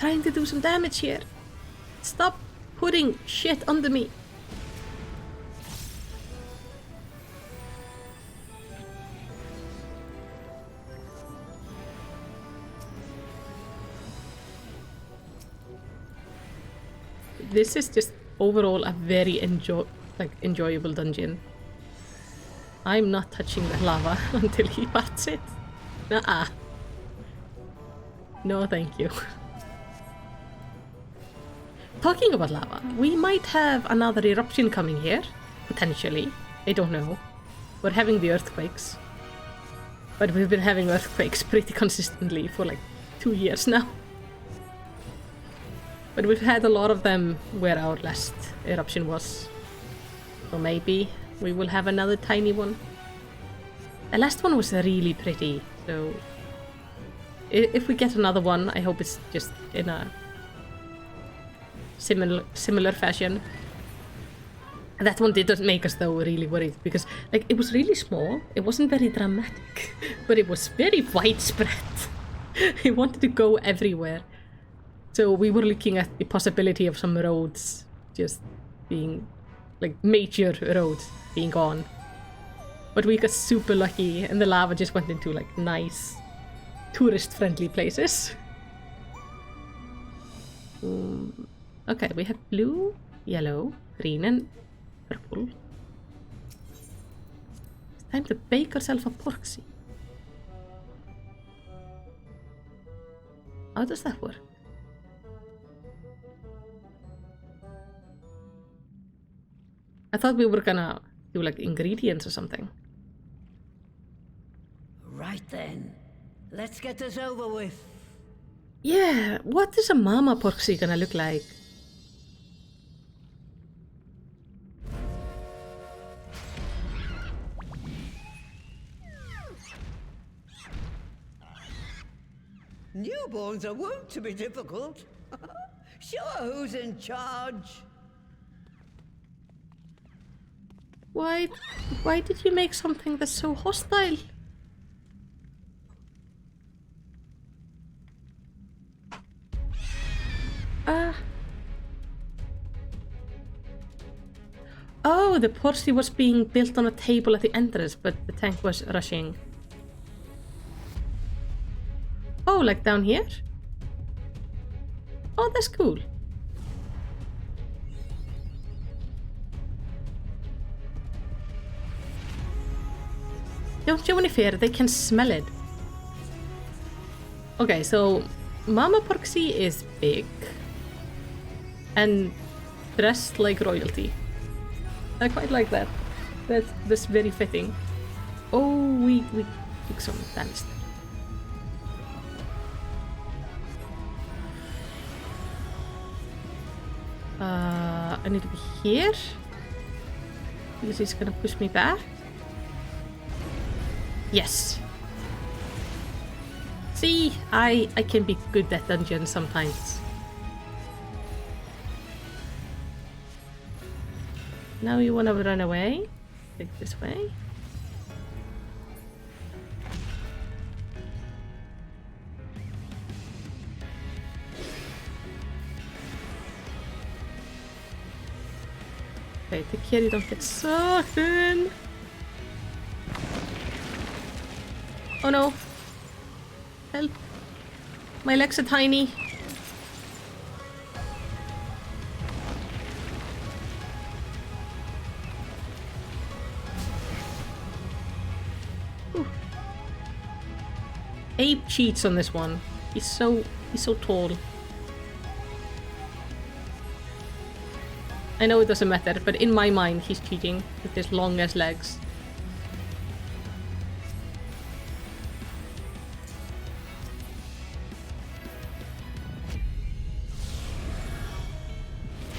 trying to do some damage here. Stop putting shit under me. This is just overall a very enjoyable dungeon. I'm not touching the lava until he parts it. Nuh-uh. No, thank you. Talking about lava, we might have another eruption coming here. Potentially. I don't know. We're having the earthquakes. But we've been having earthquakes pretty consistently for like 2 years now. But we've had a lot of them where our last eruption was. So maybe we will have another tiny one. The last one was really pretty, so if we get another one, I hope it's just in a similar fashion. That one didn't make us though really worried, because like it was really small, it wasn't very dramatic, but it was very widespread. It wanted to go everywhere. So we were looking at the possibility of some roads just being, like major roads being gone. But we got super lucky and the lava just went into like nice tourist-friendly places. Okay, we have blue, yellow, green and purple. It's time to bake ourselves a porksy. How does that work? I thought we were gonna do like ingredients or something. Right then. Let's get this over with. Yeah, what is a mama porksy gonna look like? Newborns are wont to be difficult. Sure, who's in charge? Why did you make something that's so hostile? Oh, the porksy was being built on a table at the entrance, but the tank was rushing. Oh, like down here? Oh, that's cool. Don't show any fear, they can smell it. Okay, so Mama Porksy is big and dressed like royalty. I quite like that. That's very fitting. Oh, we took some damage there. I need to be here because he's gonna push me back. Yes. See, I can be good at dungeons sometimes. Now you wanna run away? Take this way. Okay, take care you don't get sucked in. Oh no. Help. My legs are tiny. Whew. Abe cheats on this one. He's so tall. I know it doesn't matter, but in my mind he's cheating with his long ass legs.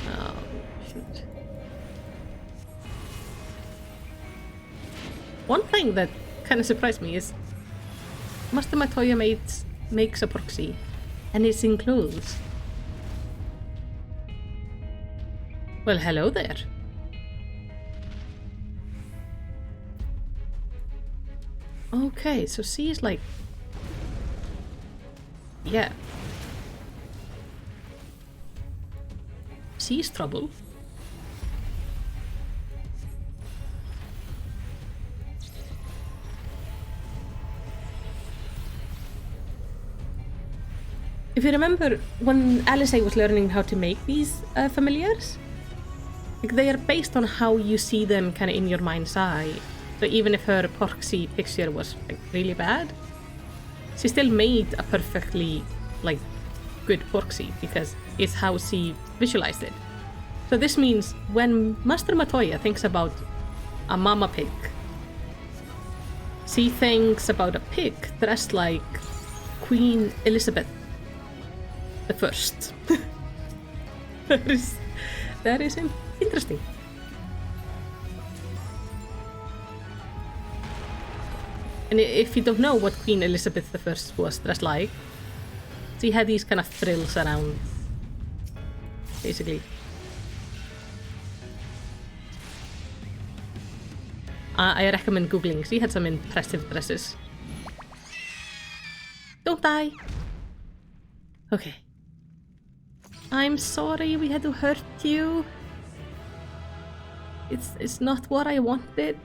Oh, shoot. One thing that kind of surprised me is Master Matoya makes a proxy and it's in clothes. Well, hello there. Okay, so C is like... Yeah. sees trouble. If you remember, when Alice was learning how to make these familiars, like, they are based on how you see them kind of in your mind's eye. So even if her Porksy picture was like really bad, she still made a perfectly like good Porksy because it's how she visualized it. So this means when Master Matoya thinks about a mama pig, she thinks about a pig dressed like Queen Elizabeth the First. that is interesting. And if you don't know what Queen Elizabeth I was dressed like, she had these kind of frills around, basically. I recommend googling. She had some impressive dresses. Don't die. Okay. I'm sorry we had to hurt you. It's not what I wanted.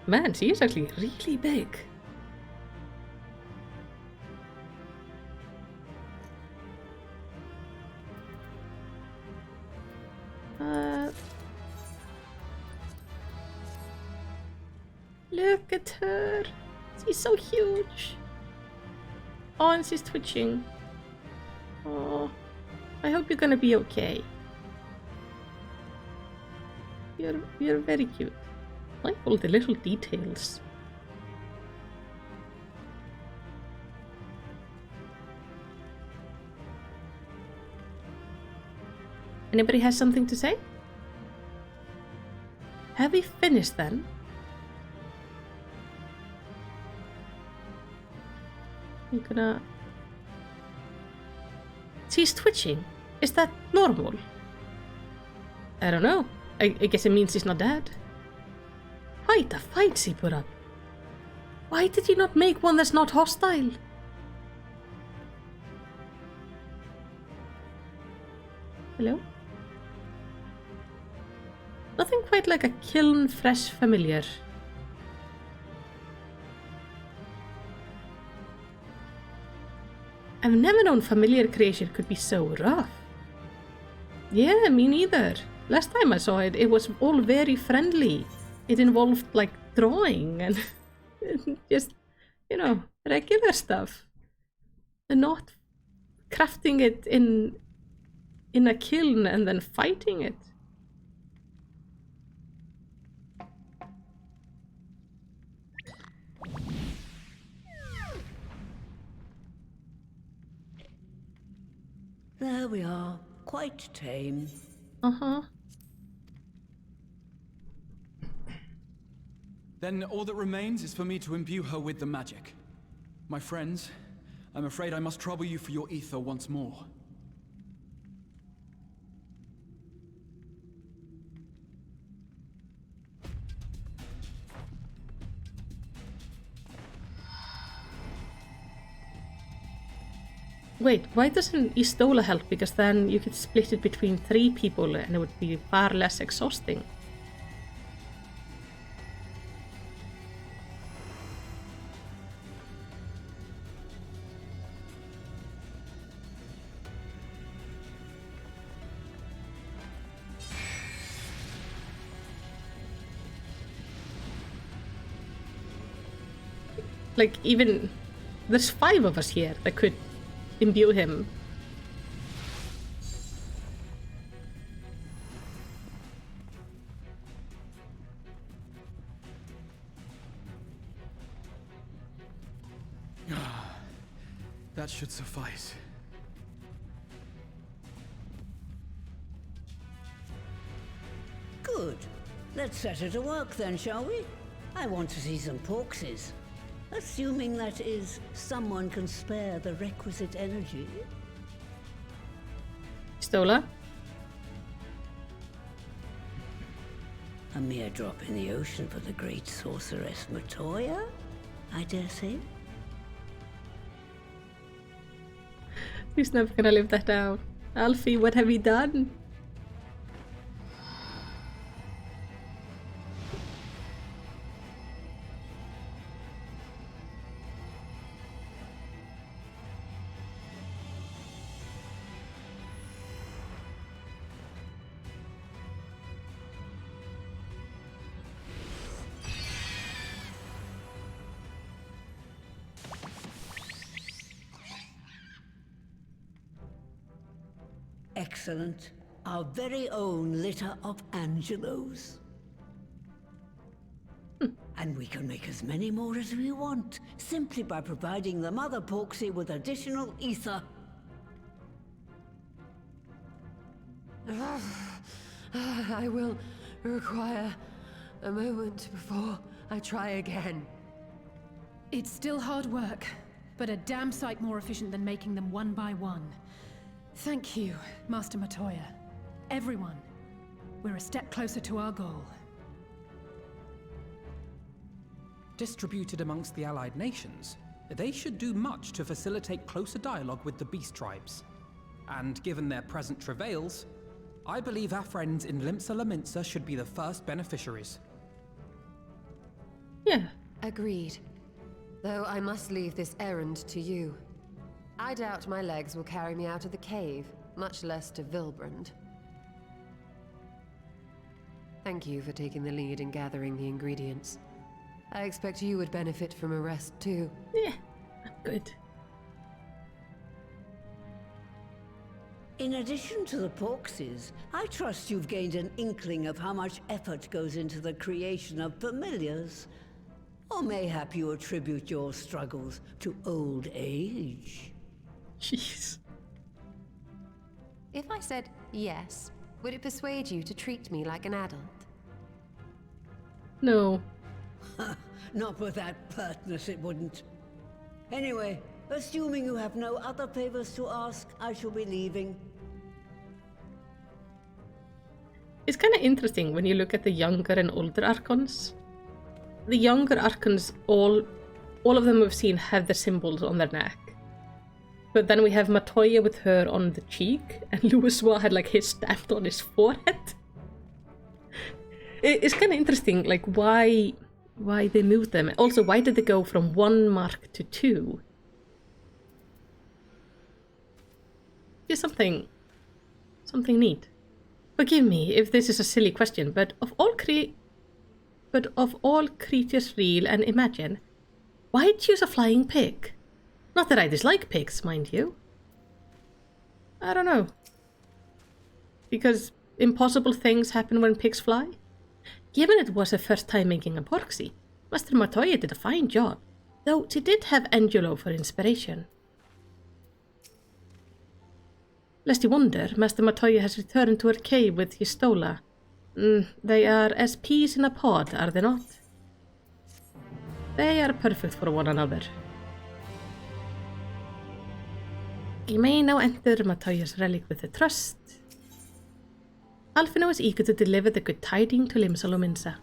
Man, she is actually really big. Look at her. She's so huge. Oh, and she's twitching. Oh, I hope you're gonna be okay. You're very cute. I like all the little details. Anybody has something to say? Have we finished then? I'm gonna... She's twitching. Is that normal? I don't know. I guess it means she's not dead. Quite a fight she put up. Why did you not make one that's not hostile? Hello? Nothing quite like a kiln fresh familiar. I've never known familiar creation could be so rough. Yeah, me neither. Last time I saw it, it was all very friendly. It involved like drawing and just, you know, regular stuff. And not crafting it in a kiln and then fighting it. There we are. Quite tame. Uh-huh. Then all that remains is for me to imbue her with the magic. My friends, I'm afraid I must trouble you for your ether once more. Wait, why doesn't Istola help? Because then you could split it between 3 people and it would be far less exhausting. Like, even... There's 5 of us here that could imbue him. That should suffice. Good. Let's set her to work then, shall we? I want to see some porksies. Assuming that is, someone can spare the requisite energy. Stola? A mere drop in the ocean for the great sorceress Matoya, I dare say. He's never gonna live that down. Alfie, what have you done? Excellent. Our very own litter of Angelos. And we can make as many more as we want, simply by providing the Mother Porksy with additional ether. I will require a moment before I try again. It's still hard work, but a damn sight more efficient than making them one by one. Thank you, Master Matoya. Everyone. We're a step closer to our goal. Distributed amongst the allied nations, they should do much to facilitate closer dialogue with the beast tribes. And given their present travails, I believe our friends in Limsa Laminsa should be the first beneficiaries. Yeah. Agreed. Though I must leave this errand to you. I doubt my legs will carry me out of the cave, much less to Vilbrand. Thank you for taking the lead in gathering the ingredients. I expect you would benefit from a rest too. Yeah, I'm good. In addition to the Porksies, I trust you've gained an inkling of how much effort goes into the creation of familiars. Or mayhap you attribute your struggles to old age. Jeez. If I said yes, would it persuade you to treat me like an adult? No. Not with that pertness, it wouldn't. Anyway, assuming you have no other favors to ask, I shall be leaving. It's kind of interesting when you look at the younger and older Archons. The younger Archons, all of them we've seen have the symbols on their neck. But then we have Matoya with her on the cheek, and Louisoix had like his stamped on his forehead. It's kind of interesting, like why they moved them. Also, why did they go from 1 mark to 2? Just something neat. Forgive me if this is a silly question, but of all creatures real and imagine, why choose a flying pig? Not that I dislike pigs, mind you. I don't know. Because impossible things happen when pigs fly? Given it was her first time making a Porksy, Master Matoya did a fine job, though she did have Angelo for inspiration. Lest you wonder, Master Matoya has returned to her cave with Histola. They are as peas in a pod, are they not? They are perfect for one another. You may now enter Matoya's relic with a trust. Alfino is eager to deliver the good tidings to Limsa Lominsa.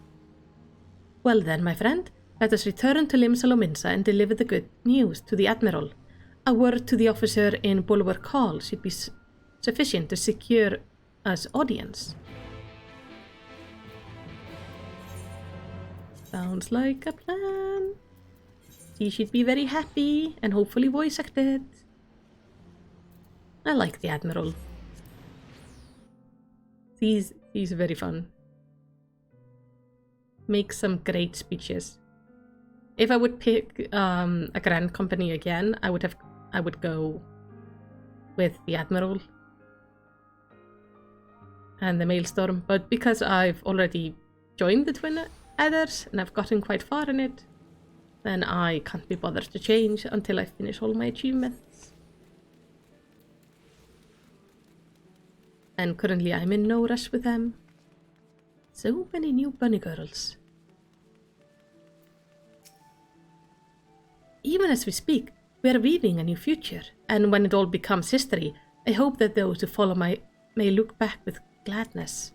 Well then, my friend, let us return to Limsa Lominsa and deliver the good news to the Admiral. A word to the officer in Bulwark Hall should be sufficient to secure us audience. Sounds like a plan. He should be very happy and hopefully voice acted. I like the Admiral. He's very fun. Makes some great speeches. If I would pick a grand company again, I would go with the Admiral and the Maelstrom, but because I've already joined the Twin Adders and I've gotten quite far in it, then I can't be bothered to change until I finish all my achievements. And currently I'm in no rush with them. So many new bunny girls. Even as we speak, we are weaving a new future, and when it all becomes history, I hope that those who follow may look back with gladness.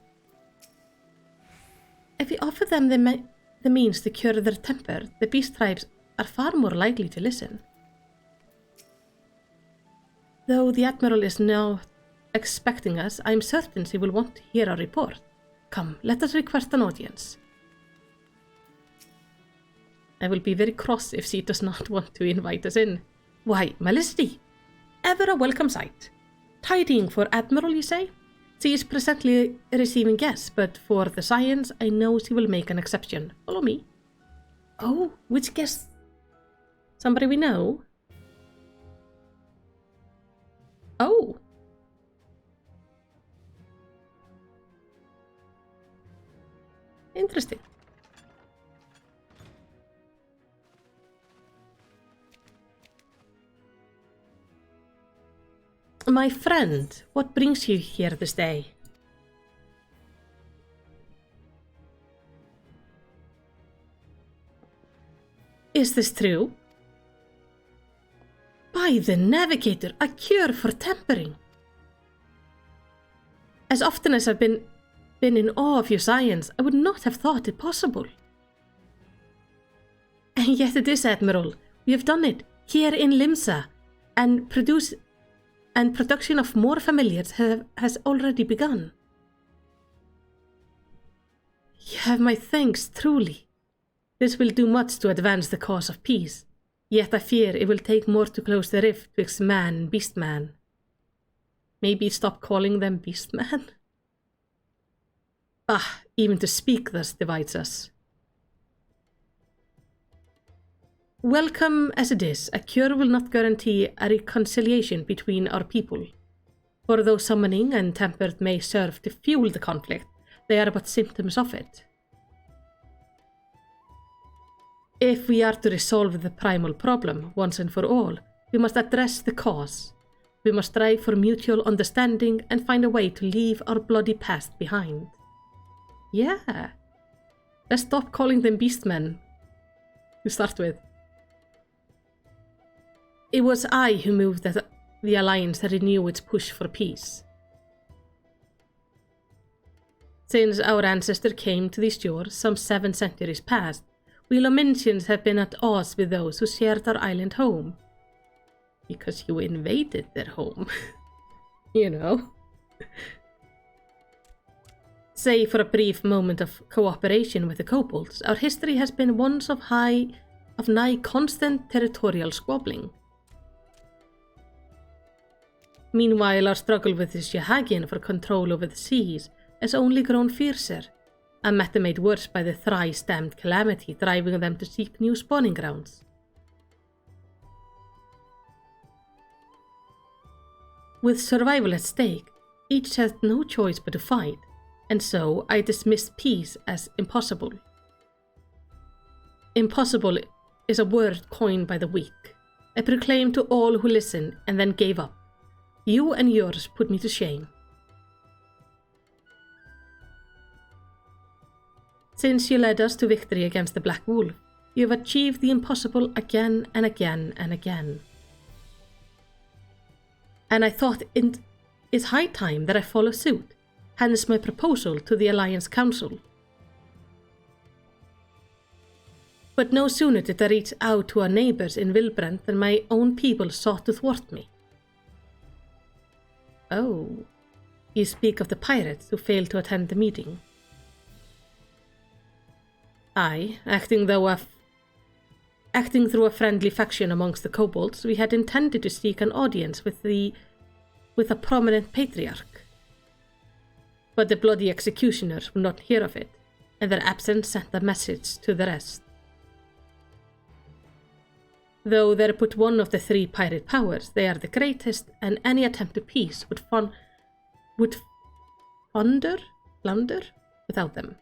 If we offer them the means to cure their temper, the beast tribes are far more likely to listen. Though the Admiral is not expecting us, I am certain she will want to hear our report. Come, let us request an audience. I will be very cross if she does not want to invite us in. Why, Malicity, ever a welcome sight. Tidying for Admiral, you say? She is presently receiving guests, but for the science, I know she will make an exception. Follow me. Oh, which guest? Somebody we know? Oh. Interesting. My friend, what brings you here this day? Is this true? By the Navigator, a cure for tempering. As often as I've been in awe of your science, I would not have thought it possible. And yet it is, Admiral. We have done it here in Limsa, and production of more familiars has already begun. You have my thanks, truly. This will do much to advance the cause of peace, yet I fear it will take more to close the rift twixt man and beastman. Maybe stop calling them beastman? Ah, even to speak thus divides us. Welcome as it is, a cure will not guarantee a reconciliation between our people. For though summoning and tempered may serve to fuel the conflict, they are but symptoms of it. If we are to resolve the primal problem once and for all, we must address the cause. We must strive for mutual understanding and find a way to leave our bloody past behind. Yeah. Let's stop calling them beastmen, to start with. It was I who moved the Alliance to renew its push for peace. Since our ancestor came to these shores some 7 centuries past, we Lominsians have been at odds with those who shared our island home. Because you invaded their home. You know. Save for a brief moment of cooperation with the kobolds, our history has been one of nigh constant territorial squabbling. Meanwhile, our struggle with the Shahagian for control over the seas has only grown fiercer, a matter made worse by the thrice-damned calamity driving them to seek new spawning grounds. With survival at stake, each had no choice but to fight, and so I dismissed peace as impossible. Impossible is a word coined by the weak. I proclaimed to all who listened and then gave up. You and yours put me to shame. Since you led us to victory against the Black Wolf, you have achieved the impossible again and again and again. And I thought it is high time that I follow suit, hence my proposal to the Alliance Council. But no sooner did I reach out to our neighbours in Wilbrand than my own people sought to thwart me. Oh, you speak of the pirates who failed to attend the meeting. I, acting through a friendly faction amongst the kobolds, we had intended to seek an audience with a prominent patriarch. But the bloody executioners would not hear of it, and their absence sent a message to the rest. Though they're but one of the 3 pirate powers, they are the greatest, and any attempt at peace would flounder without them.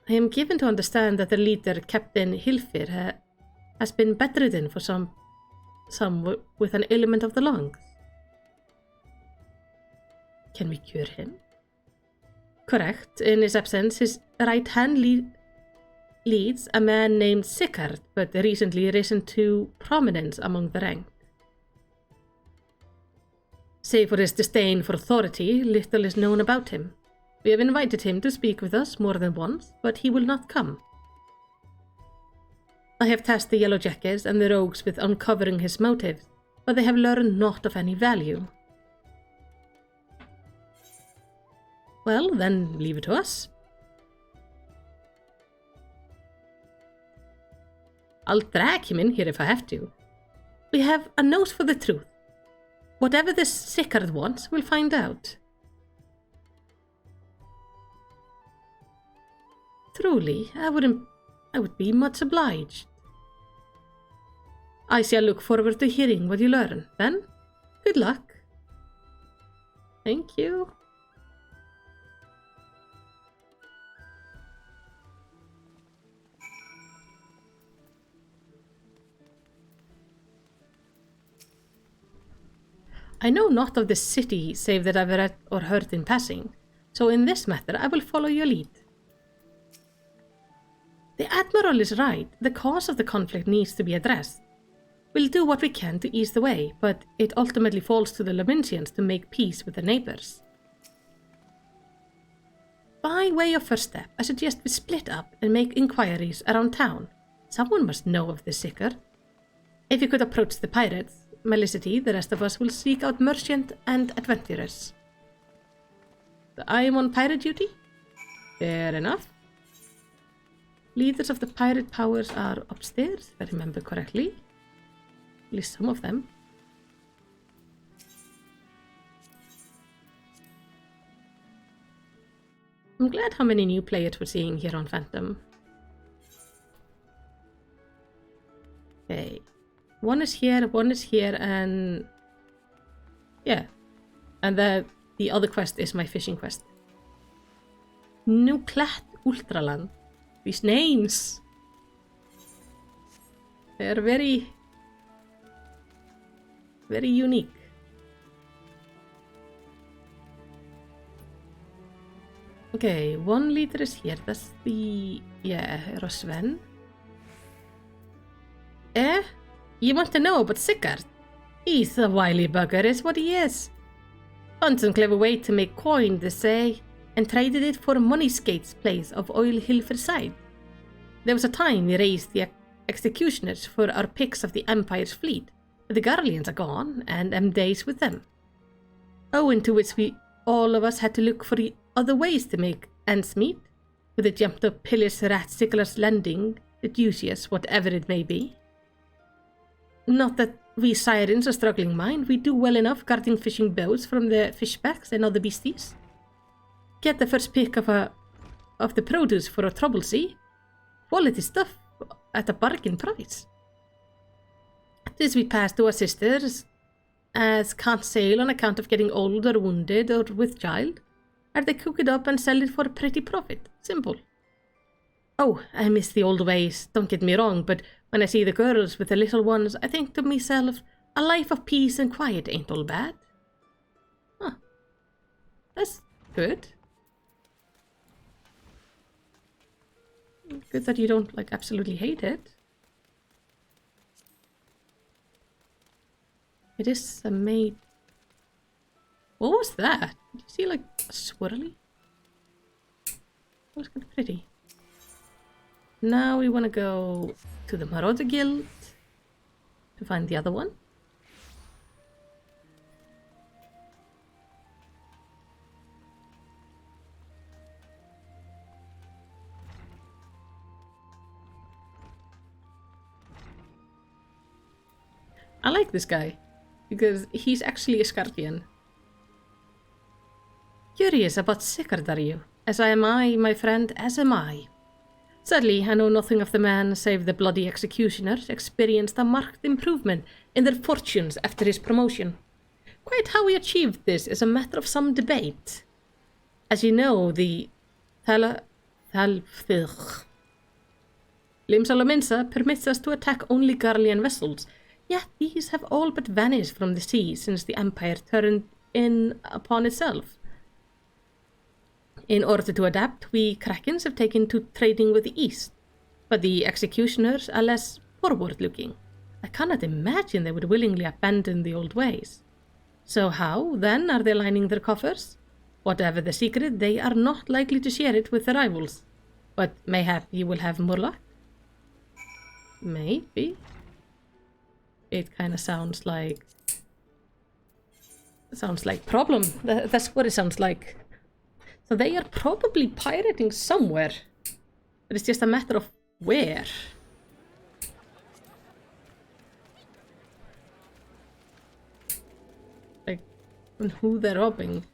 I am given to understand that the leader, Captain Hilfir, has been bedridden for some with an ailment of the lungs. Can we cure him? Correct. In his absence, his right hand leads a man named Sickard, but recently risen to prominence among the rank. Save for his disdain for authority, little is known about him. We have invited him to speak with us more than once, but he will not come. I have tasked the Yellow Jackets and the rogues with uncovering his motives, but they have learned naught of any value. Well, then leave it to us. I'll drag him in here if I have to. We have a nose for the truth. Whatever this Sickard wants, we'll find out. Truly, I would be much obliged. I shall look forward to hearing what you learn. Then, good luck. Thank you. I know not of this city save that I've read or heard in passing, so in this matter I will follow your lead. The Admiral is right. The cause of the conflict needs to be addressed. We'll do what we can to ease the way, but it ultimately falls to the Lamintians to make peace with their neighbors. By way of first step, I suggest we split up and make inquiries around town. Someone must know of the Sickard. If you could approach the pirates, Melicity, the rest of us will seek out merchant and adventurers. I am on pirate duty? Fair enough. Leaders of the pirate powers are upstairs, if I remember correctly. At least some of them. I'm glad how many new players we're seeing here on Phantom. Okay. One is here, and yeah. And the other quest is my fishing quest. Nuklat Ultraland. These names. They're very unique. Okay, one leader is here. That's the... yeah, Rosven. You want to know about Sickard? He's a wily bugger, is what he is. Found some clever way to make coin, they say, and traded it for Money Skate's place of Oil Hill Side. There was a time we raised the executioners for our picks of the Empire's fleet, but the Garleans are gone, and days with them. Owing to which all of us had to look for other ways to make ends meet, with the jumped up pillars, rat sicklers lending, the dusiest, whatever it may be. Not that we sirens are struggling mind, we do well enough guarding fishing boats from the fishbacks and other beasties. Get the first pick of the produce for a trouble sea. Quality stuff at a bargain price. This we pass to our sisters, as can't sail on account of getting old or wounded or with child, or they cook it up and sell it for a pretty profit. Simple. Oh, I miss the old ways, don't get me wrong, but when I see the girls with the little ones, I think to myself, a life of peace and quiet ain't all bad. Huh. That's good. Good that you don't, like, absolutely hate it. It is a maid. What was that? Did you see, like, a swirly? That was kind of pretty. Now we want to go to the Marauder Guild to find the other one. I like this guy, because he's actually a Scarpian. Curious about Sickard, are you? As am I, my friend, as am I. Sadly, I know nothing of the man save the bloody executioners experienced a marked improvement in their fortunes after his promotion. Quite how he achieved this is a matter of some debate. As you know, the Limsa Lominsa permits us to attack only Garlean vessels, yet these have all but vanished from the sea since the Empire turned in upon itself. In order to adapt, we Krakens have taken to trading with the East, but the executioners are less forward-looking. I cannot imagine they would willingly abandon the old ways. So how, then, are they lining their coffers? Whatever the secret, they are not likely to share it with their rivals. But mayhap you will have more luck? Maybe. it kind of sounds like problem. That's what it sounds like. So they are probably pirating somewhere, but it's just a matter of where. Like, and who they're robbing.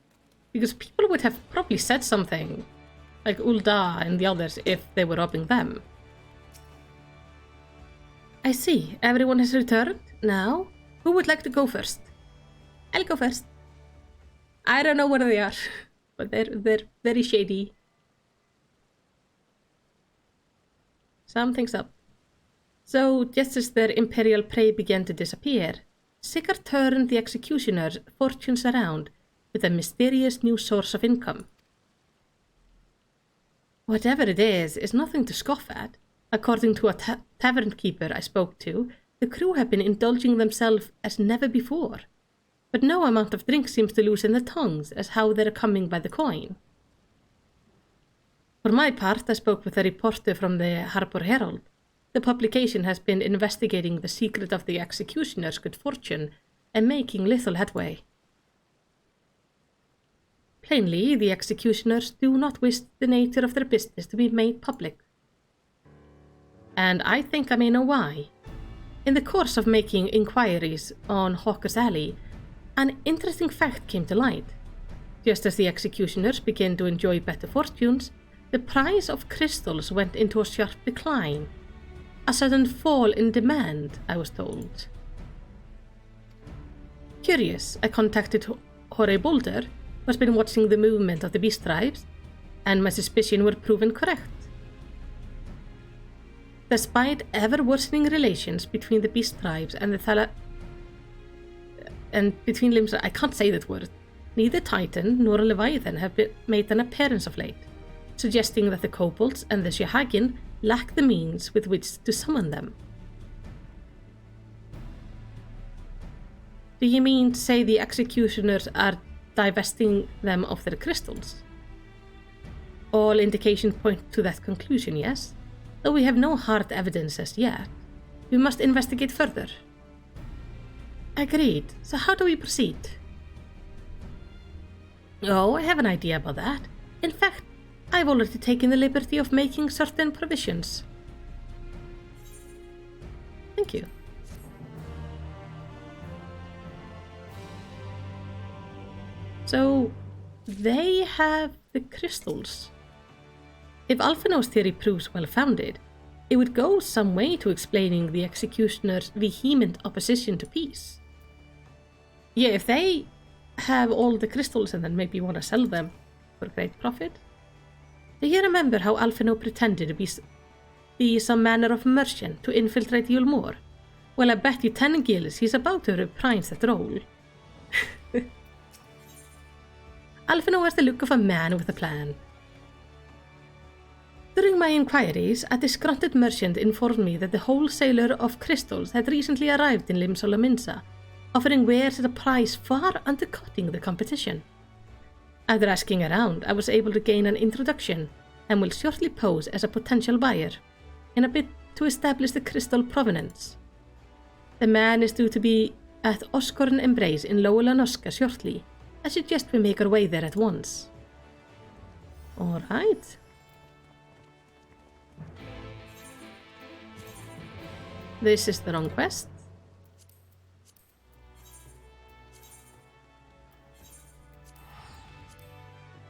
Because people would have probably said something, like Ulda and the others, if they were robbing them. I see. Everyone has returned now. Who would like to go first? I'll go first. I don't know where they are, but they're very shady. Something's up. So, just as their imperial prey began to disappear, Sigurd turned the executioner's fortunes around with a mysterious new source of income. Whatever it is nothing to scoff at. According to a tavern keeper I spoke to, the crew have been indulging themselves as never before. But no amount of drink seems to loosen the tongues as how they're coming by the coin. For my part, I spoke with a reporter from the Harbour Herald. The publication has been investigating the secret of the executioner's good fortune and making little headway. Plainly, the executioners do not wish the nature of their business to be made public. And I think I may know why. In the course of making inquiries on Hawker's Alley, an interesting fact came to light. Just as the executioners began to enjoy better fortunes, the price of crystals went into a sharp decline. A sudden fall in demand, I was told. Curious, I contacted Jorge Boulder, who has been watching the movement of the beast tribes, and my suspicions were proven correct. Despite ever-worsening relations between the beast tribes and the between limbs, I can't say that word, neither Titan nor Leviathan have made an appearance of late, suggesting that the kobolds and the Shahagin lack the means with which to summon them. Do you mean to say the executioners are divesting them of their crystals? All indications point to that conclusion, yes? Though we have no hard evidence as yet. We must investigate further. Agreed. So how do we proceed? Oh, I have an idea about that. In fact, I've already taken the liberty of making certain provisions. Thank you. So, they have the crystals. If Alphino's theory proves well-founded, it would go some way to explaining the executioner's vehement opposition to peace. Yeah, if they have all the crystals and then maybe want to sell them for great profit. Do you remember how Alphino pretended to be some manner of merchant to infiltrate Yulmore? Well, I bet you 10 gills he's about to reprise that role. Alphino has the look of a man with a plan. During my inquiries, a disgruntled merchant informed me that the wholesaler of crystals had recently arrived in Limsolaminsa, offering wares at a price far undercutting the competition. After asking around, I was able to gain an introduction and will shortly pose as a potential buyer, in a bid to establish the crystal provenance. The man is due to be at Oscorn Embrace in Lowellanoska shortly. I suggest we make our way there at once. Alright. This is the wrong quest.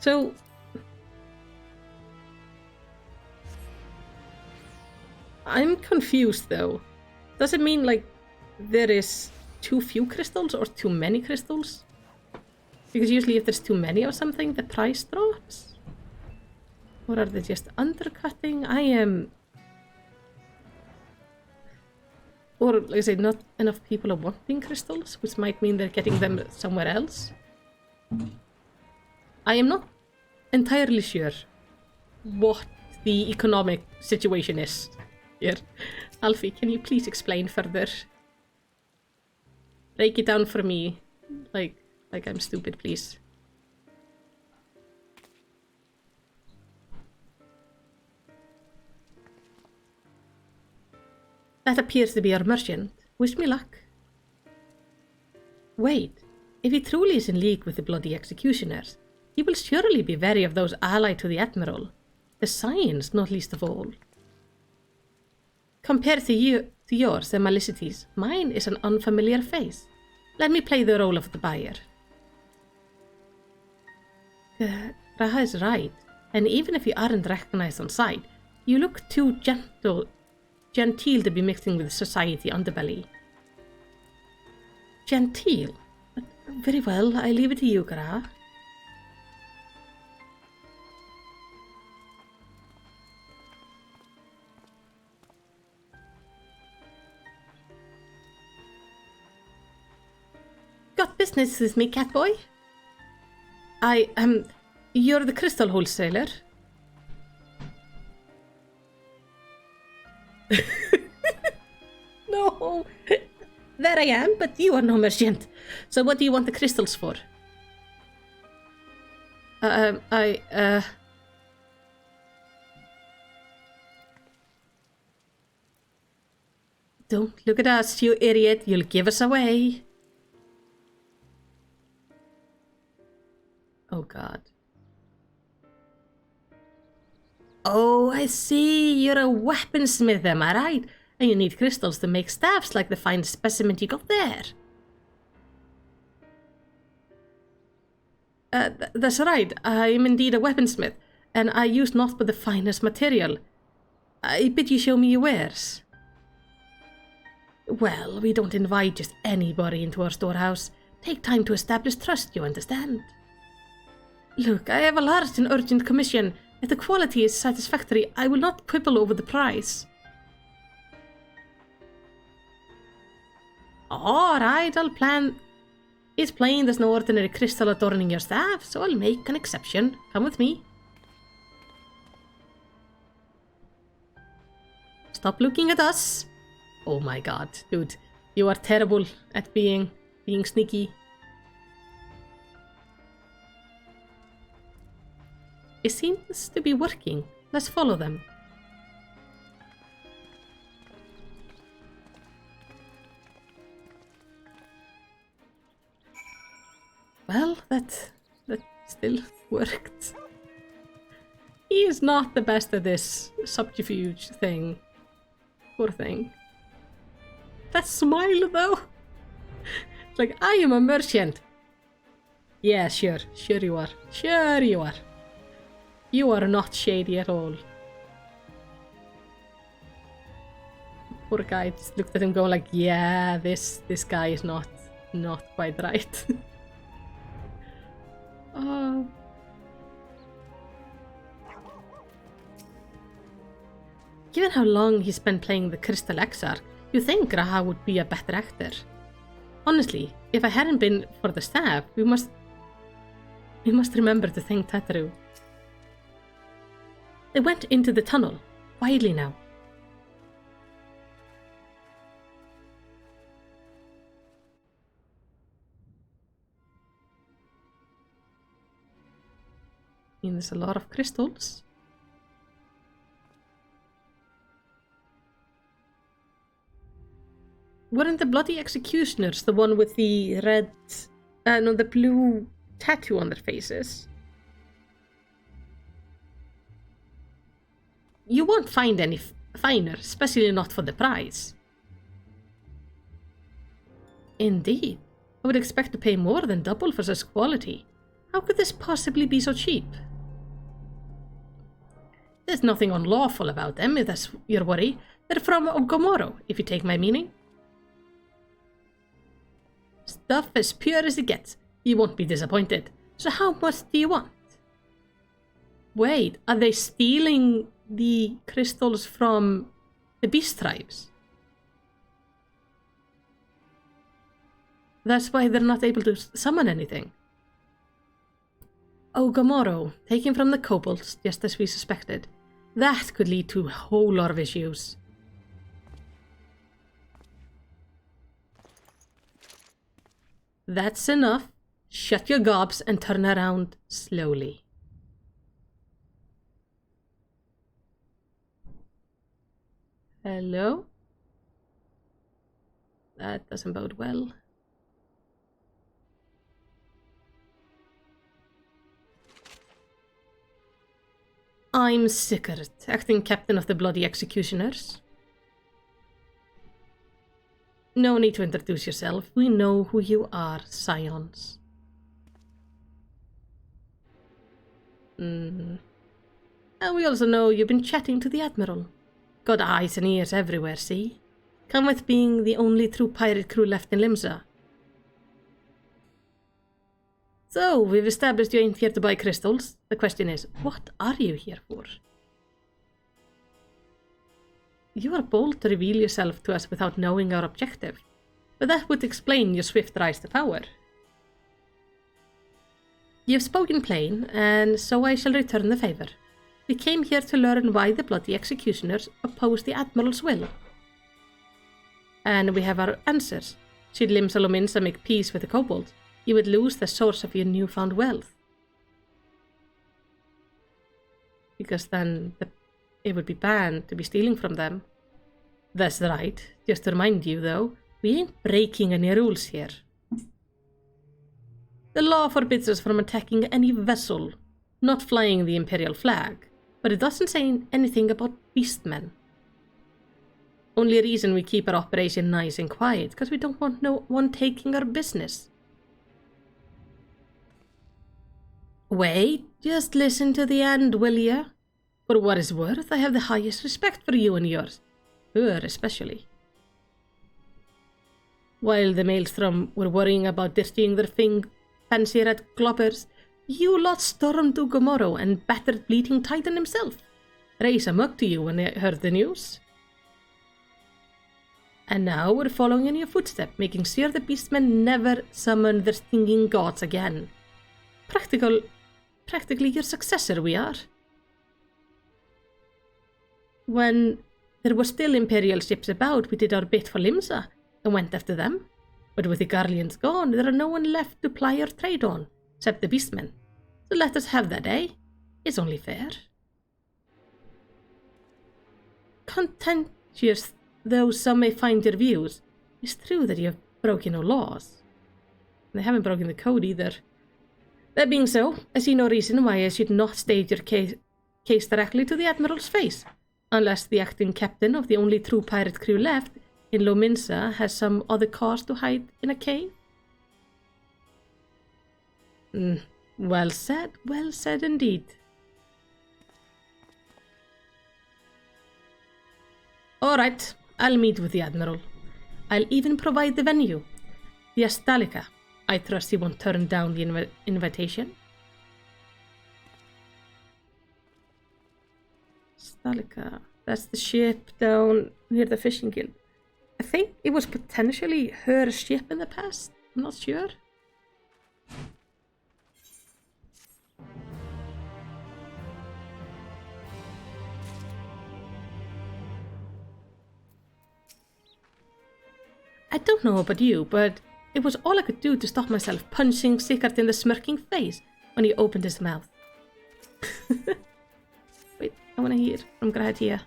So, I'm confused though. Does it mean like there is too few crystals or too many crystals? Because usually if there's too many of something, the price drops. Or are they just undercutting? Or, like I say, not enough people are wanting crystals, which might mean they're getting them somewhere else. I am not entirely sure what the economic situation is here. Alfie, can you please explain further? Break it down for me, like I'm stupid, please. That appears to be our merchant. Wish me luck. Wait, if he truly is in league with the bloody executioners, he will surely be wary of those allied to the Admiral. The science, not least of all. Compared to yours and malicities, mine is an unfamiliar face. Let me play the role of the buyer. Raha is right, and even if you aren't recognized on sight, you look too genteel to be mixing with society underbelly. Genteel? Very well, I leave it to you, Raha. Got business with me, Catboy? You're the crystal wholesaler? No, there I am, but you are no merchant. So what do you want the crystals for? Don't look at us, you idiot. You'll give us away. Oh god. Oh, I see. You're a weaponsmith, am I right? And you need crystals to make staffs like the fine specimen you got there. That's right. I am indeed a weaponsmith, and I use naught but the finest material. I bid you show me your wares. Well, we don't invite just anybody into our storehouse. Take time to establish trust, you understand? Look, I have a large and urgent commission. If the quality is satisfactory, I will not quibble over the price. Alright, I'll plan. It's plain there's no ordinary crystal adorning your staff, so I'll make an exception. Come with me. Stop looking at us. Oh my god, dude. You are terrible at being sneaky. It seems to be working. Let's follow them. Well, that still worked. He is not the best at this subterfuge thing. Poor thing. That smile though. Like, I am a merchant. Yeah, sure you are. Sure you are. You are not shady at all. Poor guy just looked at him going like, yeah, this guy is not quite right. Given how long he spent playing the Crystal Exarch, you think Raha would be a better actor. Honestly, if I hadn't been for the staff, we must remember to thank Tataru. They went into the tunnel, quietly now. There's a lot of crystals. Weren't the bloody executioners the one with the red, no, the blue tattoo on their faces? You won't find any finer, especially not for the price. Indeed. I would expect to pay more than double for such quality. How could this possibly be so cheap? There's nothing unlawful about them, if that's your worry. They're from Ogomoro, if you take my meaning. Stuff as pure as it gets. You won't be disappointed. So how much do you want? Wait, are they stealing the crystals from the beast tribes? That's why they're not able to summon anything. Ogomoro, taken from the kobolds, just as we suspected. That could lead to a whole lot of issues. That's enough. Shut your gobs and turn around slowly. Hello? That doesn't bode well. I'm Sickert, acting captain of the Bloody Executioners. No need to introduce yourself. We know who you are, scions. And we also know you've been chatting to the Admiral. Got eyes and ears everywhere, see? Come with being the only true pirate crew left in Limsa. So, we've established you ain't here to buy crystals. The question is, what are you here for? You are bold to reveal yourself to us without knowing our objective, but that would explain your swift rise to power. You've spoken plain, and so I shall return the favour. We came here to learn why the Bloody Executioners oppose the Admiral's will. And we have our answers. Should Limsa Lominsa make peace with the kobolds, you would lose the source of your newfound wealth. Because then it would be banned to be stealing from them. That's right. Just to remind you, though, we ain't breaking any rules here. The law forbids us from attacking any vessel, not flying the Imperial flag, but it doesn't say anything about beastmen. Only reason we keep our operation nice and quiet, because we don't want no one taking our business. Wait, just listen to the end, will ya? For what it's worth, I have the highest respect for you and yours. Her especially. While the Maelstrom were worrying about dirtying their fancy red globbers, you lot stormed to Gomorrow and battered Bleeding Titan himself. Raise a mug to you when I heard the news. And now we're following in your footsteps, making sure the beastmen never summon their stinging gods again. Practically your successor we are. When there were still Imperial ships about, we did our bit for Limsa and went after them. But with the Garleans gone, there are no one left to ply our trade on, except the beastmen. So let us have that, eh? It's only fair. Contentious though some may find your views, it's true that you have broken no laws. They haven't broken the code either. That being so, I see no reason why I should not state your case directly to the Admiral's face, unless the acting captain of the only true pirate crew left in Lominsa has some other cause to hide in a cave. Well said indeed. Alright, I'll meet with the Admiral. I'll even provide the venue. The Astalica. I trust he won't turn down the invitation. Astalica. That's the ship down near the fishing guild. I think it was potentially her ship in the past. I'm not sure. I don't know about you, but it was all I could do to stop myself punching Sickert in the smirking face when he opened his mouth. Wait, I want to hear from Gratia.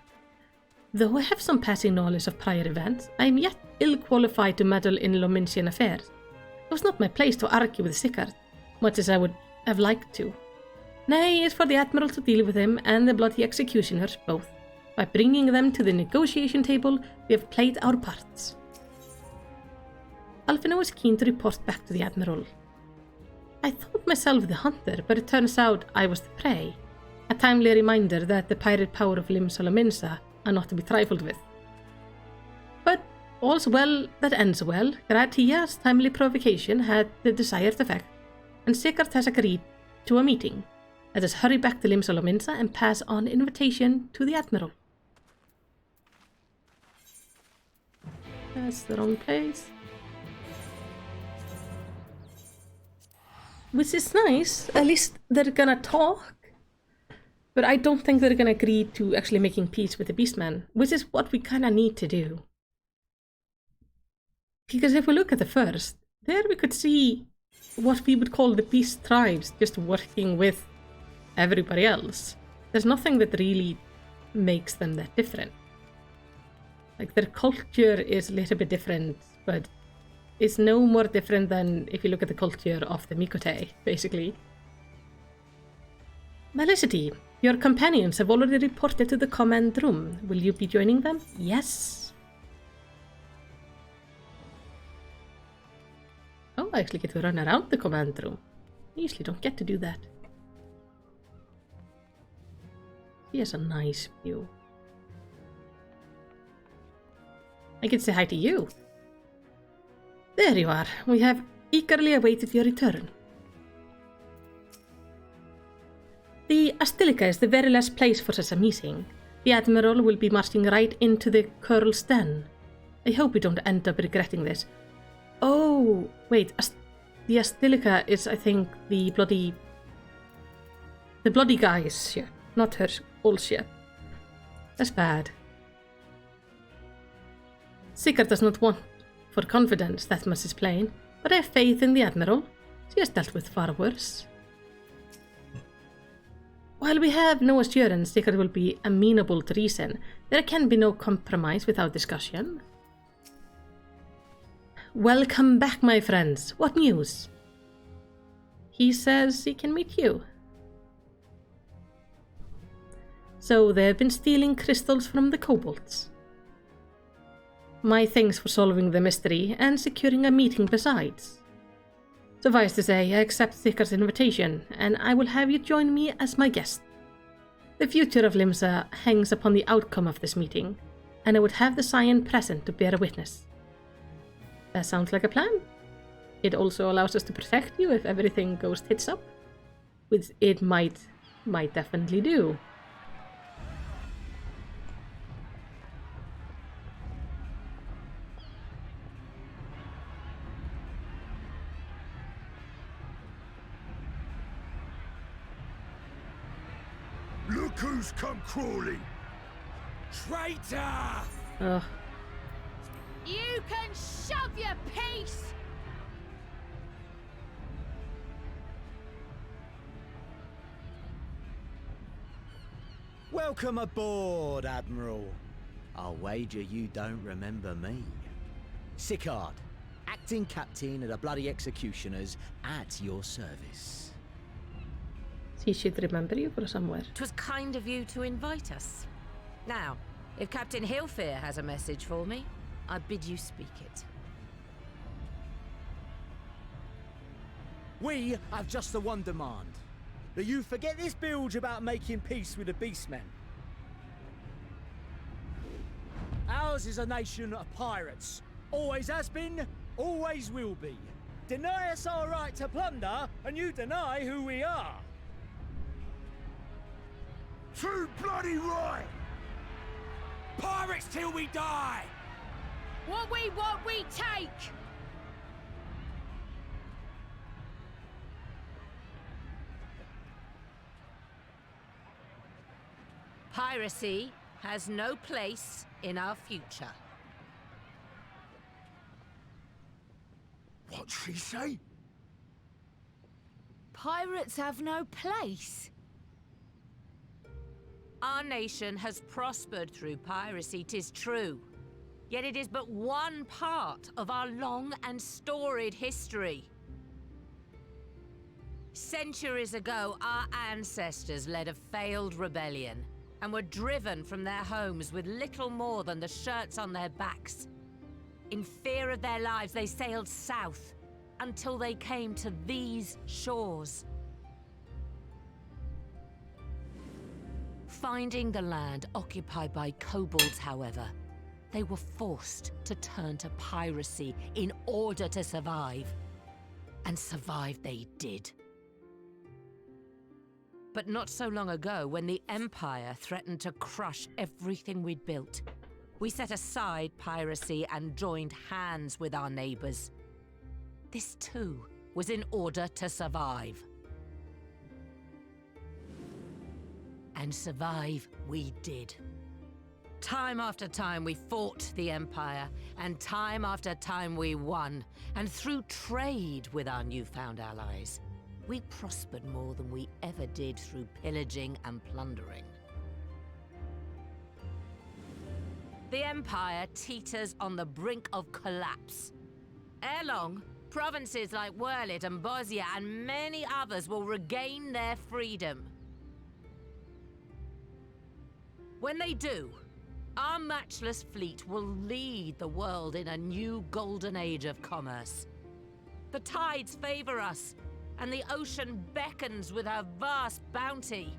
Though I have some passing knowledge of prior events, I am yet ill-qualified to meddle in Lominsian affairs. It was not my place to argue with Sickert, much as I would have liked to. Nay, it's for the Admiral to deal with him and the Bloody Executioners both. By bringing them to the negotiation table, we have played our parts. Alfina was keen to report back to the Admiral. I thought myself the hunter, but it turns out I was the prey. A timely reminder that the pirate power of Limsa Lominsa are not to be trifled with. But all's well that ends well. Gratia's timely provocation had the desired effect, and Sickert has agreed to a meeting. Let us hurry back to Limsa Lominsa and pass on invitation to the Admiral. That's the wrong place. Which is nice, at least they're gonna talk. But I don't think they're gonna agree to actually making peace with the Beastmen, which is what we kinda need to do. Because if we look at the first, there we could see what we would call the Beast tribes just working with everybody else. There's nothing that really makes them that different. Like, their culture is a little bit different, but it's no more different than if you look at the culture of the Mikote, basically. Melicity, Your companions have already reported to the command room. Will you be joining them? Yes. Oh, I actually get to run around the command room. I usually don't get to do that. He has a nice view. I can say hi to you. There you are. We have eagerly awaited your return. The Astilica is the very last place for such a meeting. The Admiral will be marching right into the Curl's den. I hope we don't end up regretting this. Oh, wait. The Astilica is, I think, the bloody guy's ship, not her old ship. That's bad. Sigurd does not want for confidence, that much is plain, but I have faith in the Admiral. She has dealt with far worse. While we have no assurance Sigurd will be amenable to reason, there can be no compromise without discussion. Welcome back, my friends. What news? He says he can meet you. So they've been stealing crystals from the kobolds. My thanks for solving the mystery and securing a meeting besides. Suffice to say, I accept Sigurd's invitation, and I will have you join me as my guest. The future of Limsa hangs upon the outcome of this meeting, and I would have the Scion present to bear witness. That sounds like a plan. It also allows us to protect you if everything goes tits up, which it might definitely do. Look who's come crawling! Traitor! Ugh. You can shove your piece! Welcome aboard, Admiral. I'll wager you don't remember me. Sigurd, acting captain of the bloody executioners, at your service. He should remember you from somewhere. 'Twas kind of you to invite us. Now, if Captain Hilfear has a message for me, I bid you speak it. We have just the one demand. That you forget this bilge about making peace with the beastmen. Ours is a nation of pirates. Always has been, always will be. Deny us our right to plunder, and you deny who we are. Too bloody right! Pirates till we die! What we want, we take! Piracy has no place in our future. What'd she say? Pirates have no place. Our nation has prospered through piracy, 'tis true. Yet it is but one part of our long and storied history. Centuries ago, our ancestors led a failed rebellion and were driven from their homes with little more than the shirts on their backs. In fear of their lives, they sailed south until they came to these shores. Finding the land occupied by kobolds, however, they were forced to turn to piracy in order to survive. And survive they did. But not so long ago, when the Empire threatened to crush everything we'd built, we set aside piracy and joined hands with our neighbors. This too was in order to survive. And survive we did. Time after time we fought the Empire, and time after time we won. And through trade with our newfound allies, we prospered more than we ever did through pillaging and plundering. The Empire teeters on the brink of collapse. Ere long, provinces like Wurlit and Bosnia and many others will regain their freedom. When they do, our matchless fleet will lead the world in a new golden age of commerce. The tides favor us, and the ocean beckons with her vast bounty.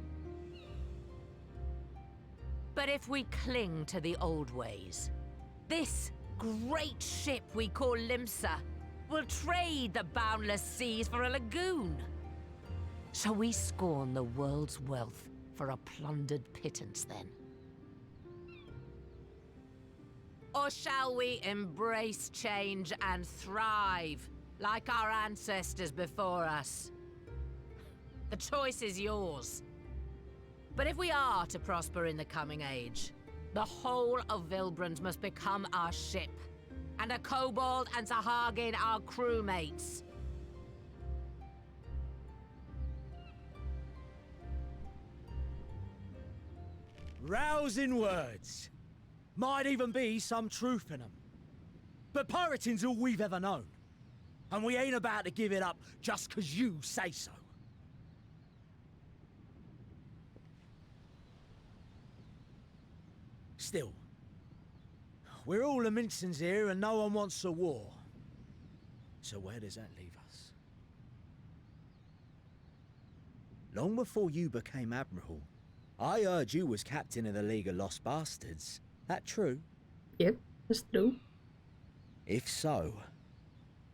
But if we cling to the old ways, this great ship we call Limsa will trade the boundless seas for a lagoon. Shall we scorn the world's wealth for a plundered pittance then? Or shall we embrace change and thrive, like our ancestors before us? The choice is yours. But if we are to prosper in the coming age, the whole of Vilbrand must become our ship, and a kobold and Sahagin our crewmates. Rousing words. Might even be some truth in them. But pirating's all we've ever known. And we ain't about to give it up just 'cause you say so. Still, we're all Laminsons here and no one wants a war. So where does that leave us? Long before you became Admiral, I heard you was captain of the League of Lost Bastards. That true? Yep, that's true. If so,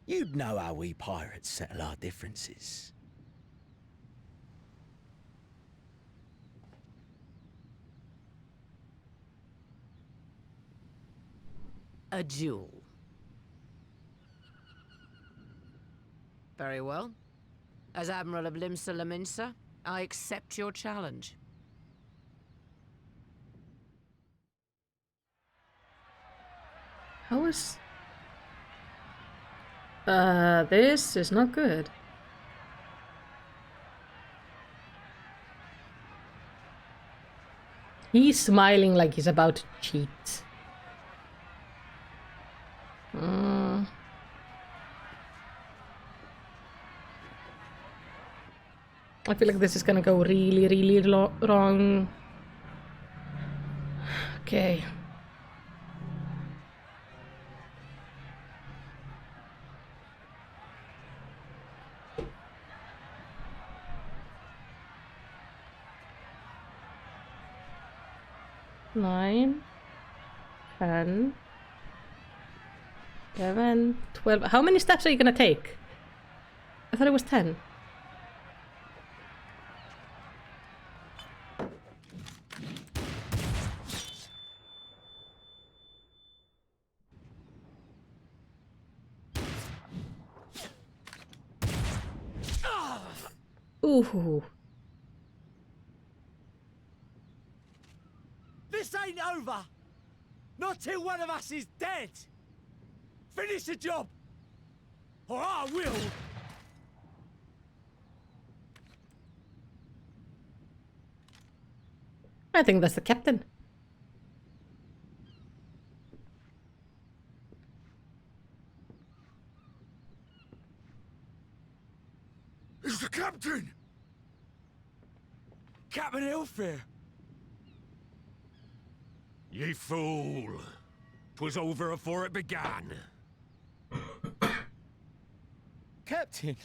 you'd know how we pirates settle our differences. A duel. Very well. As Admiral of Limsa Laminsa, I accept your challenge. How is... this is not good. He's smiling like he's about to cheat. I feel like this is gonna go really, really wrong. Okay. Nine, 10, 11, 12. How many steps are you gonna take? I thought it was 10. Ooh. This ain't over! Not till one of us is dead! Finish the job! Or I will! I think that's the captain. It's the captain! Captain Elfir! Ye fool! 'Twas over afore it began. Captain!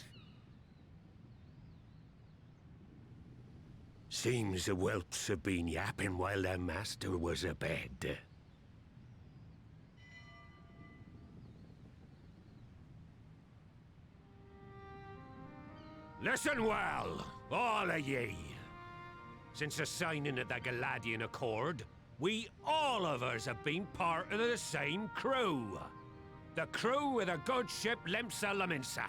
Seems the whelps have been yapping while their master was abed. Listen well, all of ye. Since the signing of the Galadian Accord, we all of us have been part of the same crew. The crew of the good ship Limsa Laminsa.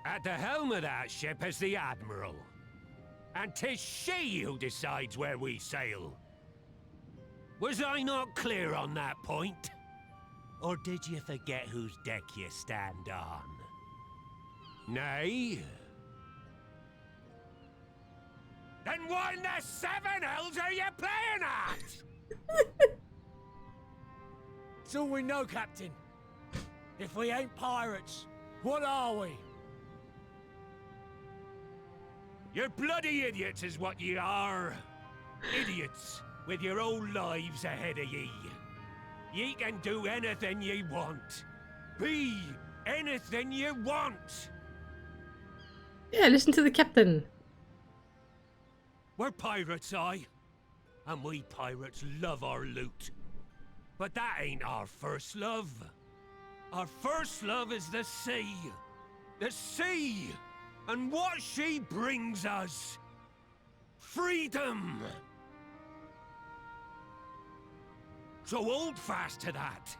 At the helm of that ship is the Admiral. And 'tis she who decides where we sail. Was I not clear on that point? Or did you forget whose deck you stand on? Nay? Then what in the seven hells are you playing at? It's all we know, Captain. If we ain't pirates, what are we? You're bloody idiots is what ye are. Idiots with your own lives ahead of ye. Ye can do anything ye want. Be anything you want. Yeah, listen to the captain. We're pirates, aye. And we pirates love our loot. But that ain't our first love. Our first love is the sea. The sea! And what she brings us. Freedom! So hold fast to that.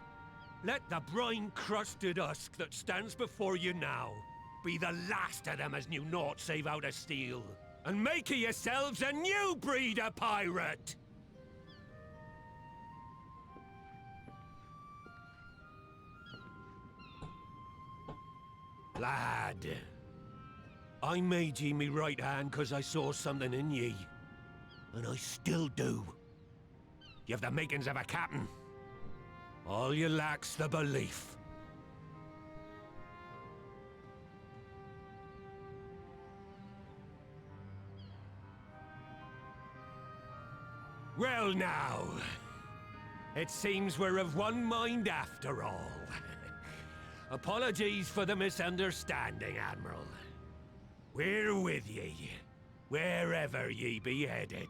Let the brine-crusted husk that stands before you now be the last of them as knew naught save out of steel. And make of yourselves a new breed of pirate! Lad, I made ye me right hand cause I saw something in ye. And I still do. You have the makings of a captain. All you lack's the belief. Well now, it seems we're of one mind after all. Apologies for the misunderstanding, Admiral. We're with ye, wherever ye be headed.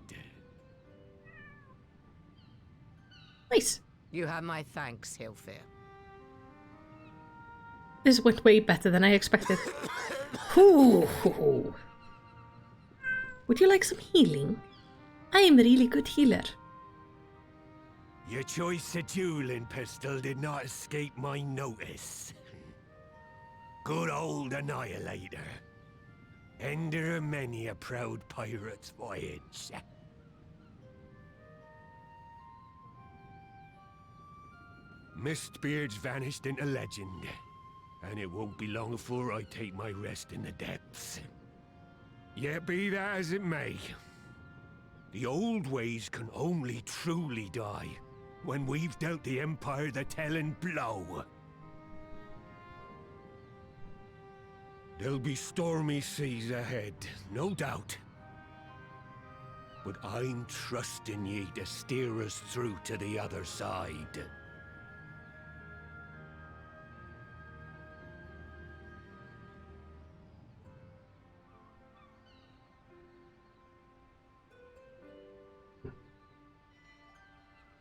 Nice. You have my thanks, Hilfir. This went way better than I expected. Ooh. Would you like some healing? I am a really good healer. Your choice of dueling pistol did not escape my notice. Good old Annihilator. Ender of many a proud pirate's voyage. Mistbeard's vanished into legend, and it won't be long before I take my rest in the depths. Yet be that as it may, the old ways can only truly die when we've dealt the Empire the telling blow. There'll be stormy seas ahead, no doubt. But I'm trusting ye to steer us through to the other side.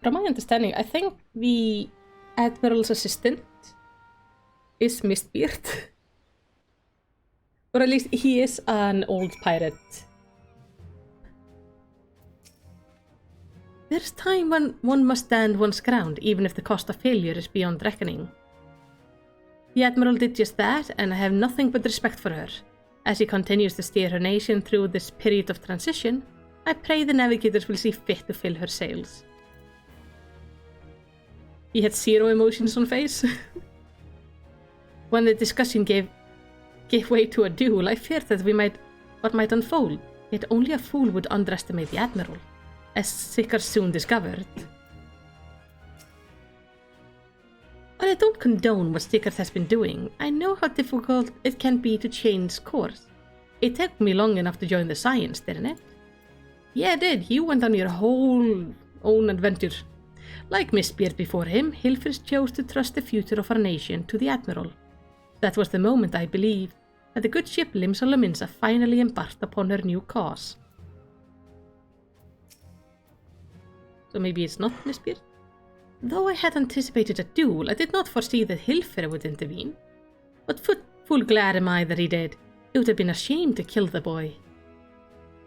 From my understanding, I think the Admiral's assistant is Mistbeard. Or at least he is an old pirate. There's time when one must stand one's ground, even if the cost of failure is beyond reckoning. The Admiral did just that, and I have nothing but respect for her. As she continues to steer her nation through this period of transition, I pray the navigators will see fit to fill her sails. He had zero emotions on face. When the discussion gave way to a duel, I feared that what might unfold, yet only a fool would underestimate the Admiral, as Sickar soon discovered. But I don't condone what Stickers has been doing. I know how difficult it can be to change course. It took me long enough to join the Science, didn't it? Yeah, it did. You went on your whole own adventure. Like Mistbeard before him, Hilfrist chose to trust the future of our nation to the Admiral. That was the moment, I believe, that the good ship Limsa Lominsa finally embarked upon her new cause. So maybe it's not Mistbeard? Though I had anticipated a duel, I did not foresee that Hilfer would intervene. But full glad am I that he did. It would have been a shame to kill the boy.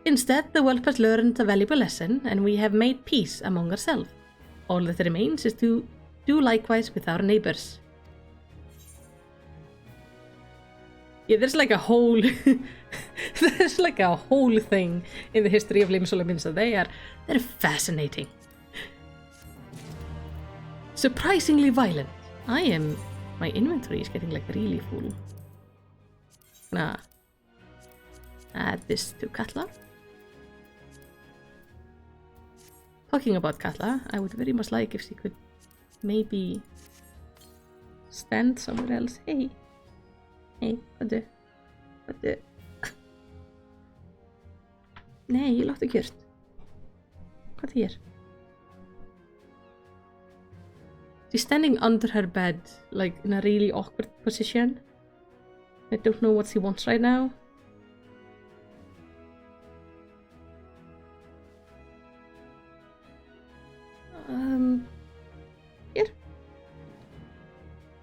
Instead, the whelp has learned a valuable lesson, and we have made peace among ourselves. All that remains is to do likewise with our neighbors. Yeah, there's like a whole there's like a whole thing in the history of Limsa Lominsa. They're fascinating. Surprisingly violent. My inventory is getting like really full. Gonna add this to Katla. Talking about Katla, I would very much like if she could maybe stand somewhere else. Hey, what the? Nei, láttu kjört. Hvað er hér? She's standing under her bed, like in a really awkward position. I don't know what she wants right now. Here?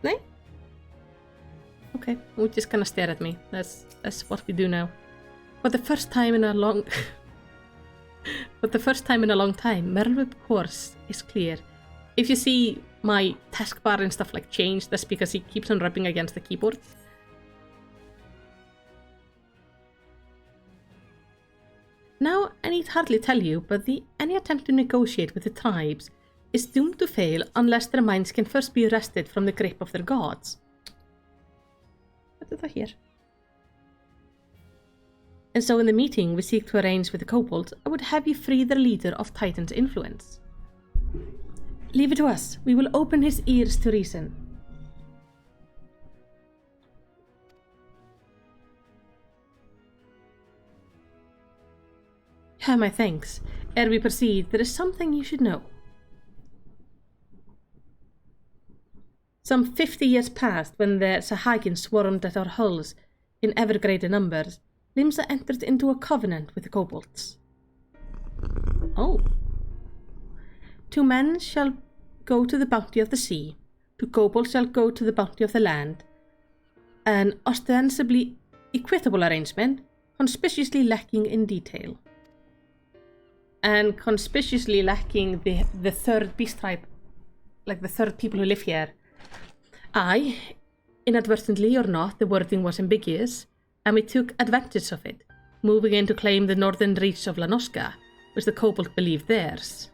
Nay? Okay, we're just gonna stare at me. That's what we do now. For the first time in a long time, Merlwyb's course is clear. If you see my taskbar and stuff like change, that's because he keeps on rubbing against the keyboard. Now, I need hardly tell you, but any attempt to negotiate with the tribes is doomed to fail unless their minds can first be wrested from the grip of their gods. What is that here? And so in the meeting we seek to arrange with the kobolds, I would have you free their leader of Titan's influence. Leave it to us. We will open his ears to reason. Have my thanks. Ere we proceed, there is something you should know. Some 50 years passed when the Sahagin swarmed at our hulls in ever greater numbers. Limsa entered into a covenant with the kobolds. Oh. 2 men shall go to the bounty of the sea, 2 kobolds shall go to the bounty of the land. An ostensibly equitable arrangement, conspicuously lacking in detail. And conspicuously lacking the third beast tribe, like the third people who live here. I, inadvertently or not, the wording was ambiguous, and we took advantage of it, moving in to claim the northern reach of Lanoska, which the kobold believed theirs.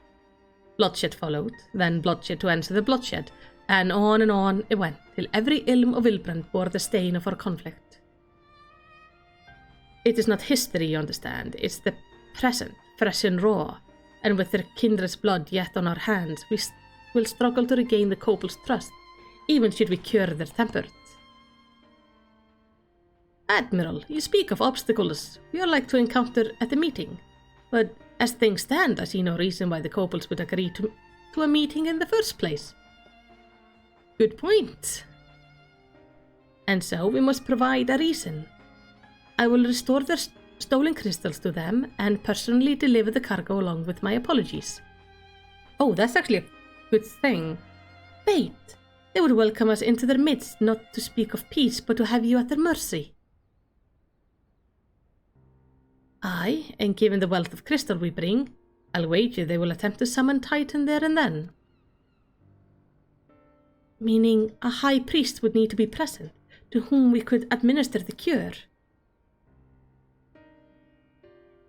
Bloodshed followed, then bloodshed to answer the bloodshed, and on it went, till every ilm of Ilbrand bore the stain of our conflict. It is not history, you understand, it's the present, fresh and raw, and with their kindred's blood yet on our hands, we will struggle to regain the kobold's trust, even should we cure their tempers. Admiral, you speak of obstacles we are like to encounter at the meeting, but as things stand, I see no reason why the kobolds would agree to a meeting in the first place. Good point. And so we must provide a reason. I will restore their stolen crystals to them and personally deliver the cargo along with my apologies. Oh, that's actually a good thing. Wait, they would welcome us into their midst, not to speak of peace, but to have you at their mercy. Aye, and given the wealth of crystal we bring, I'll wager they will attempt to summon Titan there and then. Meaning a high priest would need to be present, to whom we could administer the cure.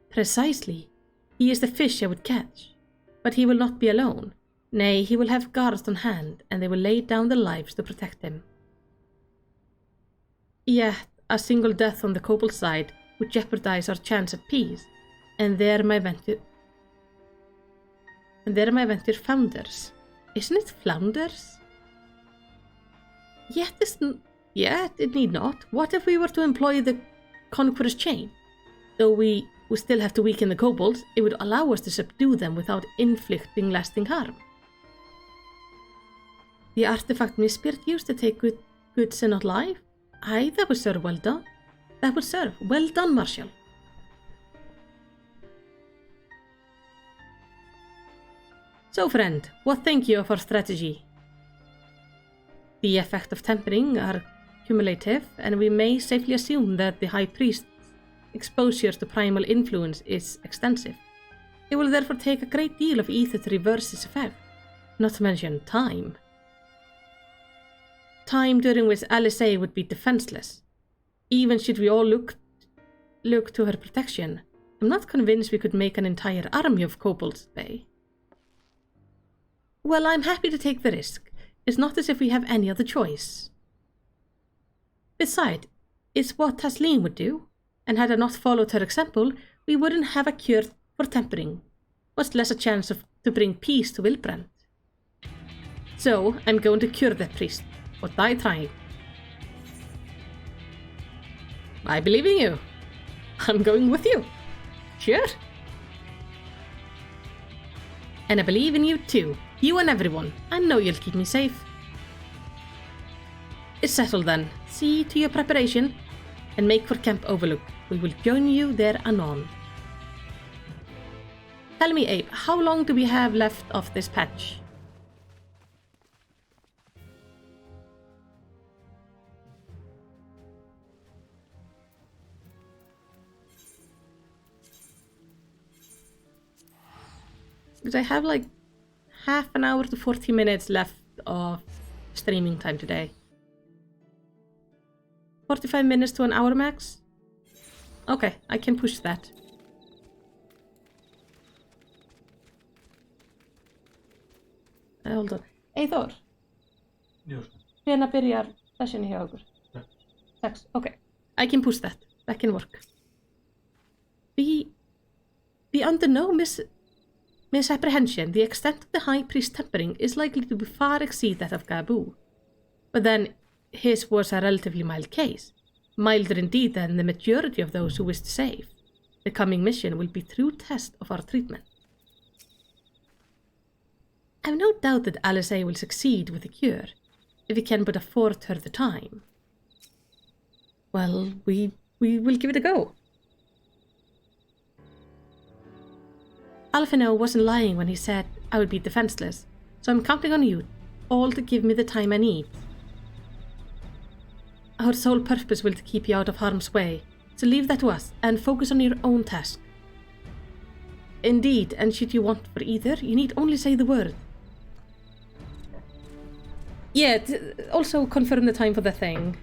Precisely. He is the fish I would catch. But he will not be alone. Nay, he will have guards on hand, and they will lay down their lives to protect him. Yet, a single death on the kobold side would jeopardize our chance at peace, and there my venture founders. Isn't it flounders? Yet it need not. What if we were to employ the Conqueror's chain? Though we still have to weaken the kobolds, it would allow us to subdue them without inflicting lasting harm. The artifact Mispirit used to take goods and not life? Aye, that would serve well done. That would serve. Well done, Marshal. So, friend, what think you of our strategy? The effect of tempering are cumulative, and we may safely assume that the High Priest's exposure to primal influence is extensive. It will therefore take a great deal of ether to reverse this effect, not to mention time. Time during which Alizé would be defenseless. Even should we all look to her protection, I'm not convinced we could make an entire army of kobolds today. Well, I'm happy to take the risk. It's not as if we have any other choice. Besides, it's what Tasleen would do, and had I not followed her example, we wouldn't have a cure for tempering, much less a chance to bring peace to Ilbrand. So, I'm going to cure that priest, or die trying. I believe in you. I'm going with you. Sure. And I believe in you too. You and everyone. I know you'll keep me safe. It's settled then. See to your preparation and make for Camp Overlook. We will join you there anon. Tell me, Abe, how long do we have left of this patch? Because I have like half an hour to 40 minutes left of streaming time today. 45 minutes to an hour max? Okay, I can push that. Hold on. Eyþór. Hvenær byrjar session hjá okkur? 6. Okay. I can push that. That can work. Be under no misapprehension. The extent of the High Priest's tempering is likely to far exceed that of Gabu. But then, his was a relatively mild case. Milder indeed than the majority of those who wish to save. The coming mission will be a true test of our treatment. I have no doubt that Alice will succeed with the cure, if we can but afford her the time. Well, we will give it a go. Alphino wasn't lying when he said I would be defenseless, so I'm counting on you all to give me the time I need. Our sole purpose will to keep you out of harm's way, so leave that to us and focus on your own task. Indeed, and should you want for either, you need only say the word. Yeah, also confirm the time for the thing.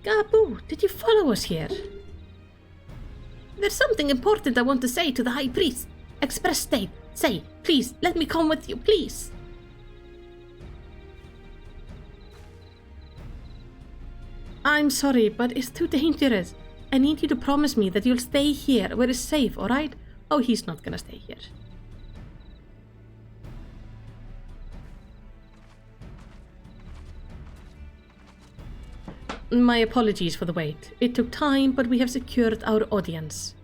Gabu, did you follow us here? There's something important I want to say to the High Priest. Express state. Say, please, let me come with you, please. I'm sorry, but it's too dangerous. I need you to promise me that you'll stay here where it's safe, alright? Oh, he's not gonna stay here. My apologies for the wait. It took time, but we have secured our audience.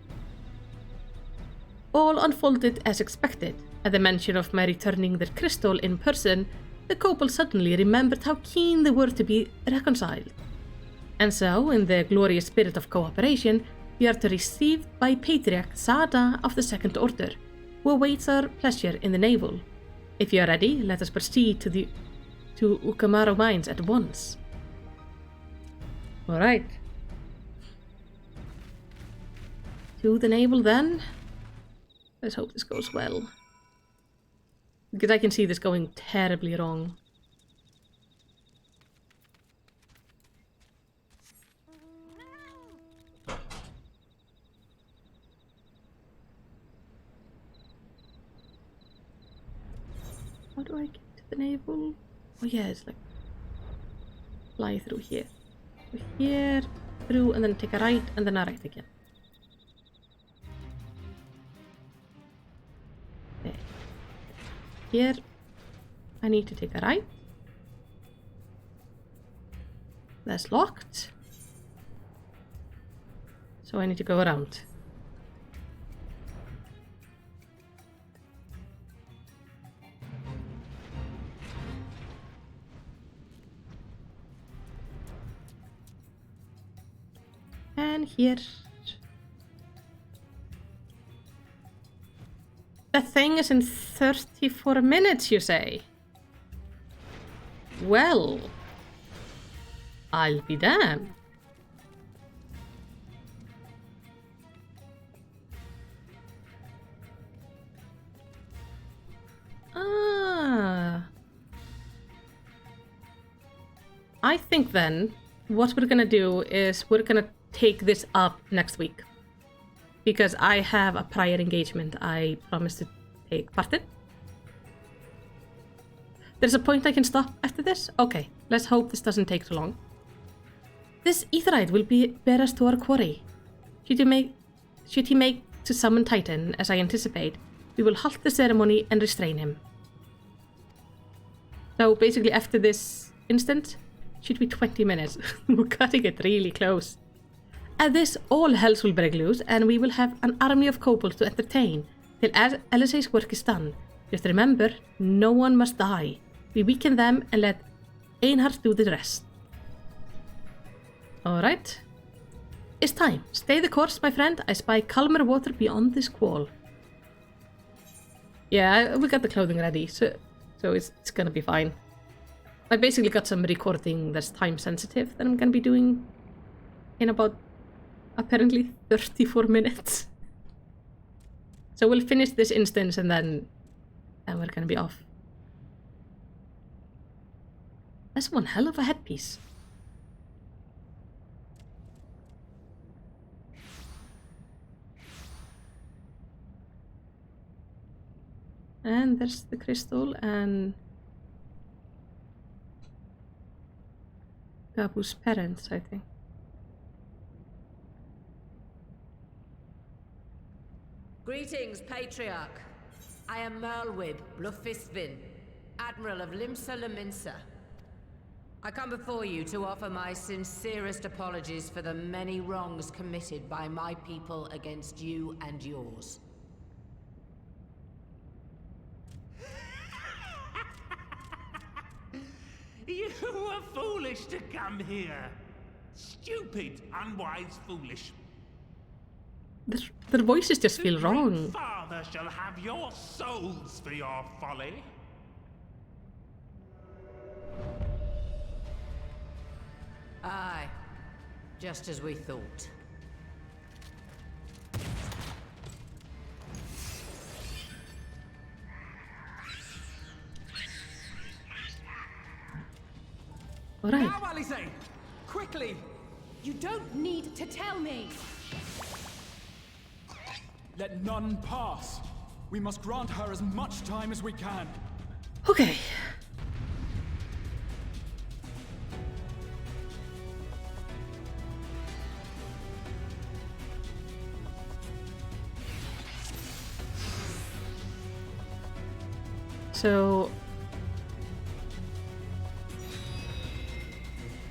All unfolded as expected. At the mention of my returning their crystal in person, the couple suddenly remembered how keen they were to be reconciled. And so, in the glorious spirit of cooperation, we are to receive by Patriarch Sada of the Second Order, who awaits our pleasure in the navel. If you are ready, let us proceed to Ukamaro Mines at once. Alright. To the navel then. Let's hope this goes well. Because I can see this going terribly wrong. How do I get to the navel? Oh yeah, it's like fly through here. So here, through, and then take a right, and then a right again. There. Here, I need to take a right. That's locked. So I need to go around. And here. The thing is in 34 minutes, you say? Well, I'll be damned. I think then what we're gonna do is we're gonna take this up next week, because I have a prior engagement I promised to take part in. There's a point I can stop after this? Okay, let's hope this doesn't take too long. This Aetheryte will bear us to our quarry. Should he make to summon Titan, as I anticipate, we will halt the ceremony and restrain him. So basically after this instant, should be 20 minutes. We're cutting it really close. At this, all hells will break loose, and we will have an army of kobolds to entertain till LSA's work is done. Just remember, no one must die. We weaken them and let Einhard do the rest. Alright. It's time. Stay the course, my friend. I spy calmer water beyond this wall. Yeah, we got the clothing ready, so it's gonna be fine. I basically got some recording that's time sensitive that I'm gonna be doing in about apparently 34 minutes. So we'll finish this instance and then we're gonna be off. That's one hell of a headpiece. And there's the crystal and Gabu's parents, I think. Greetings, Patriarch. I am Merlwib Blufistvin, Admiral of Limsa Laminsa. I come before you to offer my sincerest apologies for the many wrongs committed by my people against you and yours. You were foolish to come here. Stupid, unwise, foolish. Their voices just feel wrong. Father shall have your souls for your folly. Aye, just as we thought. All right. Now, Alize! Quickly! You don't need to tell me! Let none pass. We must grant her as much time as we can. Okay. So...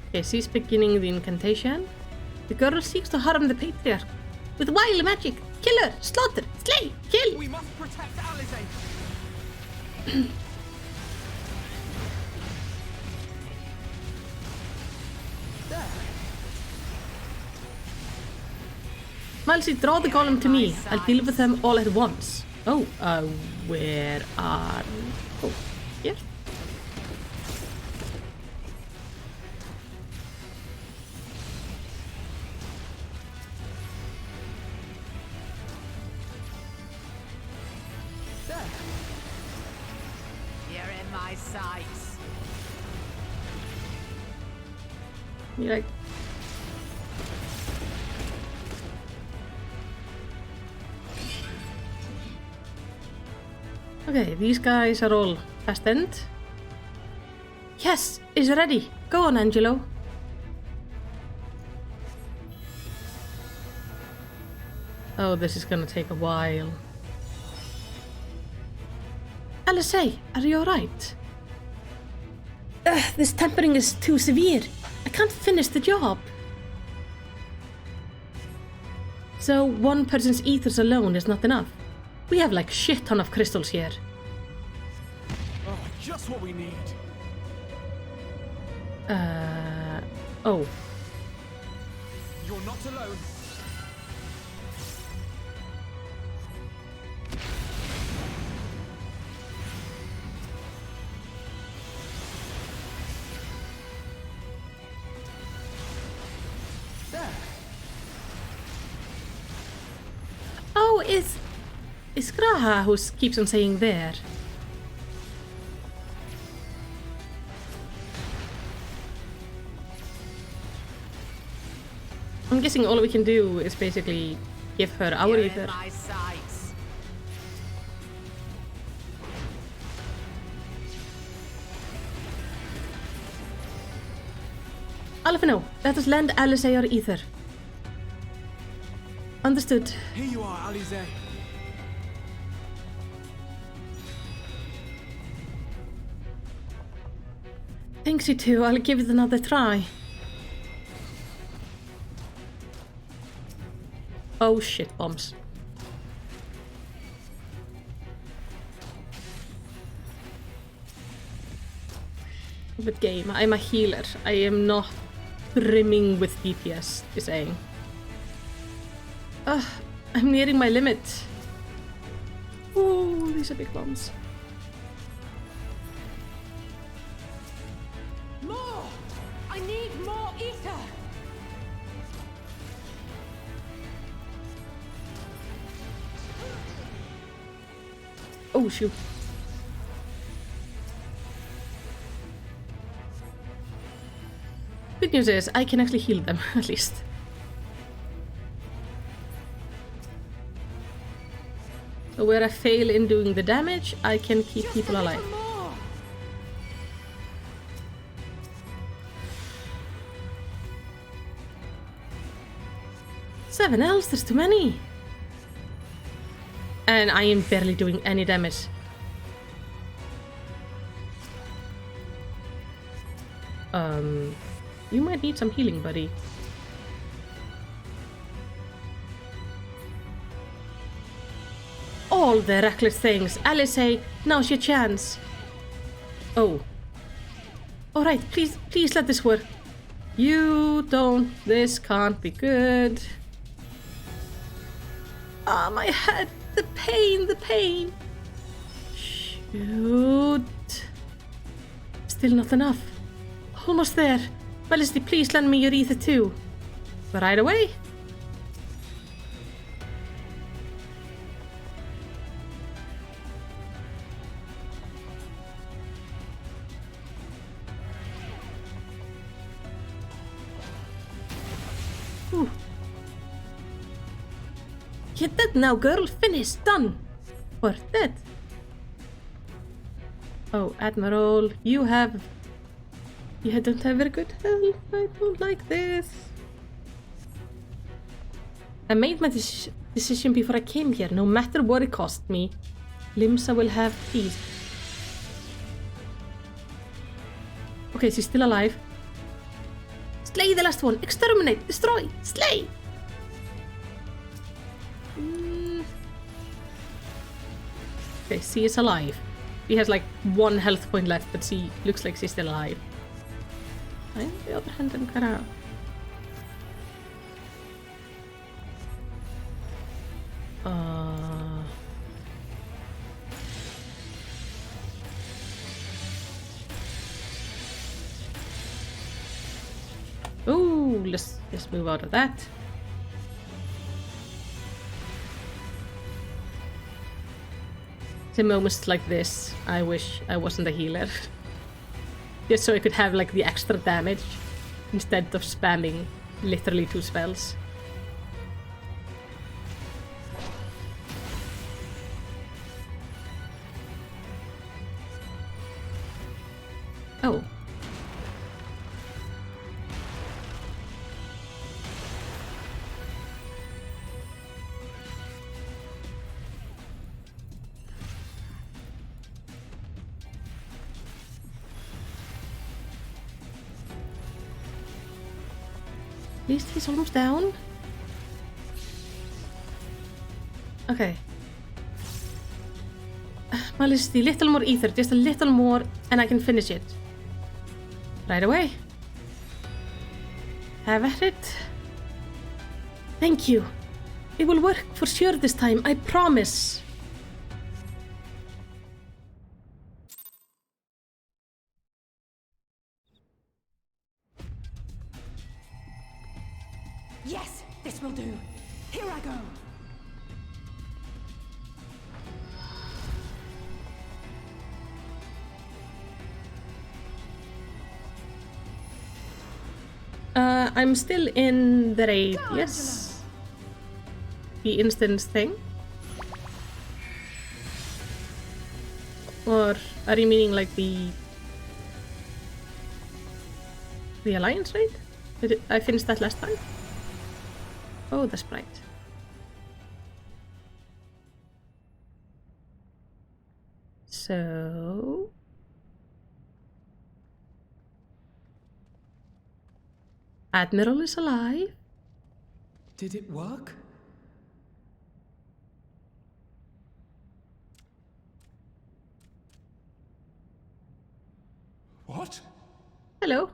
okay, she's beginning the incantation. The girl seeks to harm the Patriarch with wild magic. Kill her! Slaughter! Slay! Kill! We must protect Alize! There. Malsi, draw the golem to me. I'll deal with them all at once. Oh, where are... oh, here? You're in my sights. You like... okay, these guys are all fastened. Yes, it's ready. Go on, Angelo. Oh, this is gonna take a while. Alice, are you alright? This tempering is too severe. I can't finish the job. So one person's ethers alone is not enough. We have like shit ton of crystals here. Oh, just what we need. Oh. You're not alone. There. Oh, it's Graha who keeps on saying there. I'm guessing all we can do is basically give her our ether. Alphino, let us lend Alice our ether. Understood. Here you are, Alize. Thanks, you two. I'll give it another try. Oh shit, bombs. But game, I'm a healer. I am not brimming with DPS, you're saying. Ugh, I'm nearing my limit. Oh, these are big bombs. More! I need more ether! Oh, shoot. Good news is, I can actually heal them, at least. So where I fail in doing the damage, I can keep people alive. Seven elves, there's too many! And I am barely doing any damage. You might need some healing, buddy. All the reckless things. Alice, now's your chance. Oh. Alright, please let this work. You don't. This can't be good. Ah, my head. The pain, the pain. Shoot. Still not enough. Almost there. Felicity, please lend me your ether too. Right away. Whew. Get that now, girl. Finish. Done. Worth it. Oh, Admiral, you don't have very good health. I don't like this. I made my decision before I came here. No matter what it cost me, Limsa will have peace. Okay, she's still alive. Slay the last one. Exterminate. Destroy. Slay. Okay, she is alive. She has like 1 health point left, but she looks like she's still alive. On the other hand, I'm kinda... Ooh, let's just move out of that. In moments like this, I wish I wasn't a healer. Just so I could have like the extra damage instead of spamming literally 2 spells. Oh. At least he's almost down. Okay. Malicity, little more ether, just a little more, and I can finish it. Right away. Have at it. Thank you. It will work for sure this time, I promise. Yes, this will do. Here I go. I'm still in the raid, yes. The instance thing. Or are you meaning like the Alliance raid? I finished that last time? Oh, that's right. So... Admiral is alive. Did it work? What? Hello.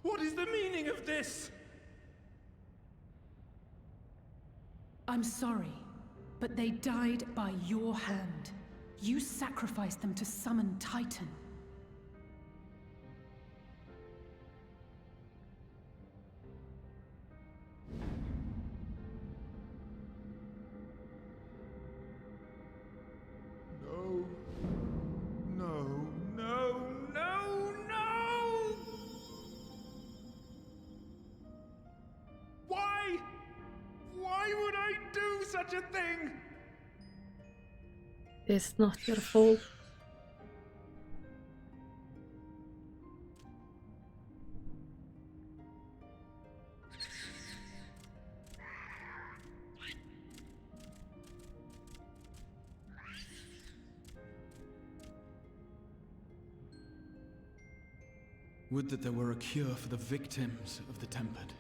What is the meaning of this? I'm sorry, but they died by your hand. You sacrificed them to summon Titan. No. No, no, no, no! Why? Why would I do such a thing? It's not your fault. Would that there were a cure for the victims of the Tempered.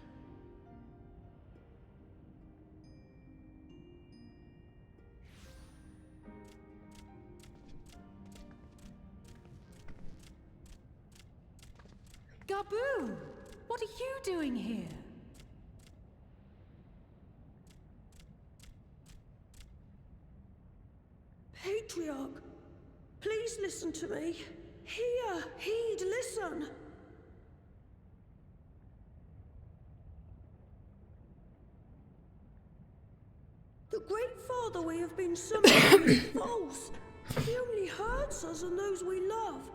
Gabu! What are you doing here? Patriarch, please listen to me. Hear, heed, listen. The Great Father we have been summoning is false. He only hurts us and those we love.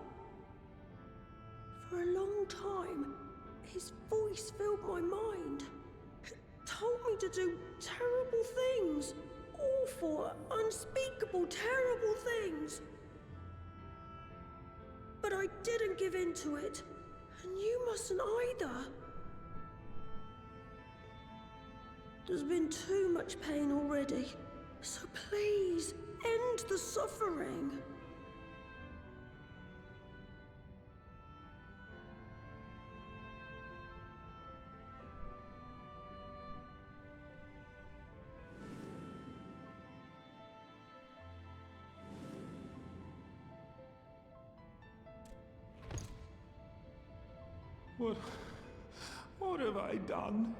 For a long time, his voice filled my mind. It told me to do terrible things. Awful, unspeakable, terrible things. But I didn't give in to it, and you mustn't either. There's been too much pain already, so please, end the suffering. What have I done?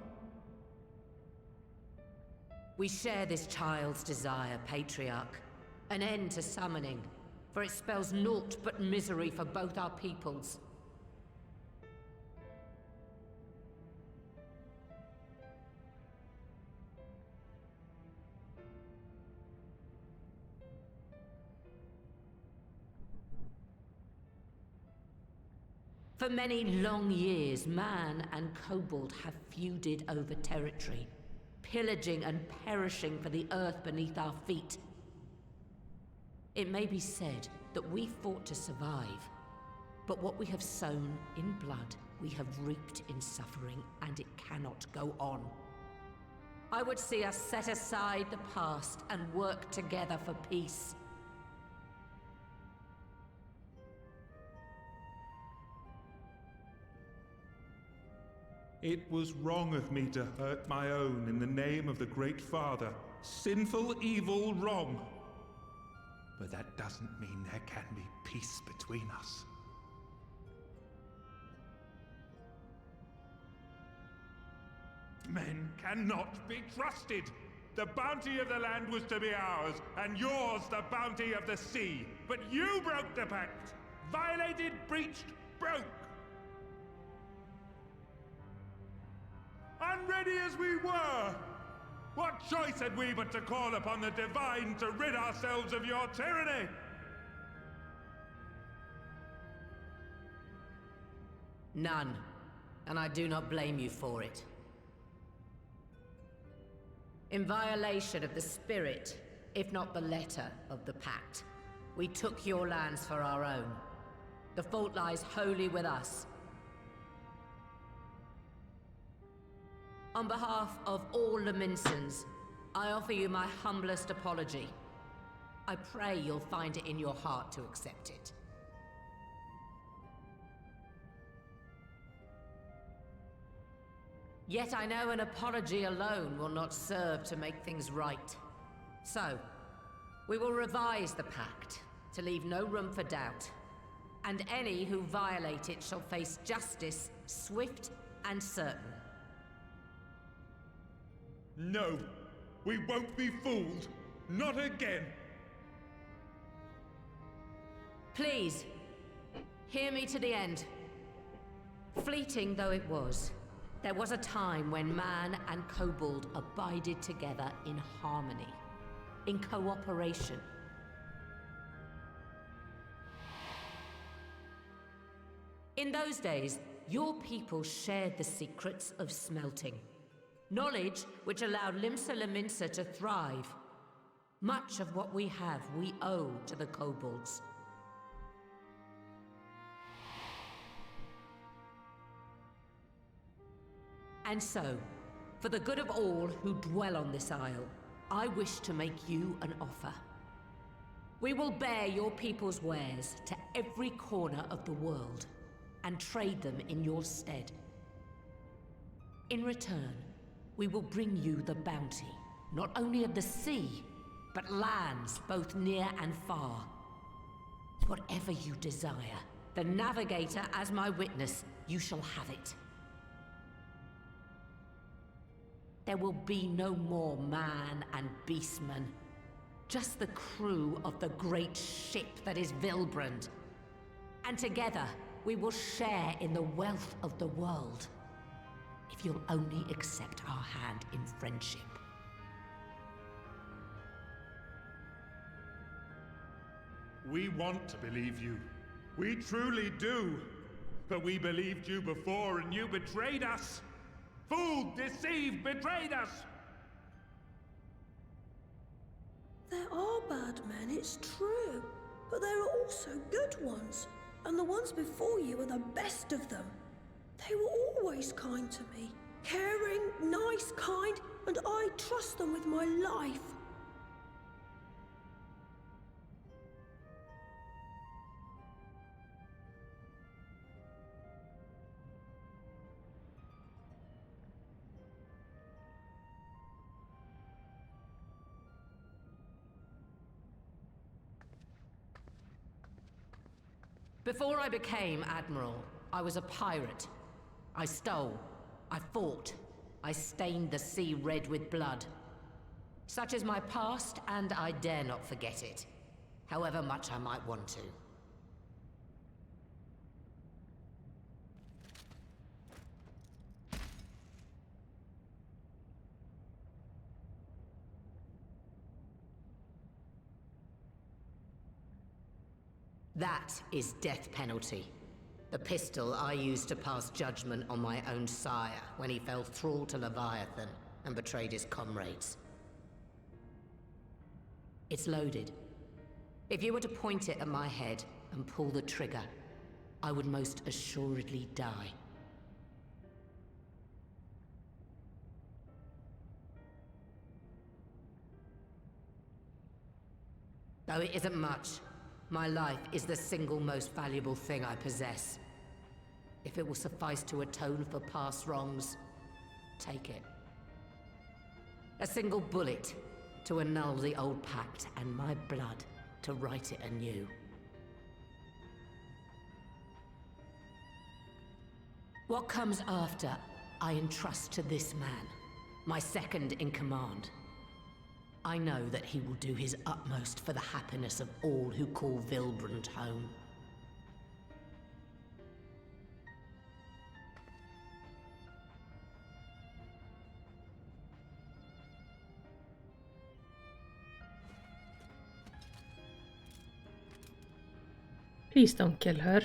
We share this child's desire, Patriarch. An end to summoning, for it spells naught but misery for both our peoples. For many long years, man and kobold have feuded over territory, pillaging and perishing for the earth beneath our feet. It may be said that we fought to survive, but what we have sown in blood, we have reaped in suffering, and it cannot go on. I would see us set aside the past and work together for peace. It was wrong of me to hurt my own in the name of the Great Father. Sinful, evil, wrong. But that doesn't mean there can be peace between us. Men cannot be trusted. The bounty of the land was to be ours, and yours the bounty of the sea. But you broke the pact. Violated, breached, broke. Unready as we were, what choice had we but to call upon the Divine to rid ourselves of your tyranny? None, and I do not blame you for it. In violation of the spirit, if not the letter of the pact, we took your lands for our own. The fault lies wholly with us. On behalf of all Laminsons, I offer you my humblest apology. I pray you'll find it in your heart to accept it. Yet I know an apology alone will not serve to make things right. So, we will revise the pact to leave no room for doubt. And any who violate it shall face justice, swift and certain. No, we won't be fooled. Not again. Please, hear me to the end. Fleeting though it was, there was a time when man and kobold abided together in harmony, in cooperation. In those days, your people shared the secrets of smelting. Knowledge which allowed Limsa Lominsa to thrive. Much of what we have, we owe to the kobolds. And so, for the good of all who dwell on this isle, I wish to make you an offer. We will bear your people's wares to every corner of the world, and trade them in your stead. In return, we will bring you the bounty, not only of the sea, but lands both near and far. Whatever you desire, the Navigator as my witness, you shall have it. There will be no more man and beastman, just the crew of the great ship that is Vilbrand. And together, we will share in the wealth of the world, if you'll only accept our hand in friendship. We want to believe you. We truly do. But we believed you before and you betrayed us. Fooled, deceived, betrayed us! There are bad men, it's true. But there are also good ones. And the ones before you are the best of them. They were always kind to me. Caring, nice, kind, and I trust them with my life. Before I became Admiral, I was a pirate. I stole, I fought, I stained the sea red with blood. Such is my past, and I dare not forget it, however much I might want to. That is death penalty. The pistol I used to pass judgment on my own sire when he fell thrall to Leviathan and betrayed his comrades. It's loaded. If you were to point it at my head and pull the trigger, I would most assuredly die. Though it isn't much, my life is the single most valuable thing I possess. If it will suffice to atone for past wrongs, take it. A single bullet to annul the old pact, and my blood to write it anew. What comes after, I entrust to this man, my second in command. I know that he will do his utmost for the happiness of all who call Vilbrand home. Please don't kill her.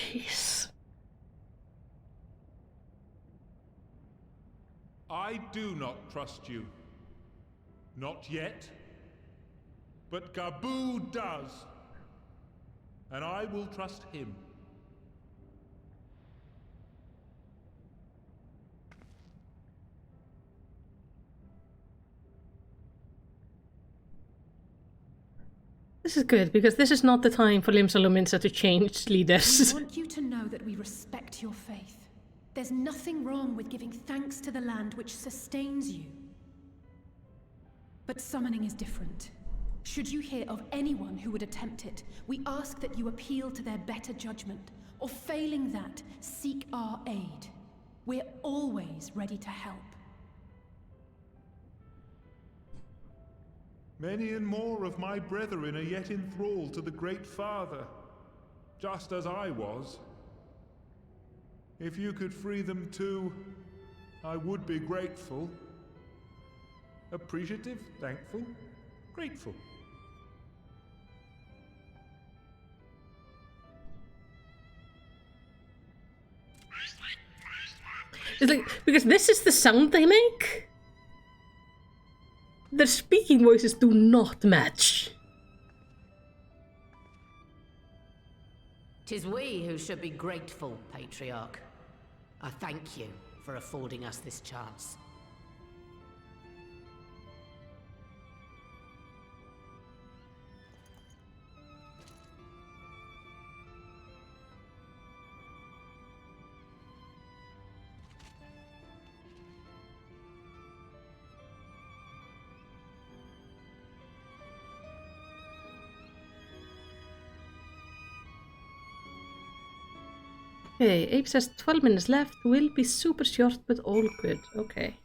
Jeez. I do not trust you. Not yet. But Gabu does. And I will trust him. This is good, because this is not the time for Limsa Lominsa to change leaders. We want you to know that we respect your faith. There's nothing wrong with giving thanks to the land which sustains you. But summoning is different. Should you hear of anyone who would attempt it, we ask that you appeal to their better judgment, or failing that, seek our aid. We're always ready to help. Many and more of my brethren are yet enthralled to the Great Father, just as I was. If you could free them too, I would be grateful. Appreciative, thankful, grateful. It's like, because this is the sound they make. Their speaking voices do not match. 'Tis we who should be grateful, Patriarch. I thank you for affording us this chance. Okay, Abe says 12 minutes left, will be super short but all good. Okay.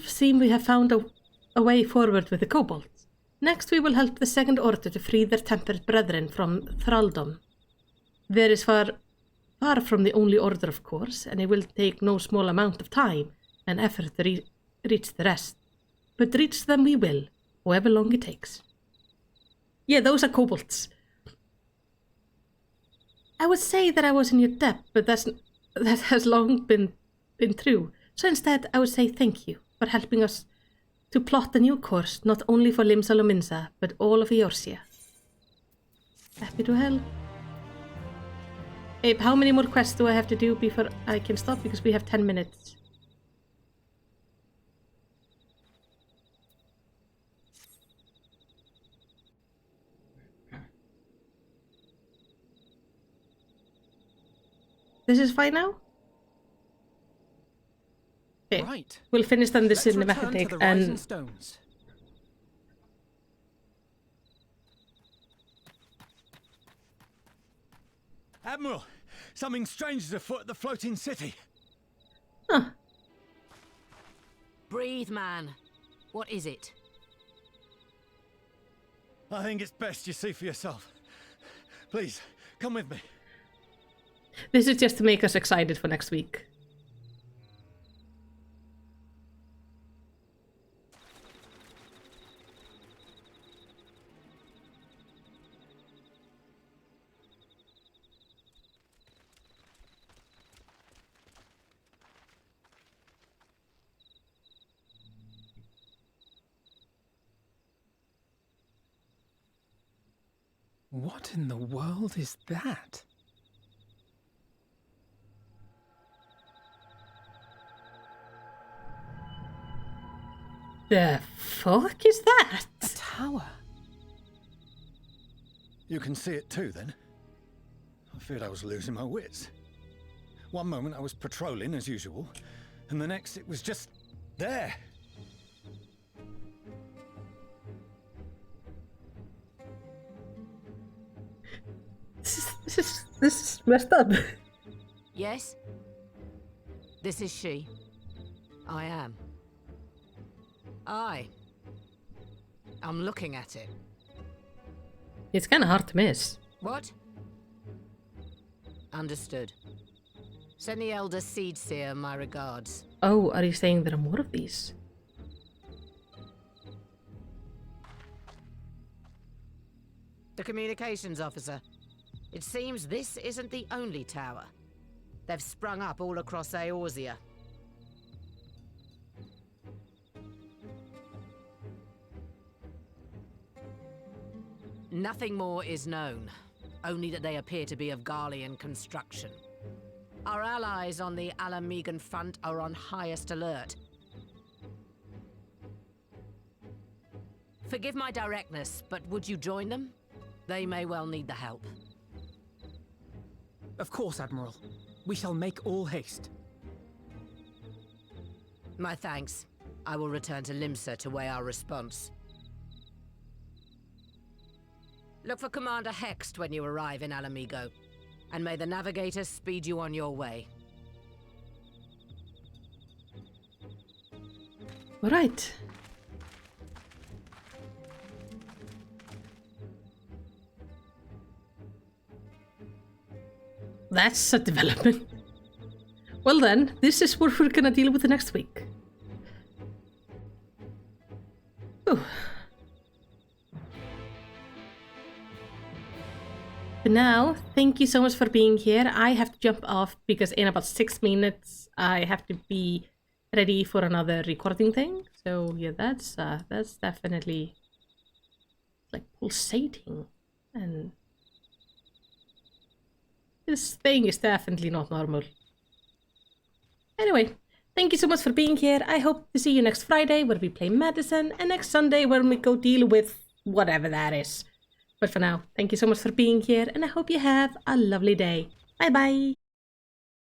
Seem we have found a way forward with the kobolds. Next we will help the Second Order to free their tempered brethren from thraldom. There is far from the only order, of course, and it will take no small amount of time and effort to reach the rest. But reach them we will, however long it takes. Yeah, those are kobolds. I would say that I was in your debt, but that has long been true. So instead, I would say thank you for helping us to plot a new course, not only for Limsa Lominsa, but all of Eorzea. Happy to help. Abe, how many more quests do I have to do before I can stop? Because we have 10 minutes. This is fine now? Okay. Right. We'll finish then the Let's return cinematic to the Rising and... Stones. Admiral, something strange is afoot at the floating city. Huh. Breathe, man. What is it? I think it's best you see for yourself. Please, come with me. This is just to make us excited for next week. What in the world is that? The fuck is that? A tower. You can see it too, then? I feared I was losing my wits. One moment I was patrolling as usual, and the next it was just there. This is messed up. Yes? This is she. I am. I'm looking at it. It's kind of hard to miss. What? Understood. Send the Elder Seedseer my regards. Oh, are you saying there are more of these? communications officer. It seems this isn't the only tower. They've sprung up all across Eorzea. Nothing more is known, only that they appear to be of Garlean construction. Our allies on the Alamegan front are on highest alert. Forgive my directness, but would you join them? They may well need the help. Of course, Admiral. We shall make all haste. My thanks. I will return to Limsa to weigh our response. Look for Commander Hext when you arrive in Alamigo, and may the Navigator speed you on your way. All right. That's a development. Well then, this is what we're gonna deal with the next week. Ooh. But now, thank you so much for being here. I have to jump off because in about 6 minutes I have to be ready for another recording thing. So yeah, that's definitely like pulsating, and this thing is definitely not normal. Anyway, thank you so much for being here. I hope to see you next Friday where we play Madison, and next Sunday when we go deal with whatever that is. But for now, thank you so much for being here, and I hope you have a lovely day. Bye bye!